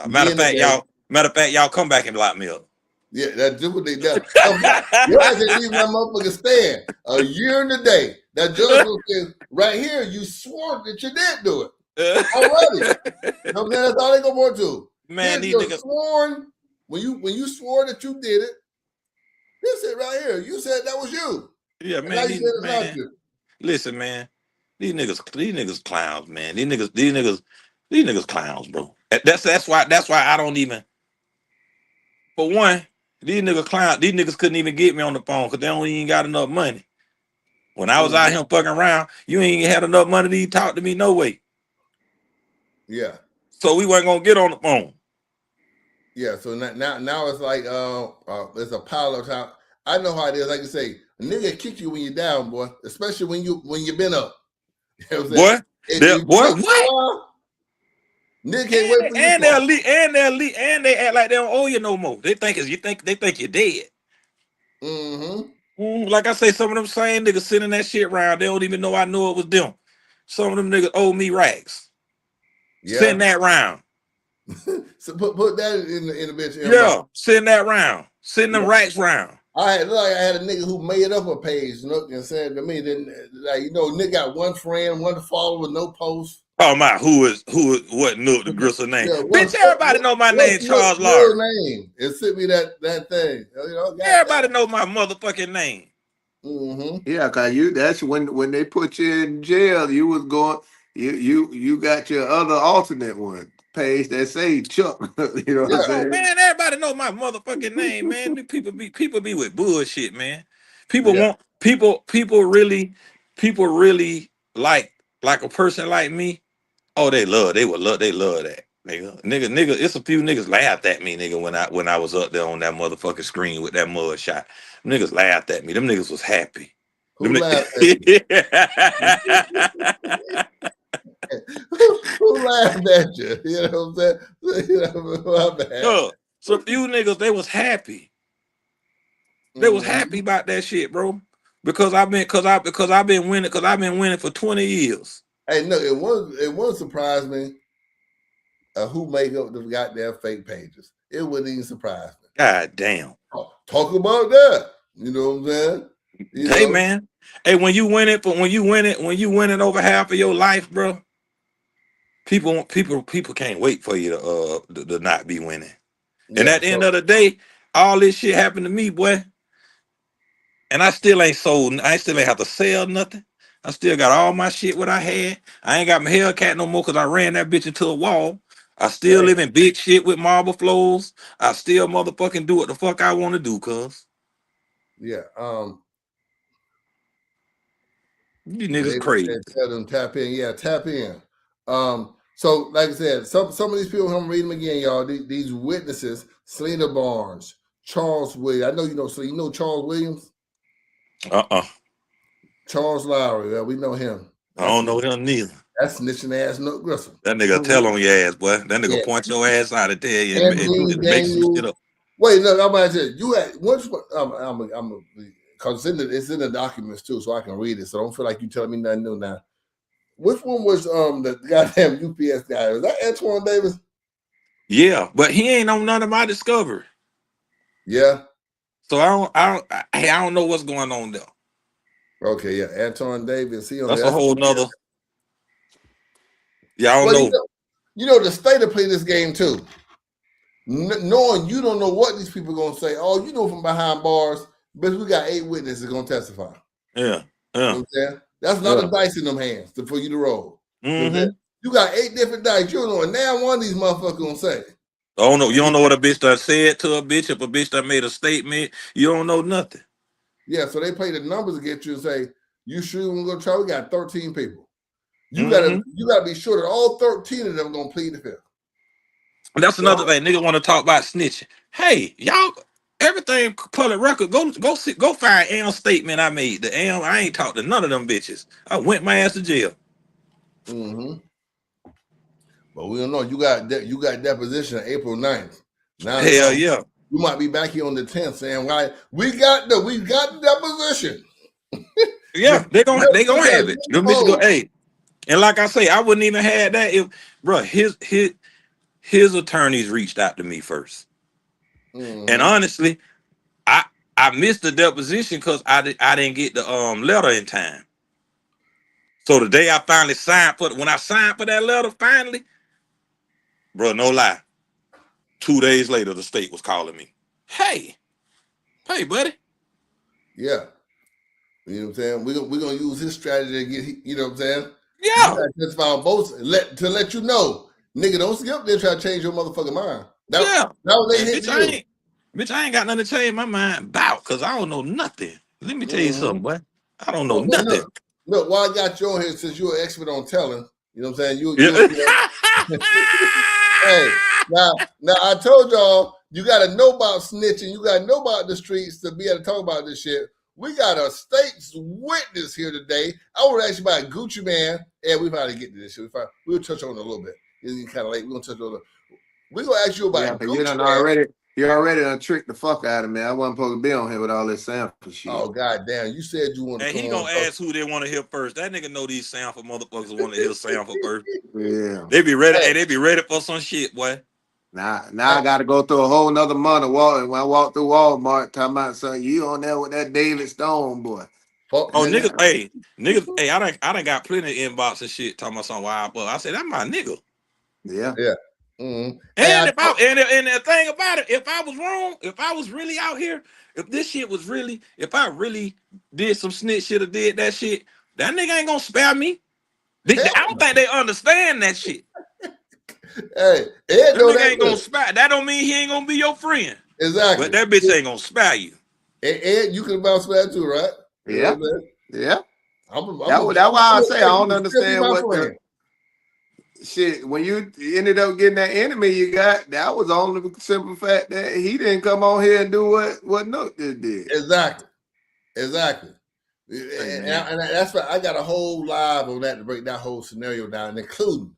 Matter of fact, y'all come back and lock me up. Yeah, that's what they done. You guys didn't leave that motherfucker stand a year and a day. That judge will say, right here, you swore that you did do it already. You know what I'm saying? That's all they gonna want to. Man, these niggas sworn when you swore that you did it. This it right here. You said that was you. Yeah, man. Listen, man. These niggas clowns, man. These niggas clowns, bro. That's why I don't even. For one, these niggas clowns. These niggas couldn't even get me on the phone because they don't even got enough money. When I was out here fucking around, you ain't had enough money to even talk to me no way. Yeah. So we weren't gonna get on the phone. Yeah. So now it's like there's a pile of time. I know how it is. Like you say, a nigga kick you when you're down, boy. Especially when you've been up. You know what I'm saying? What? Nigga can't wait for you. And they act like they don't owe you no more. They think you're dead. Like I say, some of them same niggas sending that shit around. They don't even know I know it was them. Some of them niggas owe me racks. Yeah. Send that round. So put that in the bitch. Yeah, send that round. Send them racks round. I had a nigga who made up a page and said to me, nigga got one friend, one follower with no post. Oh my, what knew the Gristle name? Yeah, bitch, everybody know my name, Charles Lawrence. Name. It sent me that thing. Everybody know my motherfucking name. Yeah, cause that's when they put you in jail, you was going, you got your other alternate one page that say Chuck. You know what I'm saying? Man, everybody know my motherfucking name, man. People be with bullshit, man. People really like a person like me. Oh, they love that. Nigga, it's a few niggas laughed at me, nigga, when I was up there on that motherfucking screen with that mud shot. Niggas laughed at me. Them niggas was happy. Who laughed at you? Who laughed at you? You know what I'm saying? My bad. So few niggas, they was happy. They was happy about that shit, bro. Because I've been winning for 20 years. Hey, no, it won't surprise me who make up the goddamn fake pages. It wouldn't even surprise me. God damn. Talk about that. You know what I'm saying? Man. Hey, when you win it over half of your life, bro, people can't wait for you to not be winning. Yeah, and at the end of the day, all this shit happened to me, boy. And I still ain't sold. I still ain't have to sell nothing. I still got all my shit what I had. I ain't got my Hellcat no more because I ran that bitch into a wall. I still Hey, live in big shit with marble floors. I still motherfucking do what the fuck I want to do, cuz. yeah. You niggas David crazy. said, tell them tap in. Yeah, tap in. So like I said, some of these people, I'm reading them again, y'all. These witnesses, Selena Barnes, Charles Williams. I know you know. So you know Charles Williams, Charles Lowry. Yeah, we know him. I don't know him neither. That's snitching ass Nook Grissom. That nigga tell on your ass, boy. That nigga Yeah. point your ass out and tell you and Anthony make some shit Daniels. up. Wait, no, I'm about to say you had which one? Because it's in the documents too, so I can read it. So don't feel like you telling me nothing new now. Which one was the goddamn UPS guy? Was that Antoine Davis? Yeah, but he ain't on none of my discovery. Yeah. So I don't know what's going on there. Okay, yeah, Antoine Davis. That's a whole nother. Yeah, I don't know. You know the state of play this game too. Knowing you don't know what these people gonna say. Oh, you know from behind bars, but we got 8 witnesses gonna testify. Yeah. You know what I'm saying? That's not a dice in them hands for you to roll. Mm-hmm. You got 8 different dice. You don't know what now one of these motherfuckers gonna say. Oh no, you don't know what a bitch that said to a bitch. If a bitch that made a statement, you don't know nothing. Yeah, so they play the numbers against you and say, you sure you want to go try? We got 13 people. You Mm-hmm. gotta be sure that all 13 of them gonna plead the fifth. That's another thing. Niggas want to talk about snitching. Hey, y'all, everything public record. Go find Am's statement I made. The Am, I ain't talked to none of them bitches. I went my ass to jail. Mm-hmm. But we don't know. You got deposition April 9th. Now hell yeah. You might be back here on the 10th saying, why we got the deposition. Yeah, they gonna have it. Them bitches go, hey. And like I say, I wouldn't even have that if, bro, his attorneys reached out to me first. Mm-hmm. And honestly, I missed the deposition because I didn't get the letter in time. So the day I finally signed when I signed for that letter, finally, bro, no lie. 2 days later, the state was calling me. Hey, buddy. Yeah. You know what I'm saying? We're gonna use his strategy to get, you know what I'm saying? Yeah. Just found both to let you know, nigga, don't skip there try to change your motherfucking mind. That was they hit you. Bitch, I ain't got nothing to change my mind about because I don't know nothing. Let me tell you something, boy. I don't know nothing. Look, why I got you on here since you're an expert on telling, you know what I'm saying? You hey, now I told y'all you gotta know about snitching, you gotta know about the streets to be able to talk about this shit. We got a state's witness here today. I want to ask you about Gucci Man. Yeah, we've got to get to this shit. We'll touch on it a little bit. It's kind of late. We're gonna touch on it. We're gonna ask you about Gucci Man. You already done tricked the fuck out of me. I wasn't supposed to be on here with all this sample shit. Oh goddamn! You said you want to. And he gonna ask who they want to hear first. That nigga know these sample motherfuckers want to hear sample first. Yeah, they be ready. Hey, they be ready for some shit, boy. Now I got to go through a whole nother month of walking. When I walk through Walmart, talking about something, you on there with that David Stone boy. Oh, niggas, hey, I done got plenty of inbox and shit talking about some wild, but I said that's my nigga. Yeah. Mm-hmm. And and the thing about it, if I was wrong, if I was really out here, if this shit was really, if I really did some snitch shit or did that shit, that nigga ain't gonna spare me. I don't think they understand that shit. Hey, that nigga ain't gonna spare. That don't mean he ain't gonna be your friend. Exactly. But that bitch ain't gonna spare you. Ed, you can bounce back too, right? Yeah. Yeah. That's why I say I don't understand what the shit. When you ended up getting that enemy you got, that was only the simple fact that he didn't come on here and do what Nook just did. Exactly. And that's why I got a whole live on that to break that whole scenario down, including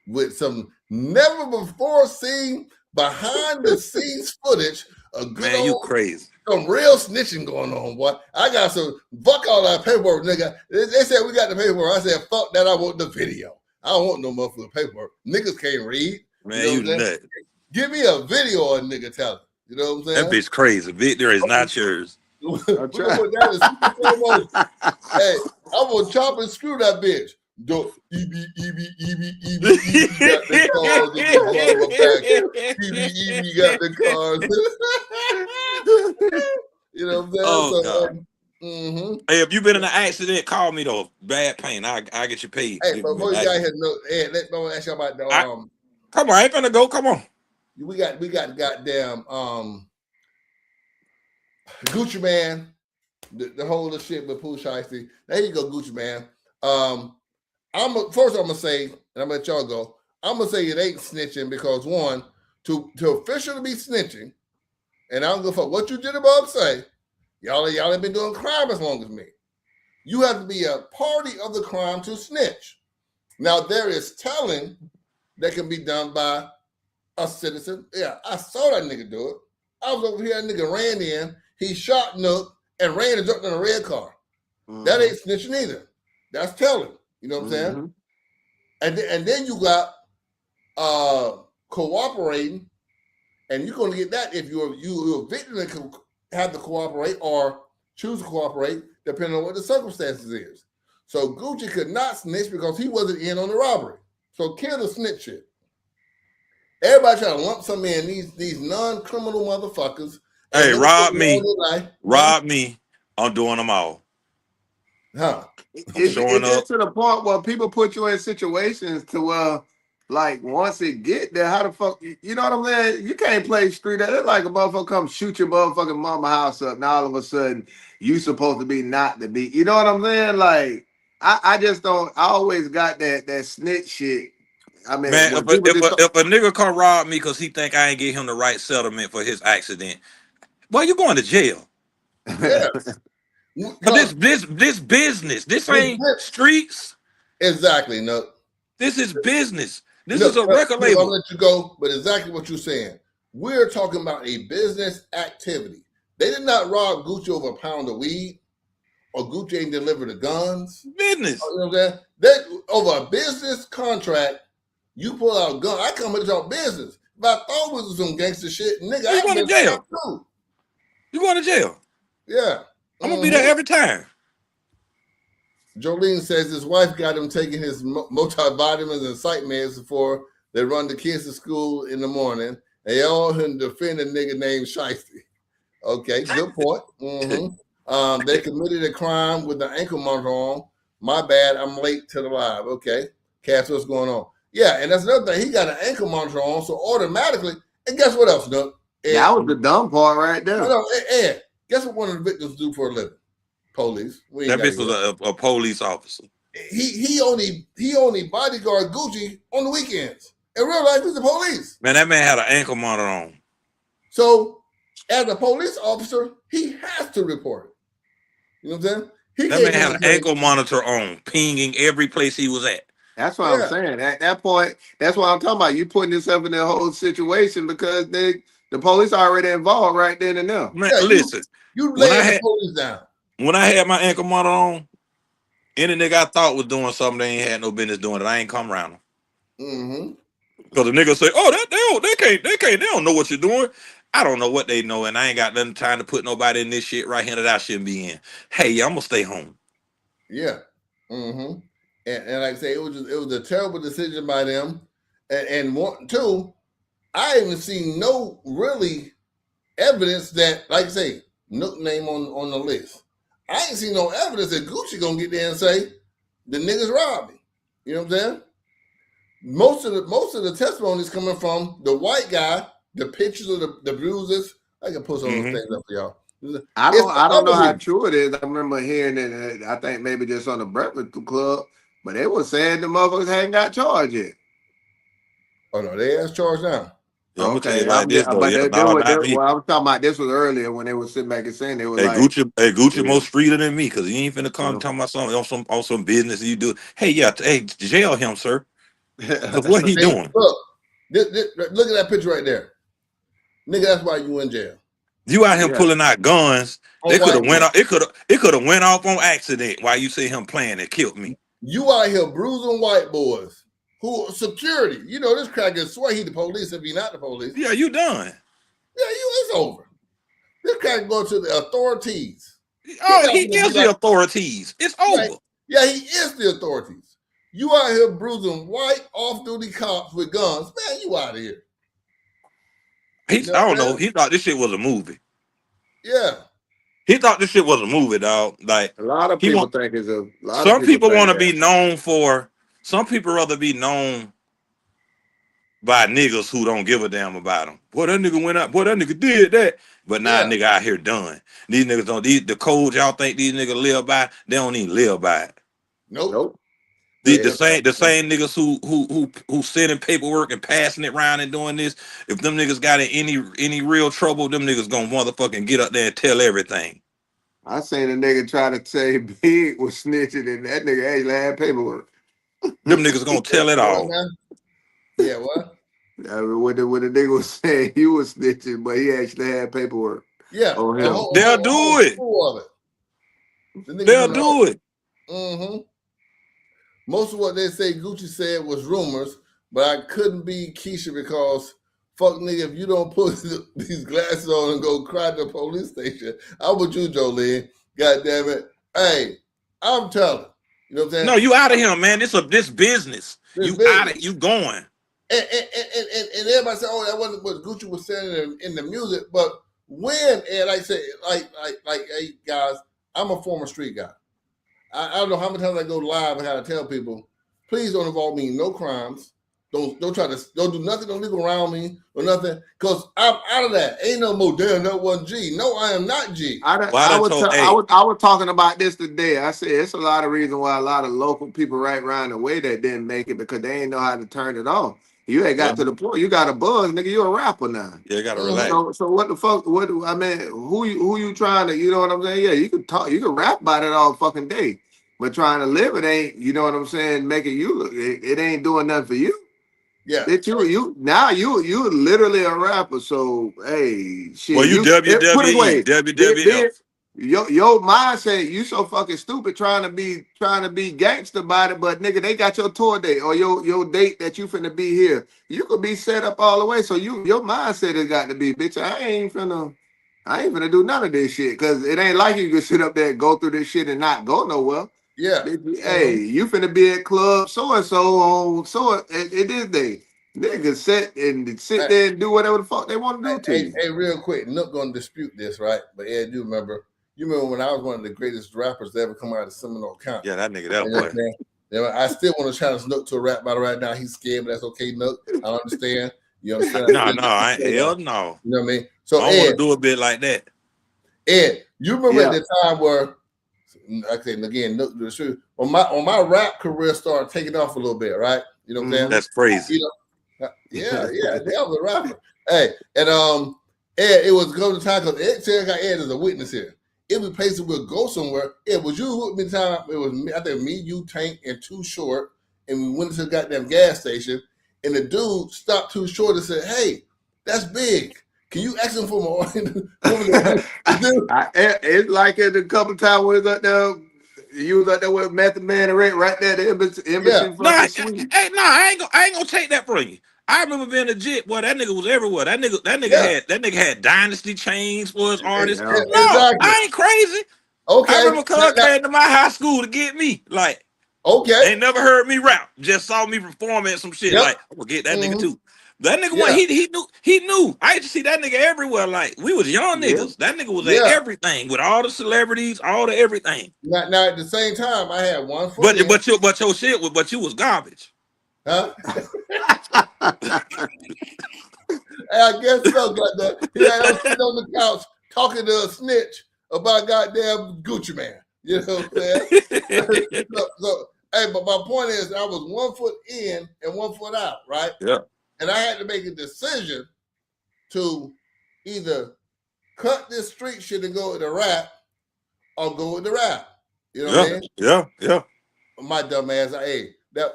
with some never before seen behind the scenes footage of good you crazy. Some real snitching going on, boy. I got some fuck all that paperwork, nigga. They said we got the paperwork. I said, fuck that, I want the video. I don't want no motherfucking paperwork. Niggas can't read. Man, you nuts. Give me a video of a nigga telling. You know what I'm saying? That bitch crazy. Victory is not yours. Hey, I'm gonna chop and screw that bitch. Got the cars. got the cars. You know what I'm saying? Oh, God. Hey, if you been in an accident, call me though. Bad pain. I get you paid. Hey, before you got here, hey, let me ask you about the come on, I ain't finna go. Come on. We got goddamn Gucci Man, the whole of shit with Pooh Sheisty. There you go, Gucci Man. First I'm gonna say, and I'm gonna let y'all go. I'm gonna say it ain't snitching because one, to officially be snitching, and I don't give a fuck what you did above say, y'all ain't been doing crime as long as me. You have to be a party of the crime to snitch. Now there is telling that can be done by a citizen. Yeah, I saw that nigga do it. I was over here, that nigga ran in, he shot Nook and ran and jumped in a red car. Mm-hmm. That ain't snitching either. That's telling. You know what I'm saying? And then you got cooperating, and you're gonna get that if you're a victim that can have to cooperate or choose to cooperate, depending on what the circumstances is. So Gucci could not snitch because he wasn't in on the robbery. So kill the snitch shit. Everybody trying to lump some in these non-criminal motherfuckers. Hey, rob me. I'm doing them all. Huh? It gets to the point where people put you in situations to like once it get there, how the fuck you know what I'm saying? You can't play street. It's like a motherfucker come shoot your motherfucking mama house up. Now all of a sudden you supposed to be not to be. You know what I'm saying? Like I just don't. I always got that snitch shit. I mean, man, if a nigga come rob me because he think I ain't get him the right settlement for his accident, well, you going to jail. Yeah. But this business. This ain't streets. Exactly. No. This is business. This is a record label. I'll let you go, but exactly what you're saying. We're talking about a business activity. They did not rob Gucci over a pound of weed, or Gucci ain't delivered the guns. Business. You know what I'm saying? They over a business contract. You pull out a gun. I come into your business. If I thought it was some gangster shit, nigga, you going to jail. Too. You going to jail. Yeah. I'm going to be there every time. Jolene says his wife got him taking his multivitamins and psych meds before they run the kids to school in the morning. They all defend a nigga named Sheisty. Okay, good point. They committed a crime with the ankle monitor on. My bad, I'm late to the live. Okay. Cass, what's going on? Yeah, and that's another thing. He got an ankle monitor on, so automatically, and guess what else, Nook? That was the dumb part right there. No, Ed, guess what one of the victims do for a living? Police. That bitch was a police officer. He only bodyguard Gucci on the weekends. In real life, he's the police. Man, that man had an ankle monitor on. So, as a police officer, he has to report it. You know what I'm saying? That man had an ankle monitor on, pinging every place he was at. That's what I'm saying. At that point, that's what I'm talking about. You putting yourself in that whole situation because the police are already involved right then and there. Man, listen. You lay the police down. When I had my ankle monitor on, any nigga I thought was doing something they ain't had no business doing it, I ain't come around them. Because the nigga say, oh, they don't know what you're doing. I don't know what they know, and I ain't got nothing time to put nobody in this shit right here that I shouldn't be in. Hey, I'm gonna stay home. Yeah. And like I say, it was a terrible decision by them. And one, two, I haven't seen no really evidence that, like I say, Nook name on the list. I ain't seen no evidence that Gucci gonna get there and say the niggas robbed me. You know what I'm saying? Most of the testimonies coming from the white guy, the pictures of the bruises. I can put some of those things up for y'all. I don't know how true it is. I remember hearing it. I think maybe just on the Breakfast Club, but they were saying the motherfuckers hadn't got charged yet. Oh no, they asked charged now. Yeah, okay, like this though. I'm talking about this was earlier when they were sitting back and saying they were like, Gucci more streeter than me because he ain't finna come talking about something on some business you do. Hey, jail him, sir. What he doing? Look at that picture right there, nigga. That's why you in jail. You out here pulling out guns. They could have went off. It could have went off on accident while you see him playing and killed me. You out here bruising white boys. Who security? You know this cracker swear he the police if he not the police. Yeah, you done. Yeah, it's over. This cracker go to the authorities. Oh, he is the authorities. It's over. Right? Yeah, he is the authorities. You out here bruising white off-duty cops with guns. Man, you out of here. I don't know. He thought this shit was a movie. Yeah. He thought this shit was a movie, dog. Like A lot of he people want. think it's a lot of Some people people want think to be that. known for. Some people rather be known by niggas who don't give a damn about them. Boy, that nigga went out. Boy, that nigga did that. But now Yeah. nigga out here done. These niggas don't. The codes y'all think these niggas live by, they don't even live by it. Nope. Nope. The same niggas who sending paperwork and passing it around and doing this. If them niggas got in any real trouble, them niggas gonna motherfucking get up there and tell everything. I seen a nigga try to say Big was snitching, and that nigga actually had paperwork. Them niggas gonna tell it all. Yeah, what? I mean, when the nigga was saying he was snitching, but he actually had paperwork. Yeah. On him. They'll do it. They'll do it. Mm-hmm. Most of what they say Gucci said was rumors, but I couldn't be Keisha because fuck nigga, if you don't put these glasses on and go cry to the police station, I'm with you, Jolene. God damn it. Hey, I'm telling. You know what I'm saying? No, you out of here, man. This business. You out of you going. And everybody said, oh, that wasn't what Gucci was saying in the music. But when, and like I say, like, hey guys, I'm a former street guy. I don't know how many times I go live and how to tell people, please don't involve me in no crimes. Don't do nothing illegal around me or nothing. Because I'm out of that. Ain't no more damn that one G. No, I am not G. I was talking about this today. I said it's a lot of reasons why a lot of local people right around the way that didn't make it because they ain't know how to turn it off. You ain't got to the point. You got a buzz, nigga. You a rapper now. Yeah, you gotta relax. So what the fuck? I mean, who you trying to? You know what I'm saying? Yeah, you can talk. You can rap about it all fucking day, but trying to live it ain't. You know what I'm saying? Making you look. It ain't doing nothing for you. Yeah. You literally a rapper. So hey, shit. Well, you WWE, WWF. Your mindset, you so fucking stupid trying to be gangster about it, but nigga, they got your tour date or your date that you finna be here. You could be set up all the way. So your mindset has got to be, bitch, I ain't finna do none of this shit. Cause it ain't like you can sit up there and go through this shit and not go nowhere. Yeah. Hey, you finna be at club so-and-so on it is day. Niggas sit there and do whatever the fuck they want to do to you. Hey, real quick, Nook gonna dispute this, right? But Ed, you remember when I was one of the greatest rappers to ever come out of Seminole County. Yeah, that nigga, that boy. I still want to challenge Nook to a rap battle right now. He's scared, but that's okay, Nook. I understand. You understand? I ain't hell no. You know what I mean? So I want to do a bit like that. Ed, you remember at the time where, okay, again, Nook do the truth. On my rap career started taking off a little bit, right? You know what I'm saying? That's crazy. You know, yeah, they was a rapper. Hey, and Ed, it was going to time because Ed said I got Ed as a witness here. It was places we'll go somewhere. It was you with me time. It was me, I think me, you, Tank, and Too Short, and we went to the goddamn gas station. And the dude stopped Too Short and said, "Hey, that's big. Can you ask him for more?" It's like it a couple times when it was up there. You was up there with Method Man and right there, the embassy. I ain't gonna take that from you. I remember being legit. Boy, that nigga was everywhere. That nigga had Dynasty chains for his artists. No, exactly. I ain't crazy. Okay. I remember Cuz came to my high school to get me. Like, okay. They never heard me rap. Just saw me performing some shit. Like, I'm gonna get that nigga too. That nigga he knew. I used to see that nigga everywhere. Like, we was young niggas. That nigga was at everything with all the celebrities, all the everything. Now at the same time, I had one foot. But your shit was, but you was garbage. Huh? I guess so. I was sitting on the couch talking to a snitch about goddamn Gucci Man. You know what I'm saying? so, hey, but my point is, I was 1 foot in and 1 foot out, right? Yeah. And I had to make a decision to either cut this street shit and go with the rap or go with the rap. You know what I mean? Yeah. My dumb ass,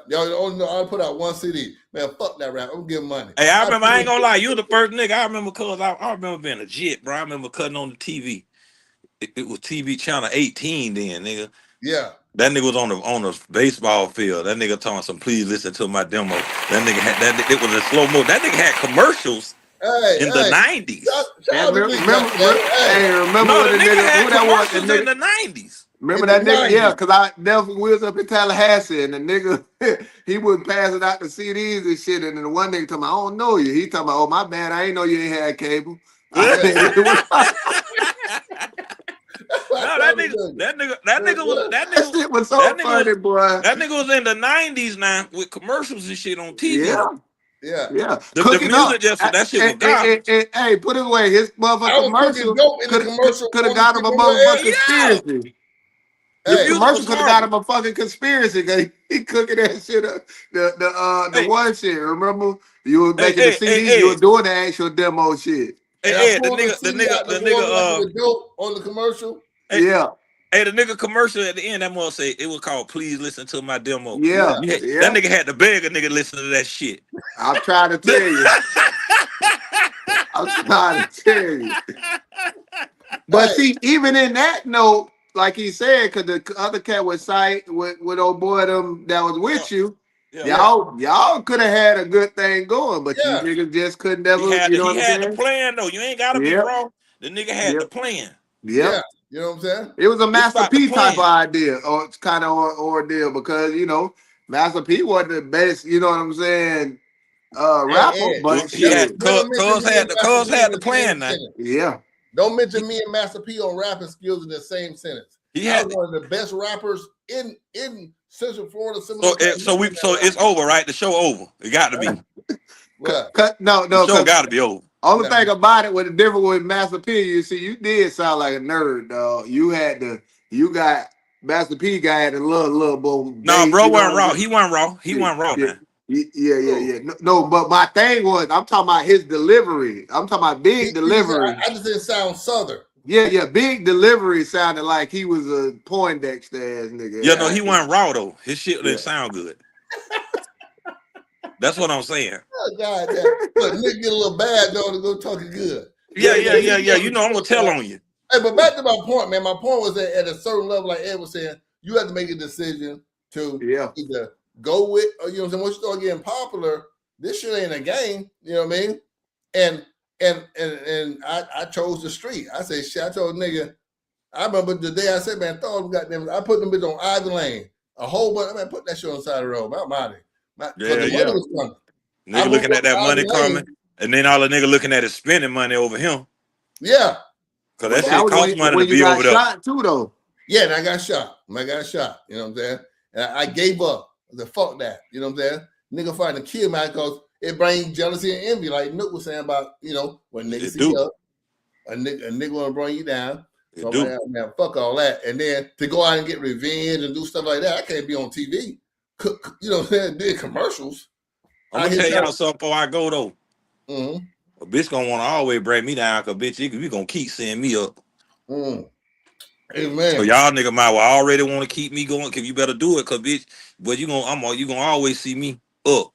y'all only know I put out one CD. Man, fuck that rap. I'm giving money. Hey, I remember, I ain't gonna lie, you the first nigga I remember cause I remember being a jit, bro. I remember cutting on the TV. It was TV channel 18 then, nigga. Yeah. That nigga was on the baseball field. That nigga talking some please listen to my demo. That nigga had it was a slow mo. That nigga had commercials in the 90s. Remember the nigga had commercials in the 90s. Remember that nigga? Yeah, because we was up in Tallahassee and the nigga he was passing out the CDs and shit, and then the one nigga talking, I don't know you. He talking about, oh my bad, I ain't know you ain't had cable. That shit was so funny, boy. That nigga was in the 90s now with commercials and shit on TV. Yeah. The Cooking music up. just that shit was garbage. Hey, put it away. His motherfucking commercial could have got him a motherfucking conspiracy. The commercial could have got him a fucking conspiracy. Cause he cooking that shit up. The one shit. Remember, you were making the CD. You were doing the actual demo shit. Hey, the nigga dope on the commercial. Hey, the nigga commercial at the end, that mother say it was called "Please Listen to My Demo." Yeah. That nigga had to beg a nigga listen to that shit. I'm trying to tell you. But see, even in that note, like he said, because the other cat was sight with old boy them that was with you. Y'all could have had a good thing going, but you niggas just couldn't never. He had the plan though. You ain't gotta be wrong. The nigga had the plan. Yeah. You know what I'm saying? It was a Master P type of idea, or it's kind of ordeal, because Master P wasn't the best. You know what I'm saying? Rapper, but Cuz had the plan now. Yeah. Don't mention me and Master P on rapping skills in the same sentence. He was one of the best rappers in Central Florida. So it's over, right? The show over. It got to be. No. The show got to be over. Only thing about it, with the difference with Master P, you see, you did sound like a nerd, dog. You got Master P guy had a little boy. No, bro wasn't raw. He wasn't raw. He wasn't raw now. Yeah. No, but my thing was, I'm talking about his delivery. I'm talking about big delivery. I just didn't sound southern. Yeah. Big delivery sounded like he was a Poindexter ass nigga. Yeah, no, he wasn't raw though. His shit didn't sound good. That's what I'm saying. Oh God, look, nigga get a little bad though to go talking good. Yeah. You know I'm gonna tell on you. Hey, but back to my point, man. My point was that at a certain level, like Ed was saying, you have to make a decision to either go with, or you know what I'm saying. Once you start getting popular, this shit ain't a game. You know what I mean? And I chose the street. I said, shit. I told nigga. I remember the day I said, man, throw them goddamn. I put them bitch on Ivy Lane. A whole bunch. Man, put that shit on the side of the road. I'm out of it. Nigga looking at that money coming, and then all the nigga looking at is spending money over him. Yeah, because that shit costs money to be over there. Shot too, though. Yeah, and I got shot. You know what I'm saying? And I gave up. I said, fuck that. You know what I'm saying? Nigga fighting to kill me because it brings jealousy and envy, like Nook was saying about, when niggas see up, a nigga want to bring you down. So I'm like, man, fuck all that. And then to go out and get revenge and do stuff like that, I can't be on TV. You know what I'm saying? Doing commercials. I'm gonna tell y'all something before I go though. Mm-hmm. A bitch gonna want to always break me down, cause bitch, you gonna keep seeing me up. Amen. So y'all nigga might already want to keep me going, cause you better do it, cause bitch, but you gonna always see me up.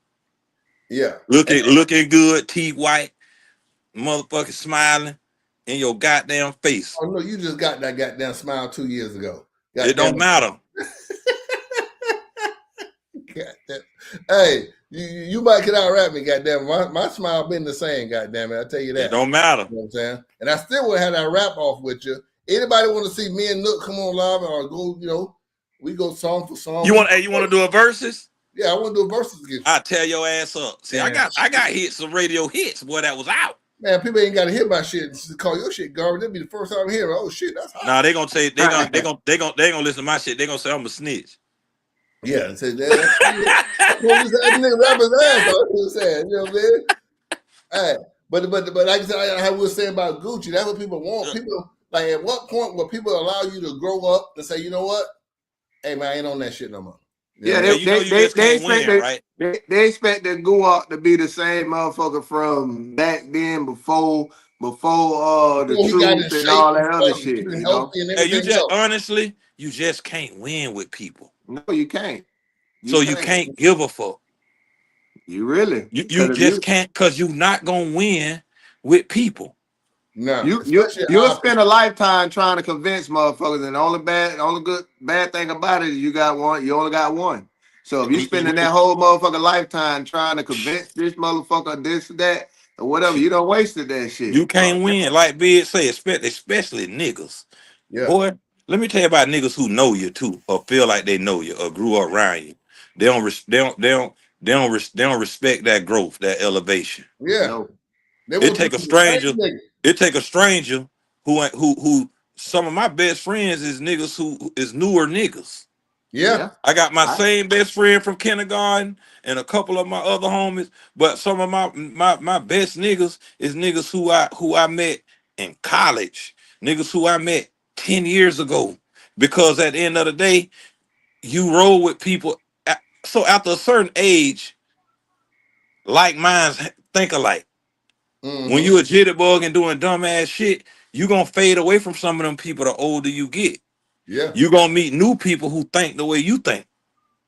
Yeah. Looking good, teeth white, motherfucking smiling in your goddamn face. Oh no, you just got that goddamn smile 2 years ago. It don't matter. Hey, you might get out rap me, goddamn. My smile been the same, goddamn it. I tell you that. It don't matter. You know what I'm saying? And I still would have that rap off with you. Anybody want to see me and Nook come on live or go, we go song for song. You want to do a versus? Yeah, I want to do a versus again. I tear your ass up. See, I got hits, some radio hits, boy, that was out. Man, people ain't got to hear my shit. Just call your shit garbage. That'd be the first time hearing. Oh shit, that's hot. Nah, they gonna say they gonna listen to my shit. They gonna say I'm a snitch. Yeah, and say that nigga rapper's ass. That's what I'm saying. You know what I'm saying? Hey, but like I said, I was saying about Gucci. That's what people want. People like, at what point will people allow you to grow up and say, you know what? Hey man, I ain't on that shit no more. They expect the Guwap to be the same motherfucker from back then before the truth and all that other shit. Hey, you just can't win with people. No, you can't. You can't give a fuck. You really? You just can't, because you're not gonna win with people. No, you'll spend a lifetime trying to convince motherfuckers, and the only bad thing about it is you only got one. So if you spending that whole motherfucking lifetime trying to convince this motherfucker this, that, or whatever, you done wasted that shit. You can't win, like Big say, especially niggas. Yeah. Boy, let me tell you about niggas who know you too, or feel like they know you, or grew up around you. They don't respect that growth, that elevation. Yeah. It take a stranger who some of my best friends is niggas who is newer niggas. Yeah. I got my I- same best friend from kindergarten and a couple of my other homies, but some of my best niggas is niggas who I met in college, niggas who I met 10 years ago. Because at the end of the day, you roll with people. So after a certain age, like minds think alike. When Mm-hmm. you a jitterbug and doing dumbass shit, you gonna fade away from some of them people the older you get. Yeah. You gonna meet new people who think the way you think.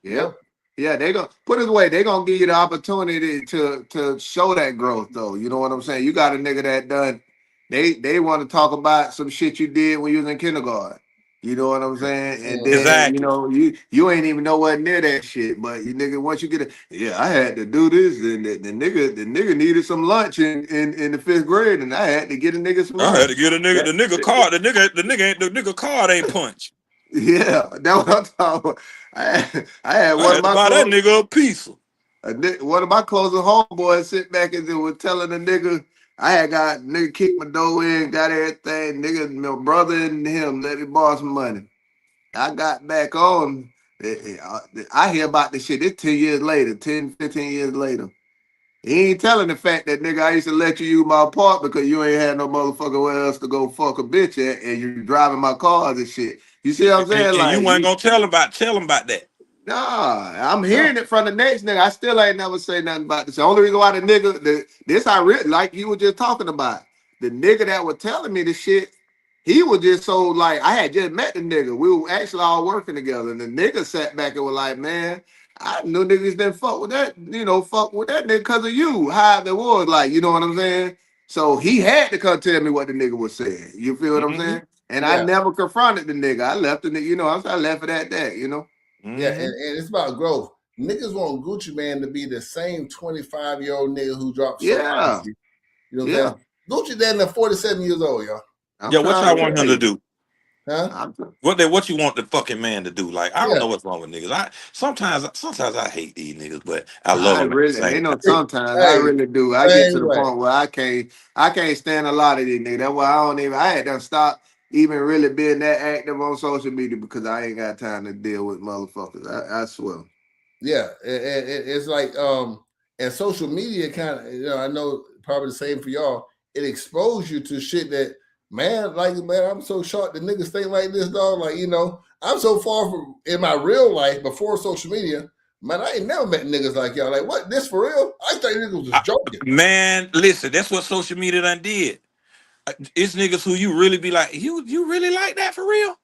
Yeah. Yeah, they gonna put it away. They gonna give you the opportunity to show that growth, though. You know what I'm saying? You got a nigga that done. They want to talk about some shit you did when you was in kindergarten. You know what I'm saying? And Mhm. then Exactly. you ain't even know what near that shit. But you nigga, once you get it, yeah, I had to do this, and the nigga needed some lunch in the 5th grade, and I had to get a nigga some I had to lunch. get a nigga the nigga card. The nigga card ain't punch. Yeah, that's what I'm talking about. I had I one of had to my buy that close. nigga a pizza. One of my closest homeboys sit back and was telling the nigga, I had got nigga kicked my door in, got everything. Nigga, my brother and him let me borrow some money. I got back on. I hear about this shit. It's 10 years later, 10, 15 years later. He ain't telling the fact that nigga, I used to let you use my part because you ain't had no motherfucker where else to go fuck a bitch at, and you driving my cars and shit. You see what I'm saying? And you Like weren't gonna tell him about that. nah, I'm hearing Yeah. it from the next nigga. I still ain't never say nothing about this. The only reason why this I really like you were just talking about. The nigga that was telling me the shit, he was just so like I had just met the nigga. We were actually all working together, and the nigga sat back and was like, "Man, I knew niggas didn't fuck with that, fuck with that nigga because of you. How it was, like, you know what I'm saying?" So he had to come tell me what the nigga was saying. You feel what I'm Mm-hmm. saying? And I Yeah. never confronted the nigga. I left the nigga, I left it at that. Yeah. Mm-hmm. And it's about growth. Niggas want Gucci Man to be the same 25-year-old nigga who dropped so Yeah. easy. You know what I'm Yeah. saying? Gucci Dan at 47 years old, y'all. I'm Yeah, what trying y'all to want tell him to you. do? Huh? What you want the fucking man to do? Like, I don't Yeah. know what's wrong with niggas. Sometimes I hate these niggas, but I love I them at the really same ain't no time. sometimes I Hey, really do. I get to same the way. point where I can't stand a lot of these niggas. That's why I had to stop even really being that active on social media because I ain't got time to deal with motherfuckers. I swear. Yeah. It's like and social media kind of, I know probably the same for y'all. It exposed you to shit that man, I'm so shocked that niggas think like this, dog. Like, I'm so far from in my real life before social media. Man, I ain't never met niggas like y'all. Like, what? This for real? I thought niggas was joking. Man, listen, that's what social media done did. It's niggas who you really be like, you really like that for real?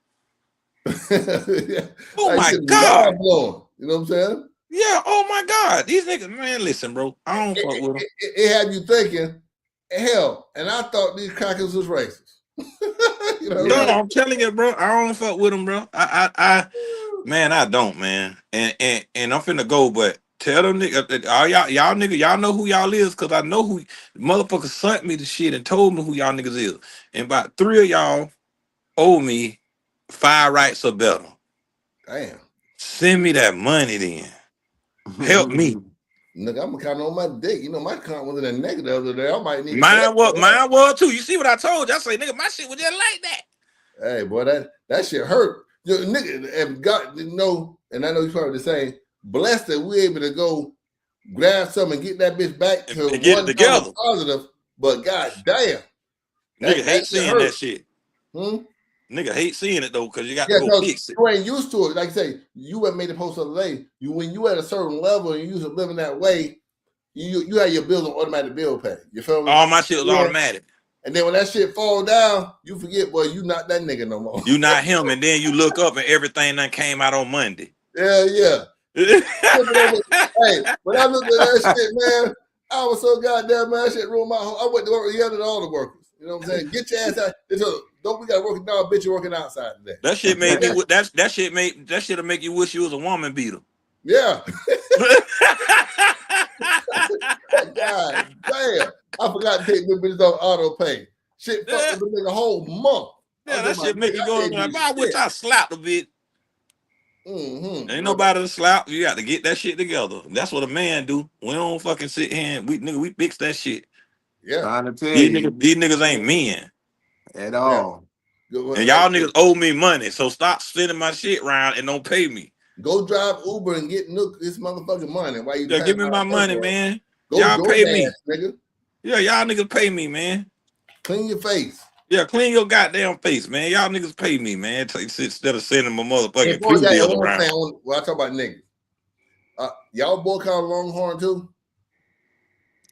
Yeah. Oh Like my shit, God. mind blowing. You know what I'm saying? Yeah, oh my God. These niggas, man, listen, bro. I don't fuck with them. It had you thinking, hell, and I thought these crackers was racist. You know what No, I'm Yeah. saying? I'm telling you, bro. I don't fuck with them, bro. Man, I don't, man. And I'm finna go, but tell them nigga, all y'all nigga, y'all know who y'all is, cause I know who motherfuckers sent me the shit and told me who y'all niggas is. And about 3 of y'all owe me 5 rights or better. Damn. Send me that money then. Help me. Nigga, I'm kind of on my dick. My account was in a negative the other day. I might need to pay. Mine was too. You see what I told you? I say, nigga, my shit was just like that. Hey, boy, that shit hurt. Nigga, and God, and I know you're probably the same. Blessed that we're able to go grab something and get that bitch back to And get it one number together. positive. But god damn, Nigga that hate shit seeing that hurt. shit. Hmm? Nigga hate seeing it though, cause you got to Yeah, go because fix it. you ain't used to it. Like I say, you had made a post the other day. When you at a certain level and you used to living that way, you had your bills on automatic bill pay. You feel me? All my shit was Yeah. automatic. And then when that shit fall down, you forget, boy, you not that nigga no more. You not him, and then you look up and everything that came out on Monday. Yeah. Hey, when I looked at that shit, man, I was so goddamn man. That shit ruined my whole. I went to work yelling at all the workers. You know what I'm saying? Get your ass out. Don't we got to work now? Bitch, you're working outside today. That shit made me. That shit'll make you wish you was a woman beater. Yeah. God damn. I forgot to take them bitches on auto pay. Shit fucked up the nigga a whole month. Yeah, that shit make you go. I wish I slapped a bit. Mm-hmm. Ain't nobody to slap. You got to get that shit together. That's what a man do. We don't fucking sit here and we fix that shit. Yeah. Trying to tell These you niggas ain't men. at Yeah. all. And y'all niggas owe me money, so stop sending my shit around and don't pay me. Go drive Uber and get Nook this motherfucking money. Why you? Yeah, give me my money, man. Go y'all pay me, nigga. Yeah, y'all niggas pay me, man. Clean your face. Yeah, clean your goddamn face, man. Y'all niggas pay me, man. Instead of sending my motherfucking crew deal around. Well, I talk about niggas. Y'all boycott Longhorn too?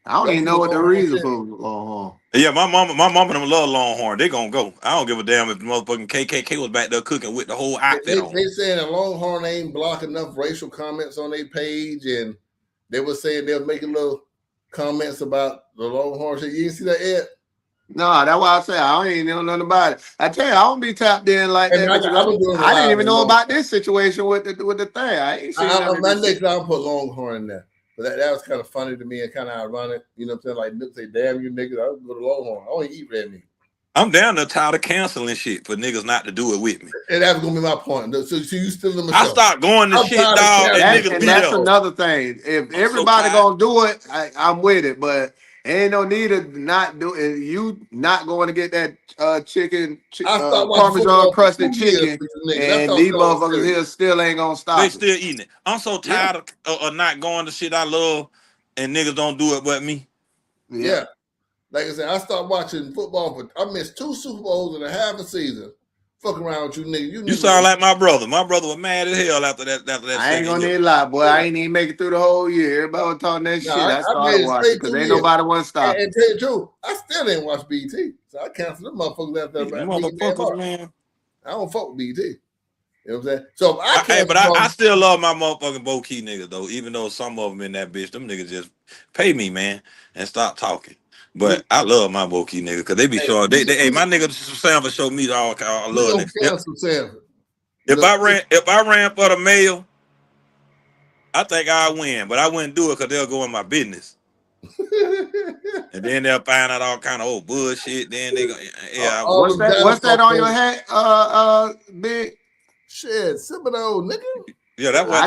I don't even know what the reason for Longhorn. Yeah, my mama them love Longhorn. They gonna go. I don't give a damn if the motherfucking KKK was back there cooking with the whole outfit on. They saying that Longhorn ain't block enough racial comments on their page, and they were saying they're making little comments about the Longhorn shit. You didn't see that yet? No, that's why I say I don't even know nothing about it. I tell you, I don't be tapped in like that. I didn't even know about this situation with the thing. I ain't seen my next time I'll put Longhorn in there. But that was kind of funny to me and kind of ironic. You know what I'm saying? Like, Nook say, damn you niggas, I'll go to Longhorn. I don't eat red meat. I'm down there tired of canceling shit for niggas not to do it with me. And that's gonna be my point. So you still in the I start going to shit, dog. And that's another thing. If everybody gonna do it, I'm with it. But ain't no need to not do it. You not going to get that chicken, Parmesan crusted chicken, and these motherfuckers here still ain't gonna stop. They still eating it. I'm so tired of not going to shit I love, and niggas don't do it but me. Yeah. Like I said, I started watching football, I missed 2 Super Bowls in a half a season. Fuck around with you niggas. You sound like my brother. My brother was mad as hell after that. I ain't gonna even lie, boy. I ain't even make it through the whole year. Everybody was talking that shit. I started watching because ain't nobody want to stop. And tell you the truth, I still didn't watch BT. So I canceled them motherfuckers out there. Motherfuckers, man. I don't fuck with BT. You know what I'm saying? So I still love my motherfucking Bo-Key niggas though, even though some of them in that bitch, them niggas just pay me, man, and stop talking. But I love my Bo-Key niggas because they be showing. Hey, my niggas Sanford show me all I love niggas. If I ran for the mayor, I think I'd win, but I wouldn't do it because they'll go in my business. And then they'll find out all kind of old bullshit. Then they go, what's that on your hat, Big? Shit, Seminole, nigga. Yeah, that's why.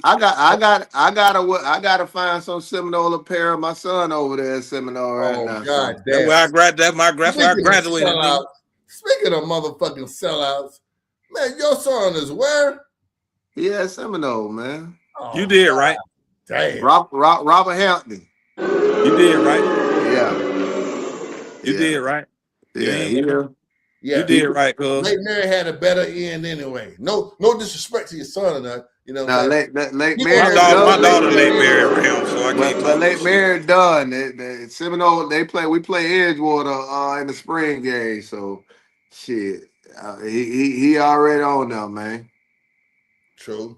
I gotta find some Seminole apparel. My son over there at Seminole right now. God damn. That's where I graduated. Speaking of motherfucking sellouts, man, your son is where? Yeah, Seminole, man. Oh, you did right. Damn. Robert Hampton. You did right. Yeah. You did right. Yeah. You did right, cuz. Lake Mary had a better end anyway. No disrespect to your son or nothing. You know, Lake Mary. My daughter Lake Mary around, so I can't. But Lake Mary done. Seminole, we play Edgewater in the spring game. So shit, he already on now, man. True,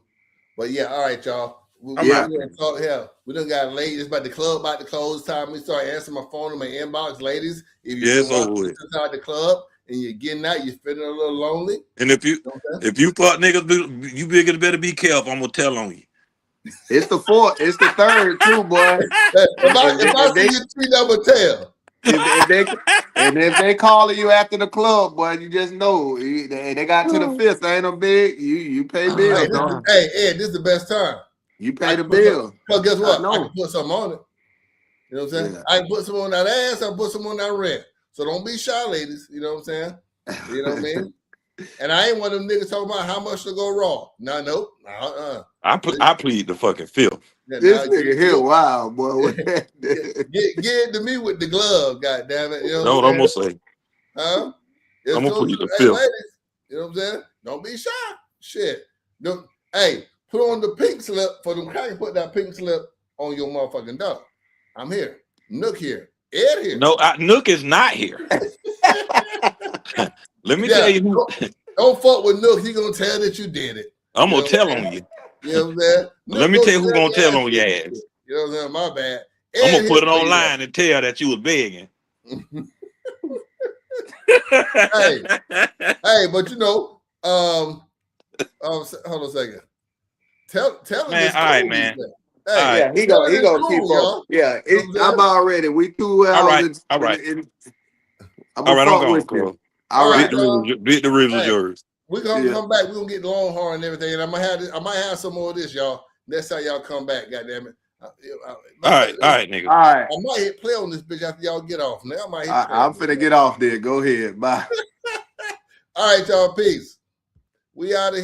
but yeah, all right, y'all. We done got late. It's about the club about to close time. We start answering my phone in my inbox, ladies. If you're inside the club and you're getting out, you're feeling a little lonely. And if you fuck niggas, you better be careful. I'm gonna tell on you. It's the 4th. It's the 3rd too, boy. If I see you 3 double tell. If they calling you after the club, boy, you just know they got to the 5th. Ain't no big. You pay bills. Hey, Ed, this is the best time. You pay the bill. Because guess what? I can put something on it. You know what I'm saying? Yeah. I can put some on that ass. I can put some on that rent. So don't be shy, ladies. You know what I'm saying? You know what I mean? And I ain't one of them niggas talking about how much to go raw. Nope. I plead the fucking 5th. This nigga here, wow, boy. Get it to me with the glove, goddammit. You know what I'm gonna say? Huh? I'm gonna plead the 5th. Ladies, you know what I'm saying? Don't be shy. Shit. Hey, put on the pink slip for them. I can put that pink slip on your motherfucking dog. I'm here. Nook here. Ed here. No, Nook is not here. Let me tell you. Don't fuck with Nook. He gonna tell that you did it. I'm gonna tell on you. You know what I'm saying? Let me tell you who's gonna tell on your ass. You know what I'm saying? My bad. I'm gonna put it online and tell that you was begging. hey, but you know, hold on a second. Tell man, all right, man. Hey, right. Yeah, he gonna keep on. Yeah, I'm already. We 2 hours. All right. I'm going, girl. All right. Beat the ribs is yours. We're gonna come back. We're gonna get the Longhorn and everything, and I might have some more of this, y'all. That's how y'all come back. Goddamn it! All right, nigga. All right. I might hit play on this bitch after y'all get off. Now I might. I'm finna get off there. Go ahead. Bye. All right, y'all. Peace. We out of here.